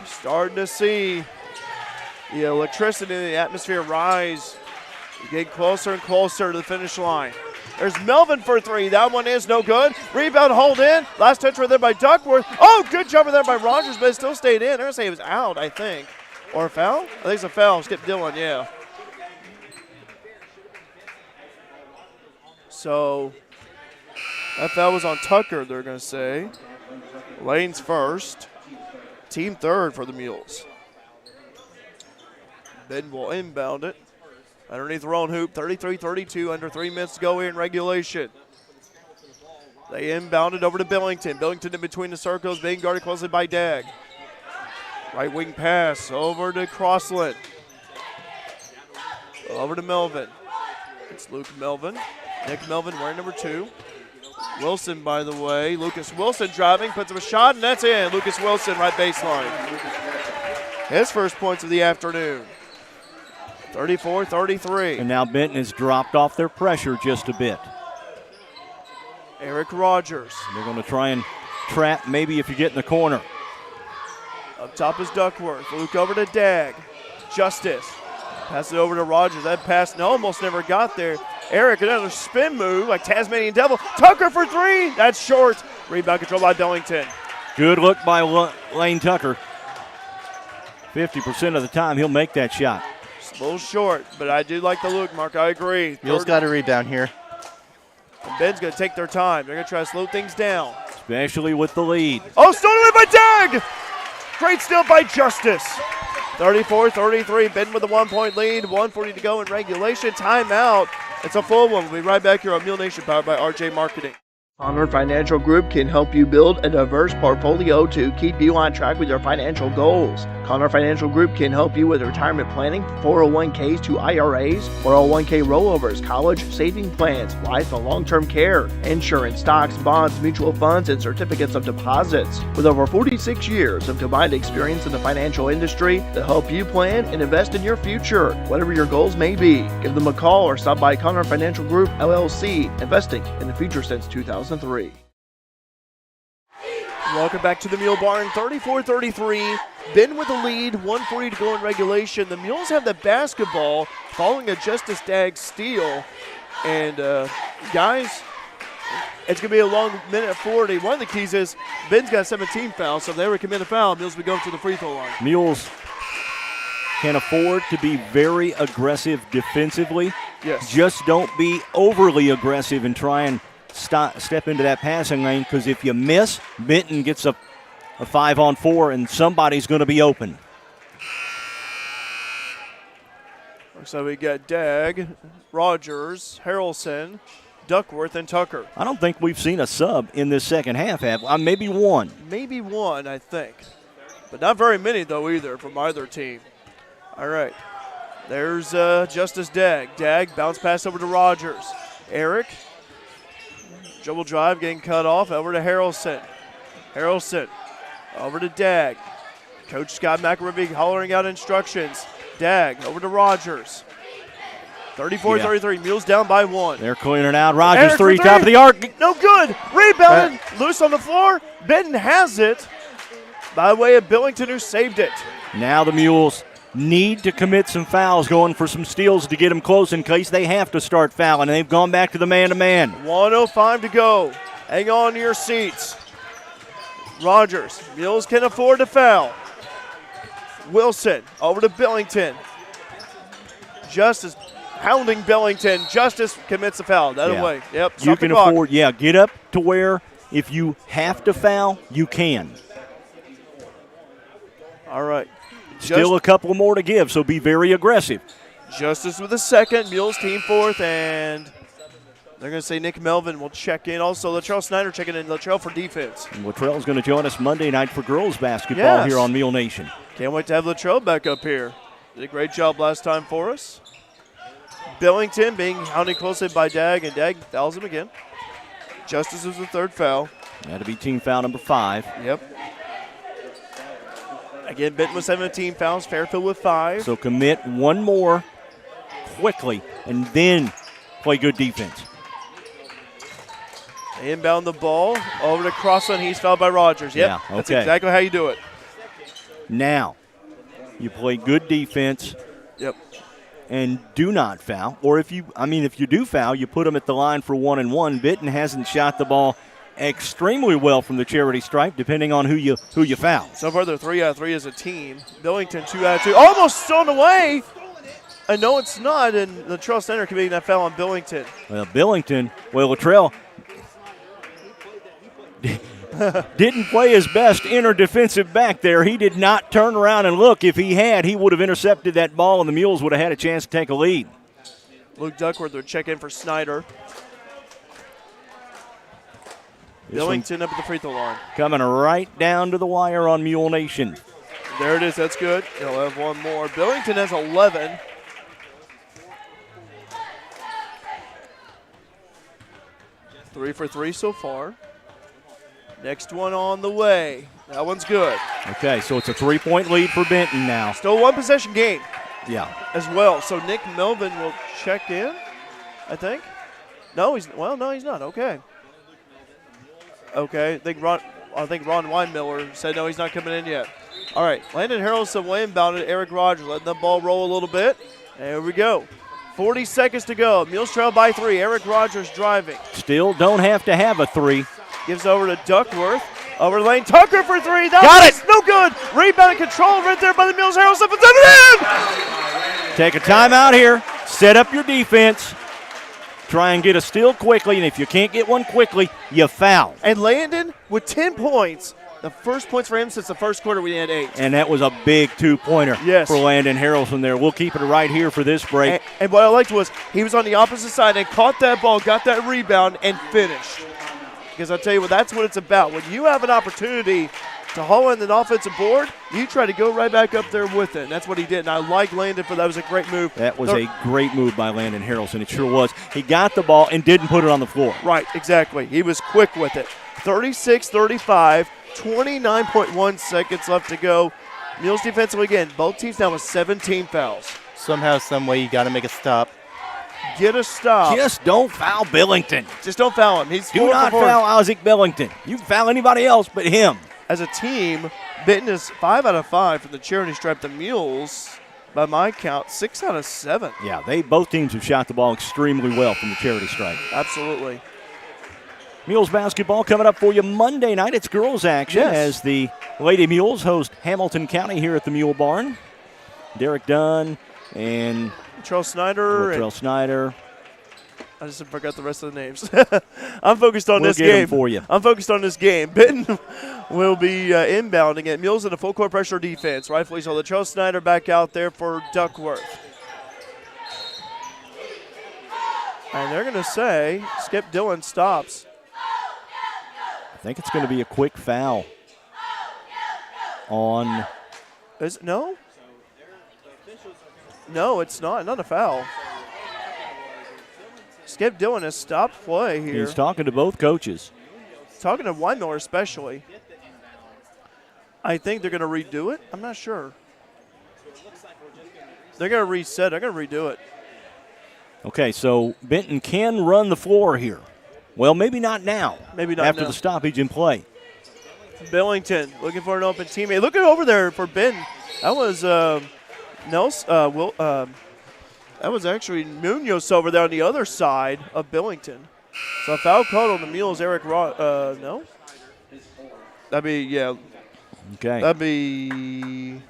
Starting to see the electricity in the atmosphere rise. Getting closer and closer to the finish line. There's Melvin for 3. That one is no good. Rebound hold in. Last touch right there by Duckworth. Oh, good jumper there by Rogers, but it still stayed in. They're going to say it was out, I think. Or a foul? I think it's a foul. Skip Dillon, yeah. So that foul was on Tucker, they're going to say. Lane's first. Team third for the Mules. Ben will inbound it. Underneath their own hoop, 33-32, under 3 minutes to go here in regulation. They inbound it over to Billington. Billington in between the circles, being guarded closely by Dagg. Right wing pass over to Crossland. Over to Melvin. It's Luke Melvin. Nick Melvin wearing number 2. Wilson, by the way. Lucas Wilson driving, puts up a shot, and that's in. Lucas Wilson, right baseline. His first points of the afternoon. 34-33. And now Benton has dropped off their pressure just a bit. Eric Rogers. They're going to try and trap maybe if you get in the corner. Up top is Duckworth. Luke over to Dagg. Justice. Pass it over to Rogers. That pass almost never got there. Eric, another spin move like Tasmanian Devil. Tucker for 3. That's short. Rebound control by Billington. Good look by Lane Tucker. 50% of the time he'll make that shot. It's a little short, but I do like the look, Mark. I agree. Mules got a rebound here. And Ben's going to take their time. They're going to try to slow things down. Especially with the lead. Oh, stolen away by Dagg! Great steal by Justice. 34-33. Ben with a 1-point lead. 1:40 to go in regulation. Timeout. It's a full one. We'll be right back here on Mule Nation, powered by RJ Marketing. Honor Financial Group can help you build a diverse portfolio to keep you on track with your financial goals. Honor Financial Group can help you with retirement planning, 401ks to IRAs, 401k rollovers, college saving plans, life and long-term care, insurance, stocks, bonds, mutual funds, and certificates of deposits. With over 46 years of combined experience in the financial industry to help you plan and invest in your future, whatever your goals may be. Give them a call or stop by Honor Financial Group, LLC, investing in the future since 2003. Welcome back to the Mule Barn, 34-33. Benton with the lead, 1:40 to go in regulation. The Mules have the basketball following a Justice Dagg steal. And, guys, it's going to be a long minute 40. One of the keys is Ben's got 17 fouls, so if they were to commit a foul, Mules would go to the free throw line. Mules can afford to be very aggressive defensively. Yes. Just don't be overly aggressive and try and step into that passing lane, because if you miss, Benton gets a 5-on-4 and somebody's going to be open. So we got Dagg, Rogers, Harrelson, Duckworth, and Tucker. I don't think we've seen a sub in this second half. Maybe one. Maybe one, I think. But not very many, though, either, from either team. All right. There's Justice Dagg. Dagg, bounce pass over to Rogers. Eric, dribble drive, getting cut off. Over to Harrelson. Harrelson, over to Dagg. Coach Scott McRibby hollering out instructions. Dagg, over to Rogers. 34-33, Mules down by one. They're clearing out. Rogers, Eric three, top of the arc. No good. Rebounded, loose on the floor. Benton has it by way of Billington, who saved it. Now the Mules need to commit some fouls, going for some steals to get them close in case they have to start fouling. And they've gone back to the man-to-man. 1:05 to go. Hang on to your seats. Rogers, Mules can afford to foul. Wilson, over to Billington. Justice pounding Billington. Justice commits a foul. That away. Yep. You can afford, get up to where if you have to foul, you can. All right. Still a couple more to give, so be very aggressive. Justice with a second. Mules team fourth, and they're going to say Nick Melvin will check in. Also, Latrell Snyder checking in. Latrell for defense. And Latrell's going to join us Monday night for girls basketball here on Mule Nation. Can't wait to have Latrell back up here. Did a great job last time for us. Billington being hounded closely by Dagg, and Dagg fouls him again. Justice was the third foul. That'll be team foul number 5. Yep. Again, Benton with 17 fouls, Fairfield with 5. So commit one more quickly and then play good defense. They inbound the ball over to Crossland. He's fouled by Rogers. Yep, Yeah, okay. That's exactly how you do it. Now, you play good defense. Yep. And do not foul. Or if you do foul, you put them at the line for 1-and-1. Benton hasn't shot the ball extremely well from the charity stripe, depending on who you foul. So far, they're 3 out of 3 as a team. Billington 2 out of 2, almost thrown away. And no, it's not. And Latrell Center committing that foul on Billington. Latrell didn't play his best inner defensive back there. He did not turn around and look. If he had, he would have intercepted that ball, and the Mules would have had a chance to take a lead. Luke Duckworth will check in for Snyder. Billington up at the free throw line. Coming right down to the wire on Mule Nation. There it is. That's good. He'll have one more. Billington has 11. Three for 3 so far. Next one on the way. That one's good. Okay, so it's a 3-point lead for Benton now. Still one possession game. Yeah. As well. So Nick Melvin will check in, I think. No, he's not. Okay. Okay. I think Ron Weinmiller said no, he's not coming in yet. All right. Landon Harrelson will inbound it. Eric Rogers letting the ball roll a little bit. There we go. 40 seconds to go. Mules trail by 3. Eric Rogers driving. Still don't have to have a 3. Gives over to Duckworth. Over to Lane Tucker for 3. Got it! No good. Rebound and control right there by the Mules. Harrelson puts it in. Take a timeout here. Set up your defense. Try and get a steal quickly, and if you can't get one quickly, you foul. And Landon with 10 points. The first points for him since the first quarter. We had 8. And that was a big 2-pointer for Landon Harrelson there. We'll keep it right here for this break. And what I liked was he was on the opposite side and caught that ball, got that rebound, and finished. Because I'll tell you what, that's what it's about. When you have an opportunity to haul in an offensive board, you try to go right back up there with it. And that's what he did. And I like Landon for that. It was a great move. That was a great move by Landon Harrelson. It sure was. He got the ball and didn't put it on the floor. Right, exactly. He was quick with it. 36-35, 29.1 seconds left to go. Mules defensively again. Both teams now with 17 fouls. Somehow, some way, you got to make a stop. get a stop. Just don't foul Billington. Just don't foul him. He's Do 4 not for 4. foul Isaac Billington. You can foul anybody else but him. As a team, Benton is 5 out of 5 from the charity stripe. The Mules, by my count, 6 out of 7. Yeah, both teams have shot the ball extremely well from the charity stripe. Absolutely. Mules basketball coming up for you Monday night. It's girls action as the Lady Mules host Hamilton County here at the Mule Barn. Derek Dunn and Latrell Snyder. I just forgot the rest of the names. I'm focused on this game. For you. I'm focused on this game. Benton will be inbounding it. Mules in a full court pressure defense. Rightfully so. Latrell Snyder back out there for Duckworth. And they're going to say Skip Dillon stops. I think it's going to be a quick foul on. Is it, no? No, it's not. Not a foul. Skip Dillon has stopped play here. He's talking to both coaches. Talking to Weinmiller especially. I think they're going to redo it. I'm not sure. They're going to reset. They're going to redo it. Okay, so Benton can run the floor here. Well, maybe not now. Maybe not after now. the stoppage in play. Billington looking for an open teammate. Looking over there for Benton. That was Nelson. That was actually Munoz over there on the other side of Billington. So a foul called on the Mules. Eric no? That'd be, yeah. Okay. That'd be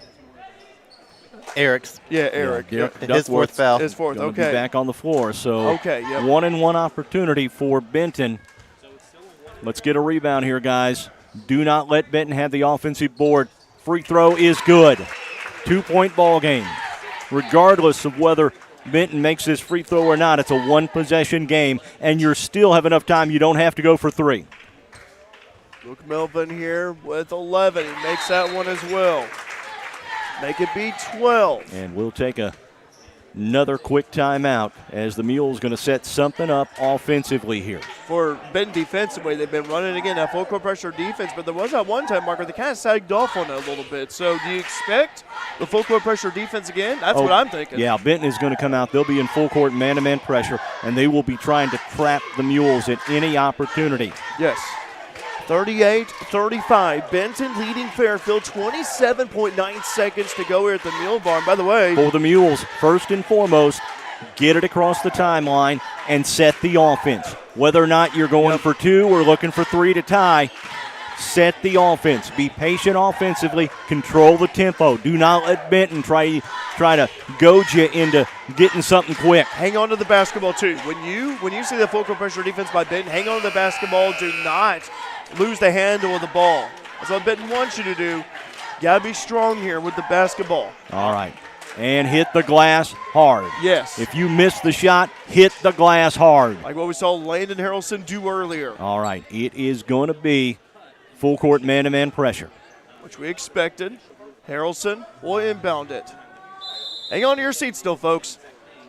Eric's. Yeah, Eric. Yeah, His fourth foul. His fourth, Gonna okay. be back on the floor. So okay, yep. 1-and-1 opportunity for Benton. Let's get a rebound here, guys. Do not let Benton have the offensive board. Free throw is good. 2-point ball game. Regardless of whether Benton makes this free throw or not, it's a one-possession game, and you still have enough time. You don't have to go for three. Luke Melvin here with 11. He makes that one as well. Make it be 12. And we'll take another quick timeout as the Mules going to set something up offensively here. For Benton defensively, they've been running again that full court pressure defense, but there was that one time, Marker, they kind of sagged off on it a little bit. So do you expect the full court pressure defense again? That's what I'm thinking. Yeah, Benton is going to come out. They'll be in full court man-to-man pressure, and they will be trying to trap the Mules at any opportunity. Yes. 38-35. Benton leading Fairfield. 27.9 seconds to go here at the Mule Barn. By the way, for the Mules, first and foremost, get it across the timeline and set the offense. Whether or not you're going for two or looking for three to tie, set the offense. Be patient offensively. Control the tempo. Do not let Benton try to goad you into getting something quick. Hang on to the basketball too. When you see the full court pressure defense by Benton, hang on to the basketball. Do not lose the handle of the ball. That's what Benton wants you to do. Got to be strong here with the basketball. All right. And hit the glass hard. Yes. If you miss the shot, hit the glass hard. Like what we saw Landon Harrelson do earlier. All right. It is going to be full court man-to-man pressure, which we expected. Harrelson will inbound it. Hang on to your seats still, folks.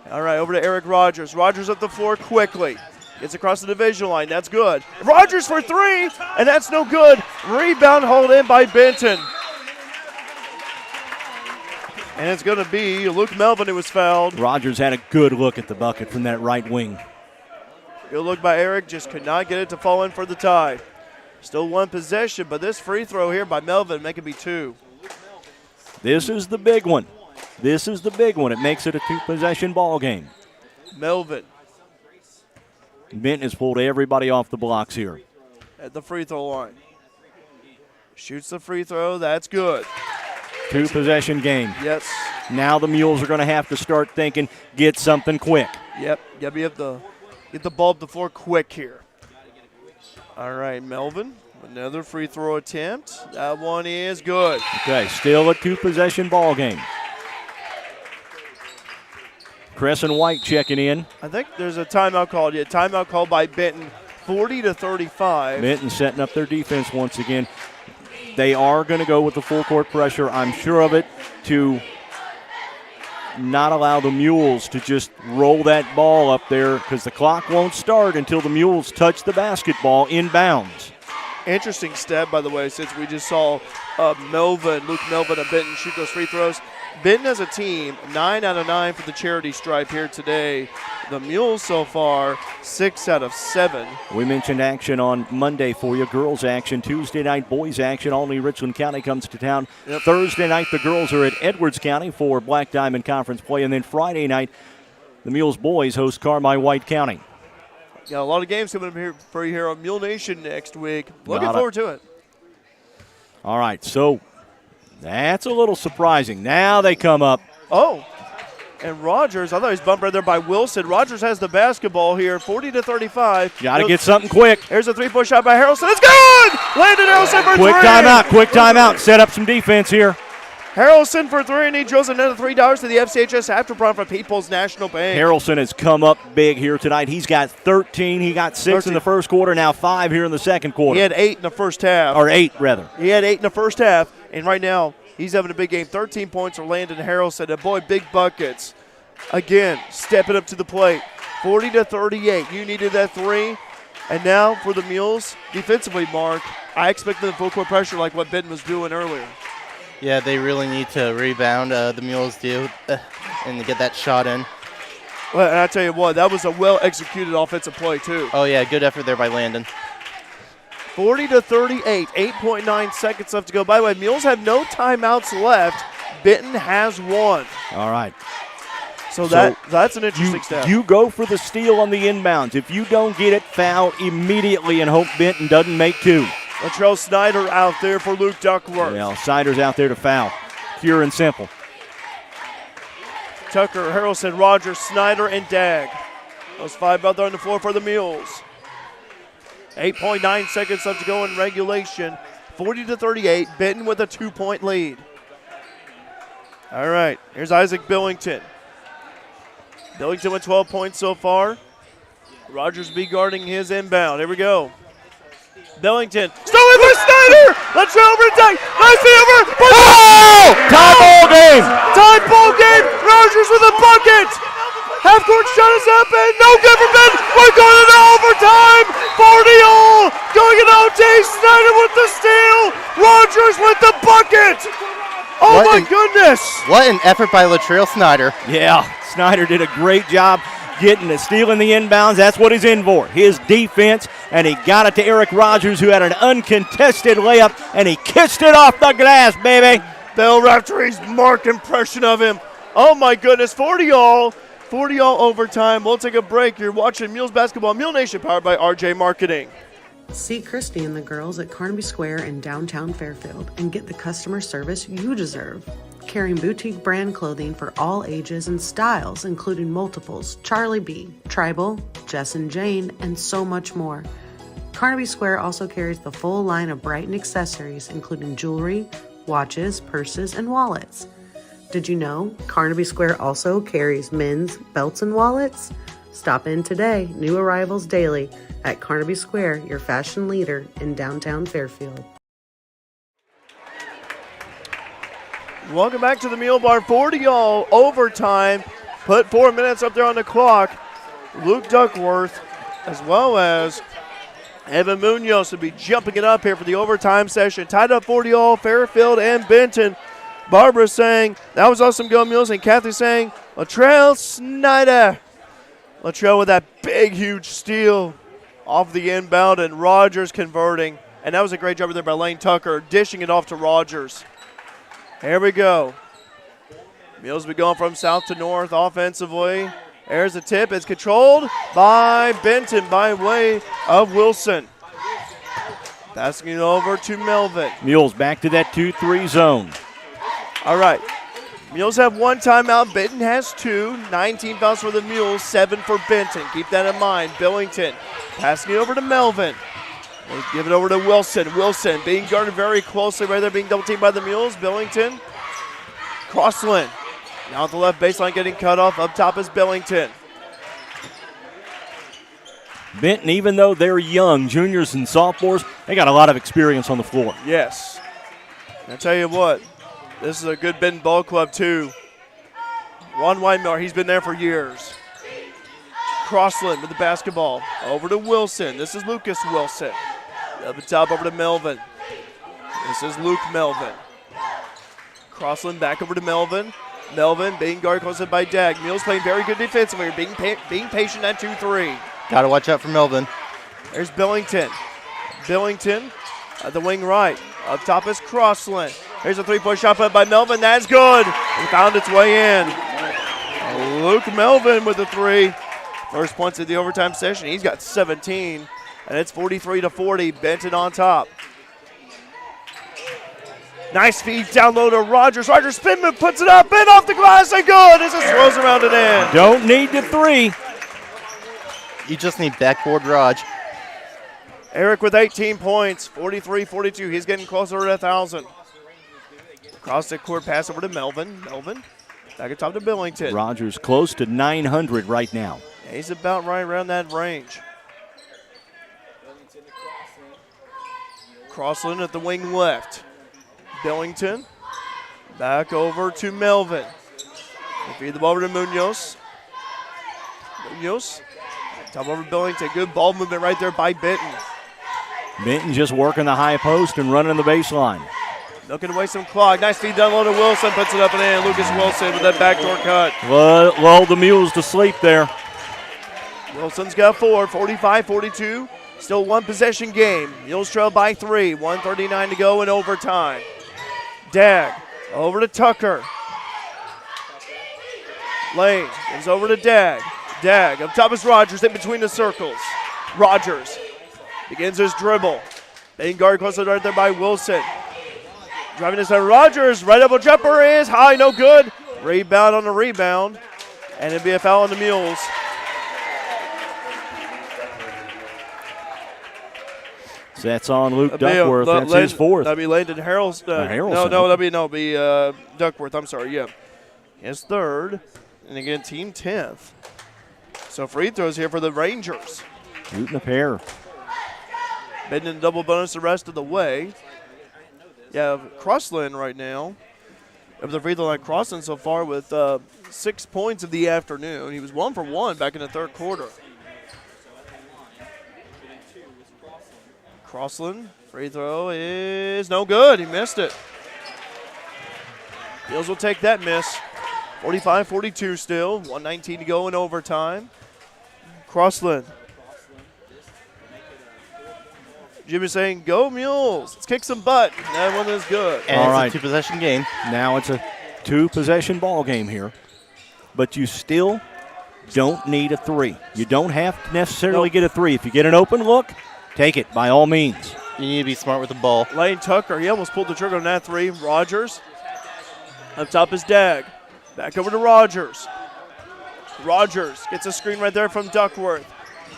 All right, over to Eric Rogers. Rogers up the floor quickly. Gets across the division line. That's good. Rogers for three, and that's no good. Rebound hauled in by Benton. And it's going to be Luke Melvin who was fouled. Rogers had a good look at the bucket from that right wing. Good look by Eric. Just could not get it to fall in for the tie. Still one possession, but this free throw here by Melvin make it be two. This is the big one. This is the big one. It makes it a two-possession ball game. Melvin. Benton has pulled everybody off the blocks here. At the free throw line. Shoots the free throw. That's good. Two-possession game. Yes. Now the Mules are going to have to start thinking, get something quick. Yep. You have to get the ball up the floor quick here. All right, Melvin. Another free throw attempt. That one is good. Okay, still a two-possession ball game. Crescent White checking in. I think there's a timeout called. Yeah, timeout called by Benton, 40-35. Benton setting up their defense once again. They are going to go with the full court pressure, I'm sure of it, to not allow the Mules to just roll that ball up there because the clock won't start until the Mules touch the basketball inbounds. Interesting step, by the way, since we just saw Luke Melvin of Benton shoot those free throws. Benton as a team, 9 out of 9 for the charity stripe here today. The Mules so far, 6 out of 7. We mentioned action on Monday for you. Girls action, Tuesday night boys action. Only Richland County comes to town. Yep. Thursday night the girls are at Edwards County for Black Diamond Conference play. And then Friday night the Mules boys host Carmi White County. Got a lot of games coming up here for you here on Mule Nation next week. Looking forward to it. All right, so that's a little surprising. Now they come up. Oh, and Rogers, I thought he was bumped right there by Wilson. Rogers has the basketball here, 40-35. Got to get something quick. Here's a three-point shot by Harrelson. It's good! Landon Harrelson for Quick three. quick timeout. Set up some defense here. Harrelson for three, and he drills another $3 to the FCHS after prime for People's National Bank. Harrelson has come up big here tonight. He's got 13. He got 6 in the first quarter, now 5 here in the second quarter. He had 8 in the first half. Or 8, rather. He had 8 in the first half, and right now he's having a big game. 13 points for Landon Harrelson, and boy, big buckets. Again, stepping up to the plate. 40-38. You needed that 3. And now for the Mules, defensively, Mark, I expect them to full court pressure like what Benton was doing earlier. Yeah, they really need to rebound, the Mules do, and to get that shot in. Well, and I tell you what, that was a well-executed offensive play, too. Oh, yeah, good effort there by Landon. 40-38, 8.9 seconds left to go. By the way, Mules have no timeouts left. Benton has 1. All right. So that's an interesting step. You go for the steal on the inbounds. If you don't get it, foul immediately and hope Benton doesn't make 2. Latrell Snyder out there for Luke Duckworth. Well, Snyder's out there to foul. Pure and simple. Tucker, Harrelson, Rogers, Snyder, and Dagg. Those 5 out there on the floor for the Mules. 8.9 seconds left to go in regulation. 40-38, Benton with a 2-point lead. All right, here's Isaac Billington. Billington with 12 points so far. Rogers be guarding his inbound. Here we go. Billington, stolen by Snyder! Let's go over attack! Nice over! Oh! Tie ball game! Tie ball game! Rogers with a bucket! Half-court shot is up and no good for Ben! We're going into overtime! 40-all! Going into OT! Snyder with the steal! Rogers with the bucket! Oh my goodness! What an effort by Latrell Snyder. Yeah, Snyder did a great job getting the steal in the inbounds. That's what he's in for, his defense. And he got it to Eric Rogers, who had an uncontested layup, and he kissed it off the glass, baby. Bell Raftery's mark impression of him. Oh my goodness, 40-all. 40-all overtime. We'll take a break. You're watching Mules Basketball, Mule Nation, powered by RJ Marketing. See Christy and the girls at Carnaby Square in downtown Fairfield and get the customer service you deserve. Carrying boutique brand clothing for all ages and styles, including multiples, Charlie B, Tribal, Jess and Jane, and so much more. Carnaby Square also carries the full line of Brighton accessories, including jewelry, watches, purses, and wallets. Did you know Carnaby Square also carries men's belts and wallets? Stop in today, new arrivals daily, at Carnaby Square, your fashion leader in downtown Fairfield. Welcome back to the Mule Bar. 40-all overtime. Put 4 minutes up there on the clock. Luke Duckworth, as well as Evan Munoz, will be jumping it up here for the overtime session. Tied up 40-all, Fairfield and Benton. Barbara saying, that was awesome, go Mules. And Kathy saying, Latrell Snyder. Latrell with that big, huge steal off the inbound, and Rogers converting. And that was a great job there by Lane Tucker, dishing it off to Rogers. Here we go. Mules be going from south to north offensively. There's a tip. It's controlled by Benton by way of Wilson. Passing it over to Melvin. Mules back to that 2-3 zone. All right. Mules have 1 timeout. Benton has 2. 19 fouls for the Mules, 7 for Benton. Keep that in mind. Billington passing it over to Melvin. They give it over to Wilson. Wilson being guarded very closely right there, being double-teamed by the Mules. Billington. Crossland. Now at the left baseline getting cut off. Up top is Billington. Benton, even though they're young, juniors and sophomores, they got a lot of experience on the floor. Yes. I tell you what, this is a good Benton ball club too. Ron Weidmiller, he's been there for years. Crossland with the basketball. Over to Wilson. This is Lucas Wilson. Up the top over to Melvin. This is Luke Melvin. Crossland back over to Melvin. Melvin being guarded close by Dag. Mules playing very good defensively, being patient at 2-3. Got to watch out for Melvin. There's Billington. Billington at the wing right. Up top is Crossland. Here's a three-point shot put by Melvin. That's good. It found its way in. Luke Melvin with the three. First points of the overtime session. He's got 17, and it's 43-40. Benton on top. Nice feed down low to Rogers. Rogers spin move, puts it up, in off the glass, and good as it swirls around and in. Don't need the three. You just need backboard Raj. Eric with 18 points, 43-42. He's getting closer to 1,000. Across the court pass over to Melvin. Melvin back at top to Billington. Rogers close to 900 right now. Yeah, he's about right around that range. Crossland at the wing left. Billington back over to Melvin. They feed the ball over to Munoz. Munoz top over Billington. Good ball movement right there by Benton. Benton just working the high post and running the baseline. Looking to waste some clock. Nice feed down low to Wilson. Puts it up and in. Lucas Wilson with that backdoor cut. Lulled the Mules to sleep there. Wilson's got 4, 45-42. Still one possession game. Mules trail by 3. 1:39 to go in overtime. Dag over to Tucker. Lane gives over to Dag. Dag up top is Rogers in between the circles. Rogers begins his dribble. Being guarded close right there by Wilson. Driving this by Rogers. Right elbow jumper is high, no good. Rebound on the rebound. And it'll be a foul on the Mules. So that's on Luke Duckworth. That's his fourth. That'd be Landon Harrelson. That'd be Duckworth. I'm sorry, yeah. His third. And again, team 10th. So free throws here for the Rangers. Shooting a pair. Benton double bonus the rest of the way. Yeah, Crossland right now. Of the free throw line, Crossland so far with 6 points of the afternoon. He was 1 for 1 back in the third quarter. Crossland, free throw is no good. He missed it. Mules will take that miss. 45-42 still. 1:19 to go in overtime. Crossland. Jimmy saying, go Mules. Let's kick some butt. That one is good. And All it's right. a two-possession game. Now it's a two-possession ball game here. But you still don't need a three. You don't have to necessarily get a three. If you get an open look, take it by all means. You need to be smart with the ball. Lane Tucker, he almost pulled the trigger on that three. Rogers. Up top is Dag. Back over to Rogers. Rogers gets a screen right there from Duckworth.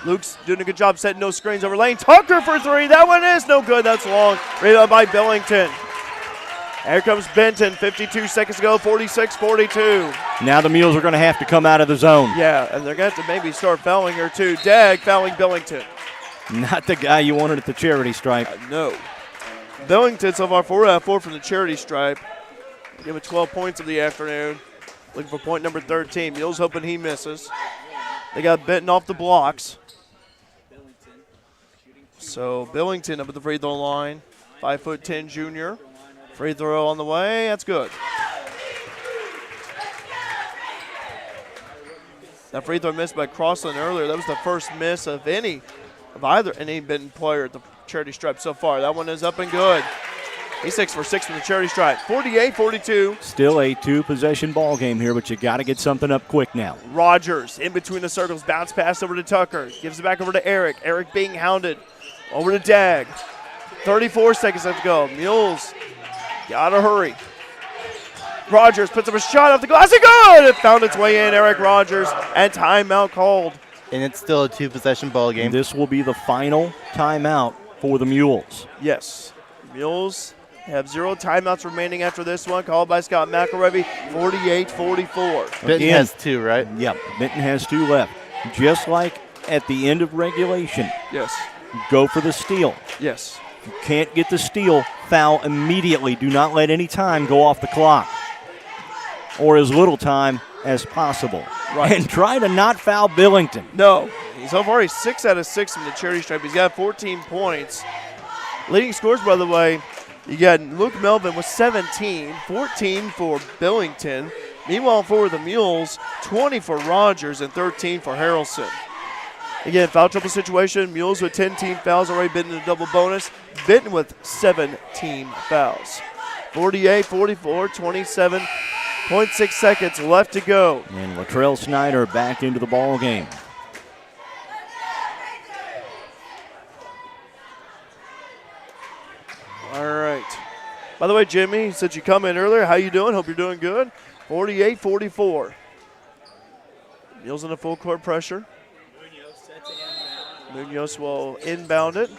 Luke's doing a good job setting those screens over Lane Tucker for three. That one is no good. That's long. Rebound by Billington. Here comes Benton. 52 seconds to go. 46-42. Now the Mules are going to have to come out of the zone. Yeah, and they're going to have to maybe start fouling here too. Dag fouling Billington. Not the guy you wanted at the charity stripe. No. Billington so far 4 out of 4 from the charity stripe. Give it 12 points of the afternoon. Looking for point number 13. Mules hoping he misses. They got Benton off the blocks. So Billington up at the free throw line. 5'10" junior. Free throw on the way. That's good. That free throw missed by Crossland earlier. That was the first miss of any Benton player at the charity stripe so far. That one is up and good. He's 6 for 6 from the charity stripe. 48-42. Still a two-possession ball game here, but you got to get something up quick now. Rogers in between the circles. Bounce pass over to Tucker. Gives it back over to Eric. Eric being hounded. Over to Dag. 34 seconds left to go. Mules, gotta hurry. Rogers puts up a shot off the glass. And good! It found its way in. Eric Rogers, and timeout called. And it's still a two-possession ball game. And this will be the final timeout for the Mules. Yes. Mules have 0 timeouts remaining after this one. Called by Scott McElravy. 48-44. Benton has 2, right? Yep, Benton has 2 left. Just like at the end of regulation. Yes. Go for the steal. Yes. If you can't get the steal, foul immediately. Do not let any time go off the clock. Or as little time as possible. Right. And try to not foul Billington. No. So far, he's 6 out of 6 from the charity stripe. He's got 14 points. Leading scores, by the way, you got Luke Melvin with 17, 14 for Billington. Meanwhile, for the Mules, 20 for Rogers and 13 for Harrelson. Again, foul trouble situation. Mules with 10 team fouls, already Benton in a double bonus. Benton with 7 team fouls. 48-44, 27.6 seconds left to go. And Latrell Snyder back into the ball game. All right. By the way, Jimmy, since you come in earlier, how you doing? Hope you're doing good. 48-44. Mules in a full court pressure. Munoz will inbound it.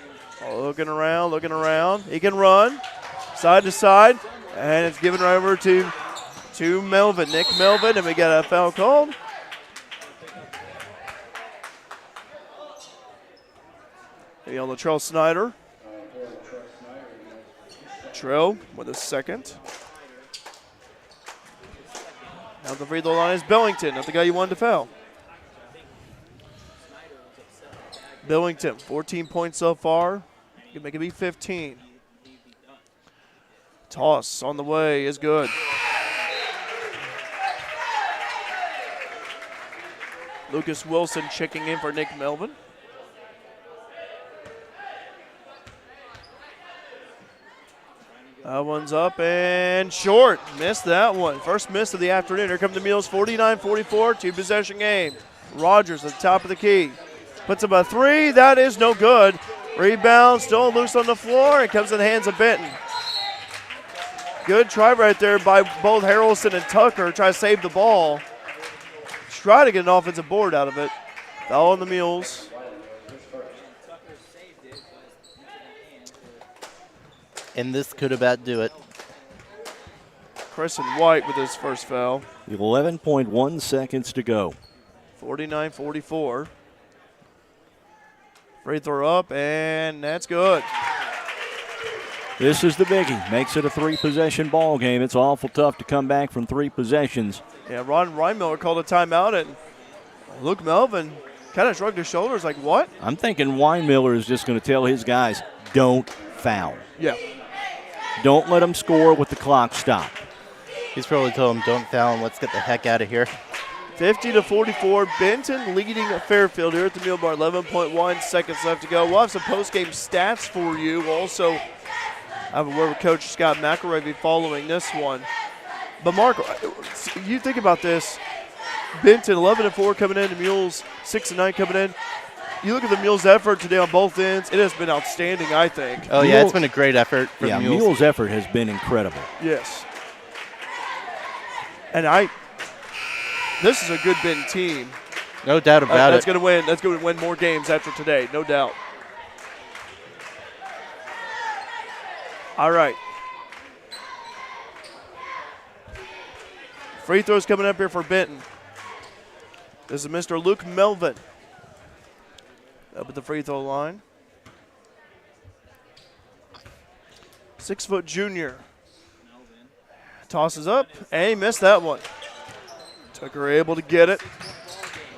Oh, looking around. He can run side to side, and it's given right over to Melvin, Nick Melvin, and we got a foul called. Maybe on Latrell Snyder. Latrell with a second. Now the free throw line is Billington, not the guy you wanted to foul. Billington, 14 points so far. You can make it be 15. Toss on the way is good. Lucas Wilson checking in for Nick Melvin. That one's up and short. Missed that one. First miss of the afternoon. Here come the Mules, 49-44, two-possession game. Rogers at the top of the key. Puts up a three. That is no good. Rebound, still loose on the floor. It comes in the hands of Benton. Good try right there by both Harrelson and Tucker. Try to save the ball. Try to get an offensive board out of it. Foul on the Mules. And this could about do it. Preston White with his first foul. 11.1 seconds to go. 49-44. Free throw up, and that's good. This is the biggie. Makes it a three-possession ball game. It's awful tough to come back from three possessions. Yeah, Ron Reinmiller called a timeout, and Luke Melvin kind of shrugged his shoulders like, what? I'm thinking Weinmiller is just going to tell his guys, don't foul. Yeah. Don't let them score with the clock stopped. He's probably told him, don't foul him, let's get the heck out of here. 50-44, Benton leading Fairfield here at the Mule Bar. 11.1 seconds left to go. We'll have some post-game stats for you. We'll also have a word with Coach Scott McElravy following this one. But, Mark, you think about this. Benton, 11-4 coming in. The Mules, 6-9 coming in. You look at the Mules' effort today on both ends. It has been outstanding, I think. Oh, yeah, it's been a great effort for the Mules. Mules' effort has been incredible. Yes. And this is a good Benton team. No doubt about That's it. That's going to win more games after today, no doubt. All right. Free throws coming up here for Benton. This is Mr. Luke Melvin. Up at the free throw line. 6-foot junior. Tosses up, and he missed that one. Tucker able to get it.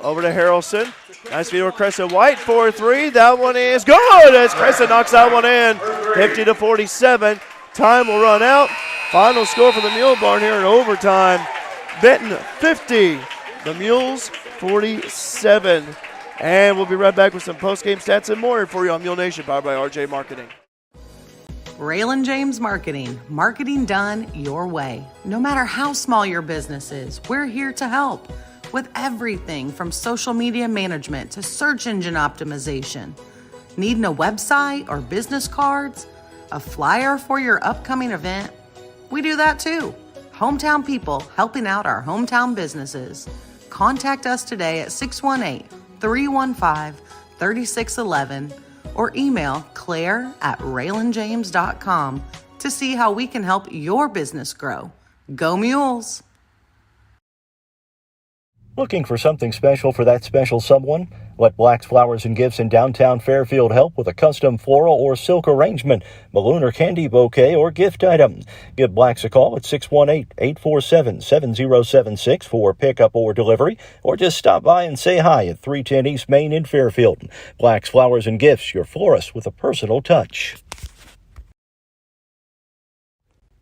Over to Harrelson. Nice feed over Crescent White, 4-3. That one is good as Crescent knocks that one in. 50-47. Time will run out. Final score for the Mule Barn here in overtime. Benton 50. The Mules 47. And we'll be right back with some post-game stats and more for you on Mule Nation, powered by RJ Marketing. Raylan James Marketing. Marketing done your way. No matter how small your business is, we're here to help with everything from social media management to search engine optimization. Needing a website or business cards? A flyer for your upcoming event? We do that too. Hometown people helping out our hometown businesses. Contact us today at 618-315-3611 or email claire@raylanjames.com to see how we can help your business grow. Go Mules! Looking for something special for that special someone? Let Black's Flowers and Gifts in downtown Fairfield help with a custom floral or silk arrangement, balloon or candy bouquet, or gift item. Give Black's a call at 618-847-7076 for pickup or delivery, or just stop by and say hi at 310 East Main in Fairfield. Black's Flowers and Gifts, your florist with a personal touch.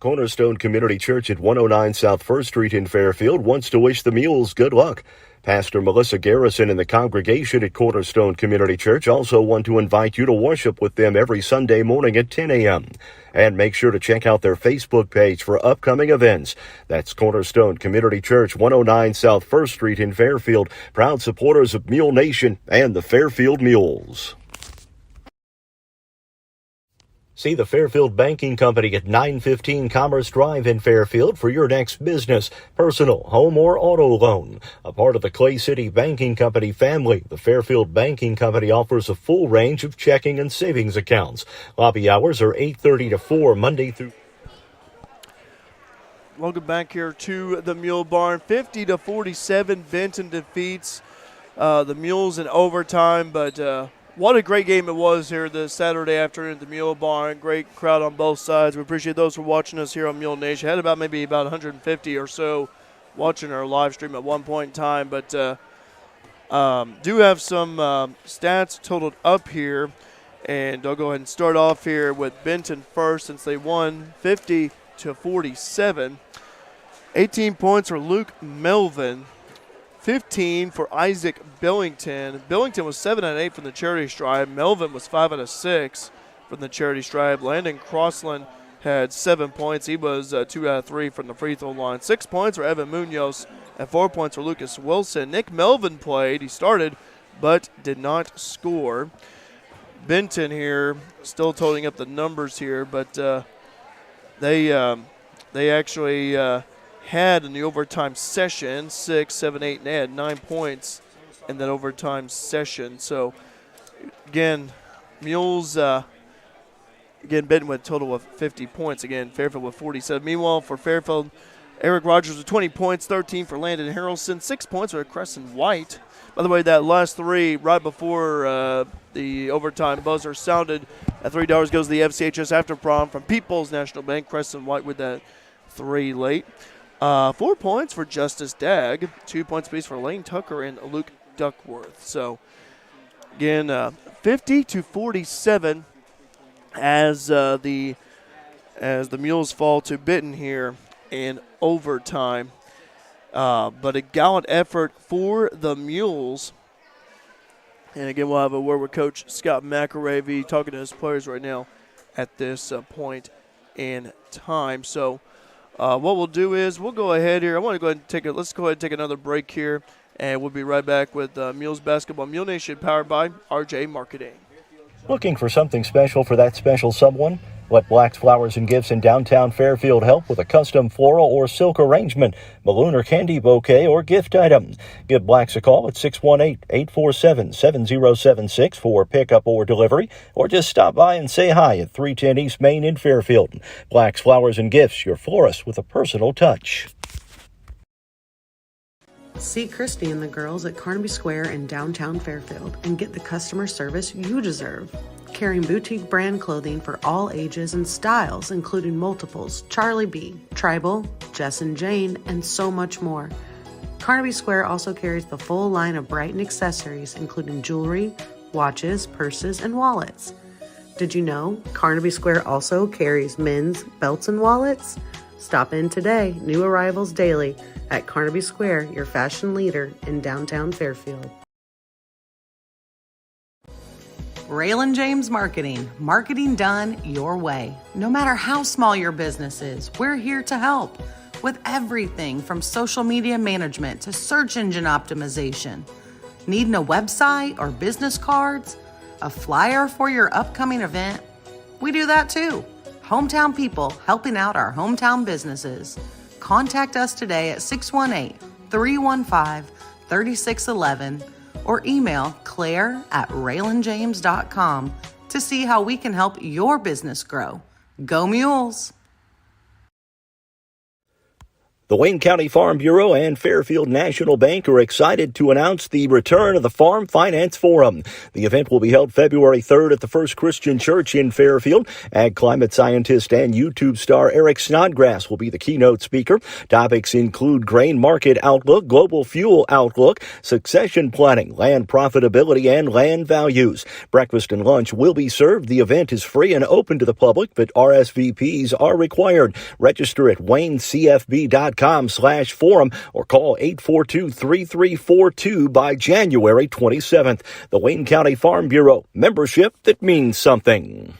Cornerstone Community Church at 109 South 1st Street in Fairfield wants to wish the Mules good luck. Pastor Melissa Garrison and the congregation at Cornerstone Community Church also want to invite you to worship with them every Sunday morning at 10 a.m. And make sure to check out their Facebook page for upcoming events. That's Cornerstone Community Church, 109 South 1st Street in Fairfield, proud supporters of Mule Nation and the Fairfield Mules. See the Fairfield Banking Company at 915 Commerce Drive in Fairfield for your next business, personal, home, or auto loan. A part of the Clay City Banking Company family, the Fairfield Banking Company offers a full range of checking and savings accounts. Lobby hours are 8:30 to 4 Monday through. Welcome back here to the Mule Barn. 50-47, Benton defeats the Mules in overtime, but what a great game it was here this Saturday afternoon at the Mule Barn. Great crowd on both sides. We appreciate those for watching us here on Mule Nation. Had about 150 or so watching our live stream at one point in time, but do have some stats totaled up here, and I'll go ahead and start off here with Benton first since they won 50-47. 18 points for Luke Melvin. 15 for Isaac Billington. Billington was 7 out of 8 from the charity stripe. Melvin was 5 out of 6 from the charity stripe. Landon Crossland had 7 points. He was 2 out of 3 from the free throw line. 6 points for Evan Munoz and 4 points for Lucas Wilson. Nick Melvin played. He started but did not score. Benton here still totaling up the numbers here, but they actually had in the overtime session 6, 7, 8, and they had 9 points in that overtime session. So, again, Mules, Benton with a total of 50 points. Again, Fairfield with 47. Meanwhile, for Fairfield, Eric Rogers with 20 points, 13 for Landon Harrelson, 6 points for Crescent White. By the way, that last three right before the overtime buzzer sounded at $3 goes to the FCHS After Prom from People's National Bank. Crescent White with that 3 late. 4 points for Justice Dagg, 2 points apiece for Lane Tucker and Luke Duckworth. So, again, 50-47 as the Mules fall to Benton here in overtime. But a gallant effort for the Mules. And again, we'll have a word with Coach Scott McAravey talking to his players right now at this point in time. So, what we'll do is we'll go ahead here. Let's go ahead and take another break here, and we'll be right back with Mules Basketball. Mule Nation powered by RJ Marketing. Looking for something special for that special someone? Let Black's Flowers and Gifts in downtown Fairfield help with a custom floral or silk arrangement, balloon or candy bouquet, or gift item. Give Black's a call at 618-847-7076 for pickup or delivery, or just stop by and say hi at 310 East Main in Fairfield. Black's Flowers and Gifts, your florist with a personal touch. See Christy and the girls at Carnaby Square in downtown Fairfield and get the customer service you deserve. Carrying boutique brand clothing for all ages and styles, including multiples, Charlie B, Tribal, Jess and Jane, and so much more. Carnaby Square also carries the full line of Brighton accessories, including jewelry, watches, purses, and wallets. Did you know Carnaby Square also carries men's belts and wallets? Stop in today, new arrivals daily, at Carnaby Square, your fashion leader in downtown Fairfield. Raylan James Marketing. Marketing done your way. No matter how small your business is, we're here to help with everything from social media management to search engine optimization. Needing a website or business cards? A flyer for your upcoming event? We do that too. Hometown people helping out our hometown businesses. Contact us today at 618-315-3611 or email claire@raylanjames.com to see how we can help your business grow. Go Mules! The Wayne County Farm Bureau and Fairfield National Bank are excited to announce the return of the Farm Finance Forum. The event will be held February 3rd at the First Christian Church in Fairfield. Ag climate scientist and YouTube star Eric Snodgrass will be the keynote speaker. Topics include grain market outlook, global fuel outlook, succession planning, land profitability, and land values. Breakfast and lunch will be served. The event is free and open to the public, but RSVPs are required. Register at waynecfb.com/forum or call 842-3342 by January 27th. The Wayne County Farm Bureau, membership that means something.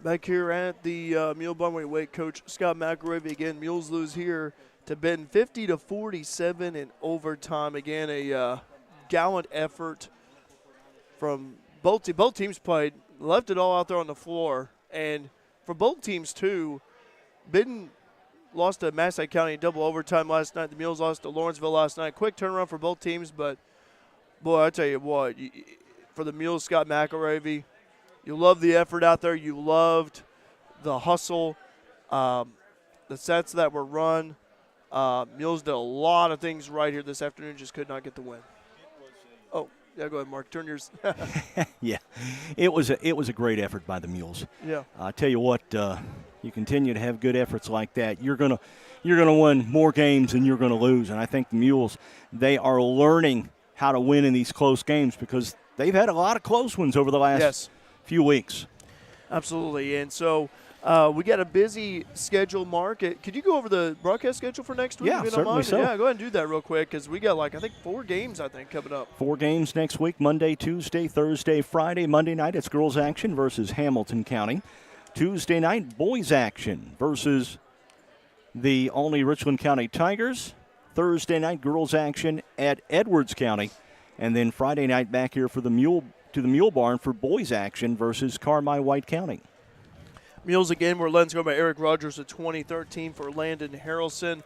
Back here at the Mule Barn, we wait Coach Scott McElravy again. Mules lose here to Benton 50-47 in overtime. Again, a gallant effort from both teams. Both teams played, left it all out there on the floor. And for both teams, too, Benton lost to Massac County in double overtime last night. The Mules lost to Lawrenceville last night. Quick turnaround for both teams, but, boy, I tell you what, for the Mules, Scott McElravy, you love the effort out there. You loved the hustle, the sets that were run. Mules did a lot of things right here this afternoon, just could not get the win. Oh, yeah, go ahead, Mark. Turn yours. Yeah, it was a great effort by the Mules. Yeah. I tell you what, you continue to have good efforts like that, you're gonna win more games than you're gonna lose. And I think the Mules, they are learning how to win in these close games because they've had a lot of close ones over the last few weeks. Absolutely. And so we got a busy schedule, Mark. Could you go over the broadcast schedule for next week? Yeah, if you don't certainly mind? so. Yeah, go ahead and do that real quick because we got, I think 4 games, coming up. 4 games next week, Monday, Tuesday, Thursday, Friday. Monday night, it's girls action versus Hamilton County. Tuesday night, boys action versus the Olney Richland County Tigers. Thursday night, girls action at Edwards County. And then Friday night back here for the Mule Barn for boys action versus Carmi White County. Mules again were led scored by Eric Rogers at 20-13 for Landon Harrelson.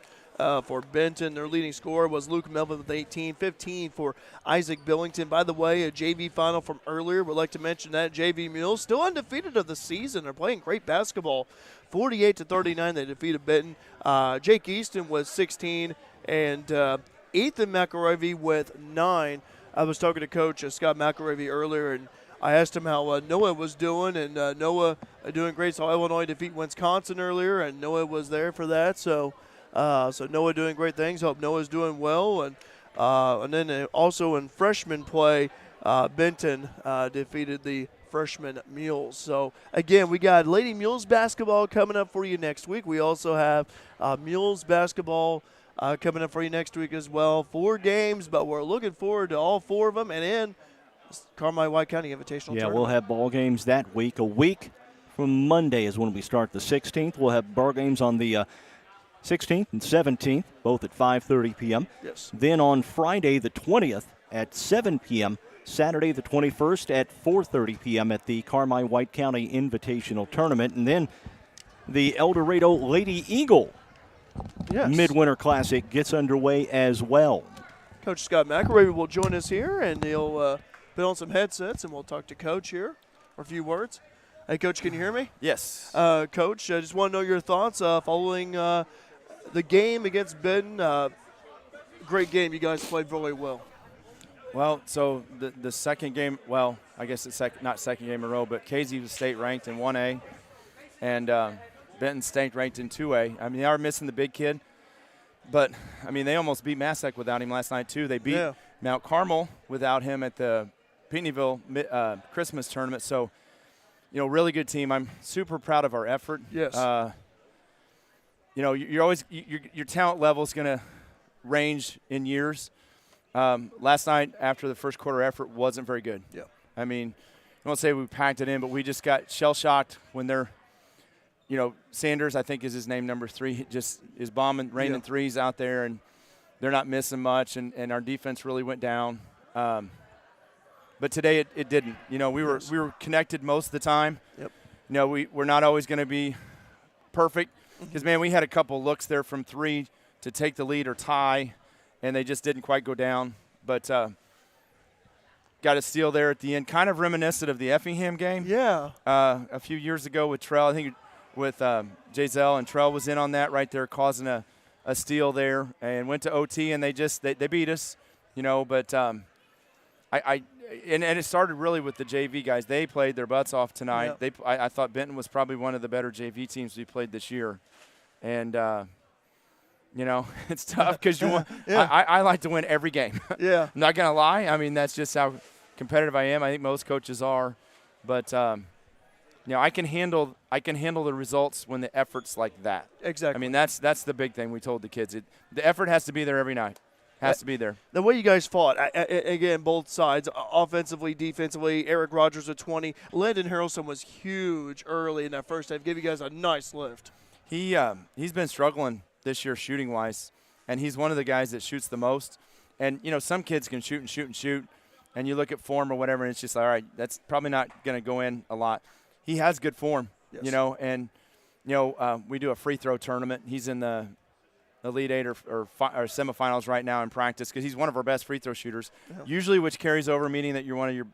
For Benton, their leading scorer was Luke Melvin with 18, 15 for Isaac Billington. By the way, a JV final from earlier. Would like to mention that JV Mules still undefeated of the season. They're playing great basketball. 48-39, they defeated Benton. Jake Easton was 16, and Ethan McElravy with 9. I was talking to Coach Scott McElravy earlier, and I asked him how Noah was doing, and Noah doing great. Saw Illinois defeat Wisconsin earlier, and Noah was there for that. So Noah doing great things. Hope Noah's doing well. And then also in freshman play, Benton defeated the freshman Mules. So, again, we got Lady Mules basketball coming up for you next week. We also have Mules basketball coming up for you next week as well. 4 games, but we're looking forward to all 4 of them. And then Carmi White County Invitational Tournament. We'll have ball games that week. A week from Monday is when we start the 16th. We'll have ball games on the 16th and 17th, both at 5:30 p.m. Yes. Then on Friday the 20th at 7 p.m., Saturday the 21st at 4:30 p.m. at the Carmi White County Invitational Tournament. And then the El Dorado Lady Eagle Midwinter Classic gets underway as well. Coach Scott McElravy will join us here, and he'll put on some headsets, and we'll talk to Coach here for a few words. Hey, Coach, can you hear me? Yes. Coach, I just want to know your thoughts following the game against Benton. Great game. You guys played really well. Well, so the second game, well, I guess it's not second game in a row, but KZ was state ranked in 1A, and Benton state ranked in 2A. I mean, they are missing the big kid, but, I mean, they almost beat Massac without him last night, too. They beat Mount Carmel without him at the Pinckneyville Christmas tournament. So, really good team. I'm super proud of our effort. Yes. You're always your talent level is going to range in years. Last night, after the first quarter effort, wasn't very good. Yeah. I mean, I won't say we packed it in, but we just got shell-shocked when they're, Sanders, I think is his name, number 3, just is bombing, raining threes out there, and they're not missing much, and our defense really went down. But today it didn't. We were connected most of the time. Yep. We're not always going to be perfect because, man, we had a couple looks there from 3 to take the lead or tie, and they just didn't quite go down. But got a steal there at the end, kind of reminiscent of the Effingham game. Yeah. A few years ago with Trell, I think with Giselle and Trell was in on that right there, causing a steal there, and went to OT, and they beat us, but and it started really with the JV guys. They played their butts off tonight. Yeah. I thought Benton was probably one of the better JV teams we played this year, and it's tough because you want. Yeah. I like to win every game. Yeah. I'm not gonna lie. I mean, that's just how competitive I am. I think most coaches are, but I can handle the results when the effort's like that. Exactly. I mean, that's the big thing we told the kids. The effort has to be there every night. Has to be there. The way you guys fought, again, both sides, offensively, defensively. Eric Rogers at 20. Landon Harrelson was huge early in that first half. Gave you guys a nice lift. He's been struggling this year shooting-wise, and he's one of the guys that shoots the most. And, some kids can shoot and shoot and shoot, and you look at form or whatever, and it's just like, all right, that's probably not going to go in a lot. He has good form, yes. And, we do a free throw tournament. He's in the Elite Eight or semifinals right now in practice because he's one of our best free throw shooters, usually which carries over, meaning that you're one of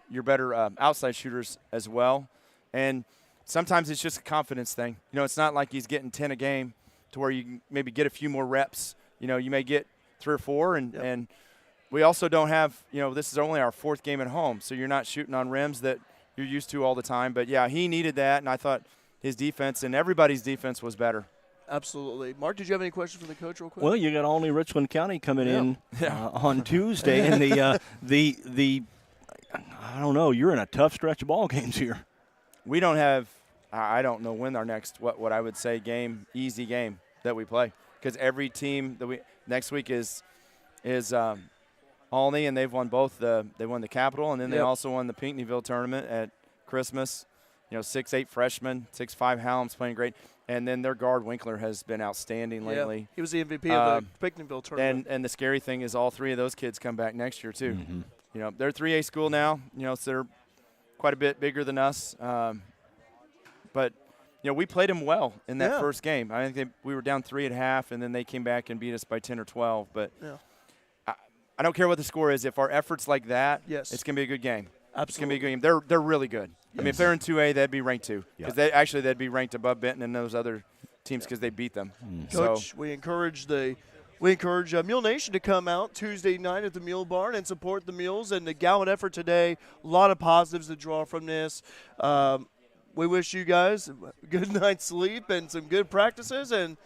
your better outside shooters as well. And sometimes it's just a confidence thing. It's not like he's getting 10 a game to where you can maybe get a few more reps. You may get 3 or 4, and we also don't have, this is only our 4th game at home, so you're not shooting on rims that you're used to all the time. But, yeah, he needed that, and I thought his defense and everybody's defense was better. Absolutely. Mark, did you have any questions for the coach real quick? Well, you got Olney Richland County coming in on Tuesday, and the I don't know, you're in a tough stretch of ball games here. We don't have I don't know when our next what I would say easy game that we play, because every team that next week is Olney, and they've won both they won the Capital, and then they also won the Pinckneyville tournament at Christmas. 6'8" freshman, 6'5" Hallam's playing great. And then their guard, Winkler, has been outstanding lately. Yeah, he was the MVP of the Pinckneyville tournament. And the scary thing is all 3 of those kids come back next year, too. Mm-hmm. They're 3A school now, so they're quite a bit bigger than us. But, we played them well in that first game. I think we were down 3 at half, and then they came back and beat us by 10 or 12. But I don't care what the score is. If our effort's like that, it's going to be a good game. Absolutely. It's going to be a good game. They're really good. I mean, if they're in 2A, they'd be ranked 2. Because they'd be ranked above Benton and those other teams because they beat them. Coach, we encourage Mule Nation to come out Tuesday night at the Mule Barn and support the Mules and the gallant effort today. A lot of positives to draw from this. We wish you guys a good night's sleep and some good practices and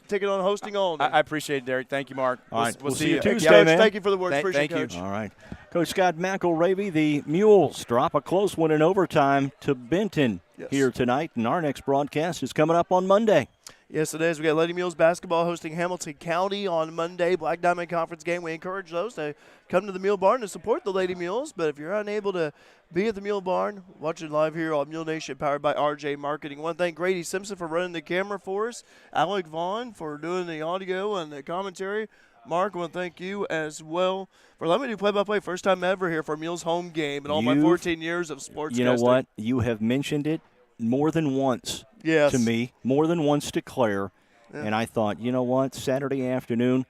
take it on hosting all day. I appreciate it, Derek. Thank you, Mark. All right. We'll see you Tuesday, Coach, man. thank you for the words. Appreciate it, Coach. You. All right. Coach Scott McElravy, the Mules drop a close one in overtime to Benton here tonight, and our next broadcast is coming up on Monday. Yes, it is. We got Lady Mules basketball hosting Hamilton County on Monday, Black Diamond Conference game. We encourage those to come to the Mule Barn to support the Lady Mules. But if you're unable to be at the Mule Barn, watch it live here on Mule Nation, powered by RJ Marketing. I want to thank Grady Simpson for running the camera for us, Alec Vaughn for doing the audio and the commentary. Mark, I want to thank you as well for letting me do play-by-play. First time ever here for Mules home game in all my 14 years of sports. You know what? You have mentioned it more than once to me, more than once to Claire. And I thought, you know what, Saturday afternoon,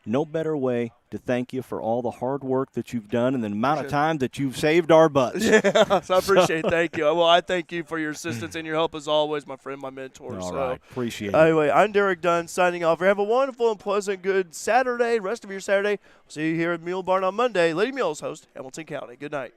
no better way to thank you for all the hard work that you've done and the amount of time that you've saved our butts. Yes, I appreciate it. Thank you. Well, I thank you for your assistance and your help as always, my friend, my mentor. All right, appreciate it. Anyway, I'm Derek Dunn signing off. Have a wonderful and pleasant, good Saturday, rest of your Saturday. See you here at Mule Barn on Monday. Lady Mules host Hamilton County. Good night.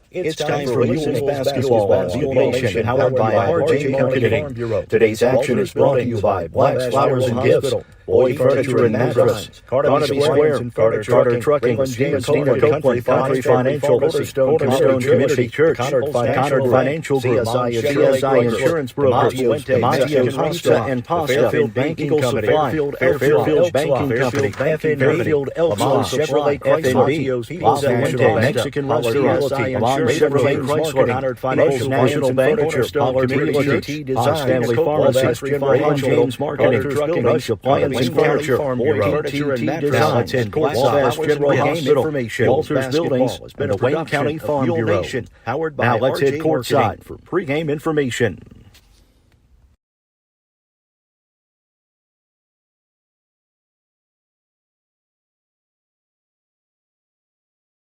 It's time for Mules basketball on Mule Nation, powered by RJ Marketing. Today's action is brought to you by Black's Flowers and Gifts, Boyd Furniture and Mattress, Carnaby Square, Carter Trucking, Stephen Copeland, Country Financial, Cornerstone Community Church, Connard Financial Group, CSI Insurance Brokers, Maggio's Pasta and Pasta, Fairfield Banking Company, Fairfield Banking Company, Fairfield Elks Supply, FNB, La Fuente Mexican Restaurant, Chevrolet Chrysler, Financial National Bank, Pollard Realty, Stanley Pharmacy, Raymond James Marketing, Rush Appliance and Furniture, TT Designs, Walbass General Hospital, Walters Buildings, and the Wayne County Farm Bureau. Now let's hit courtside for pregame information.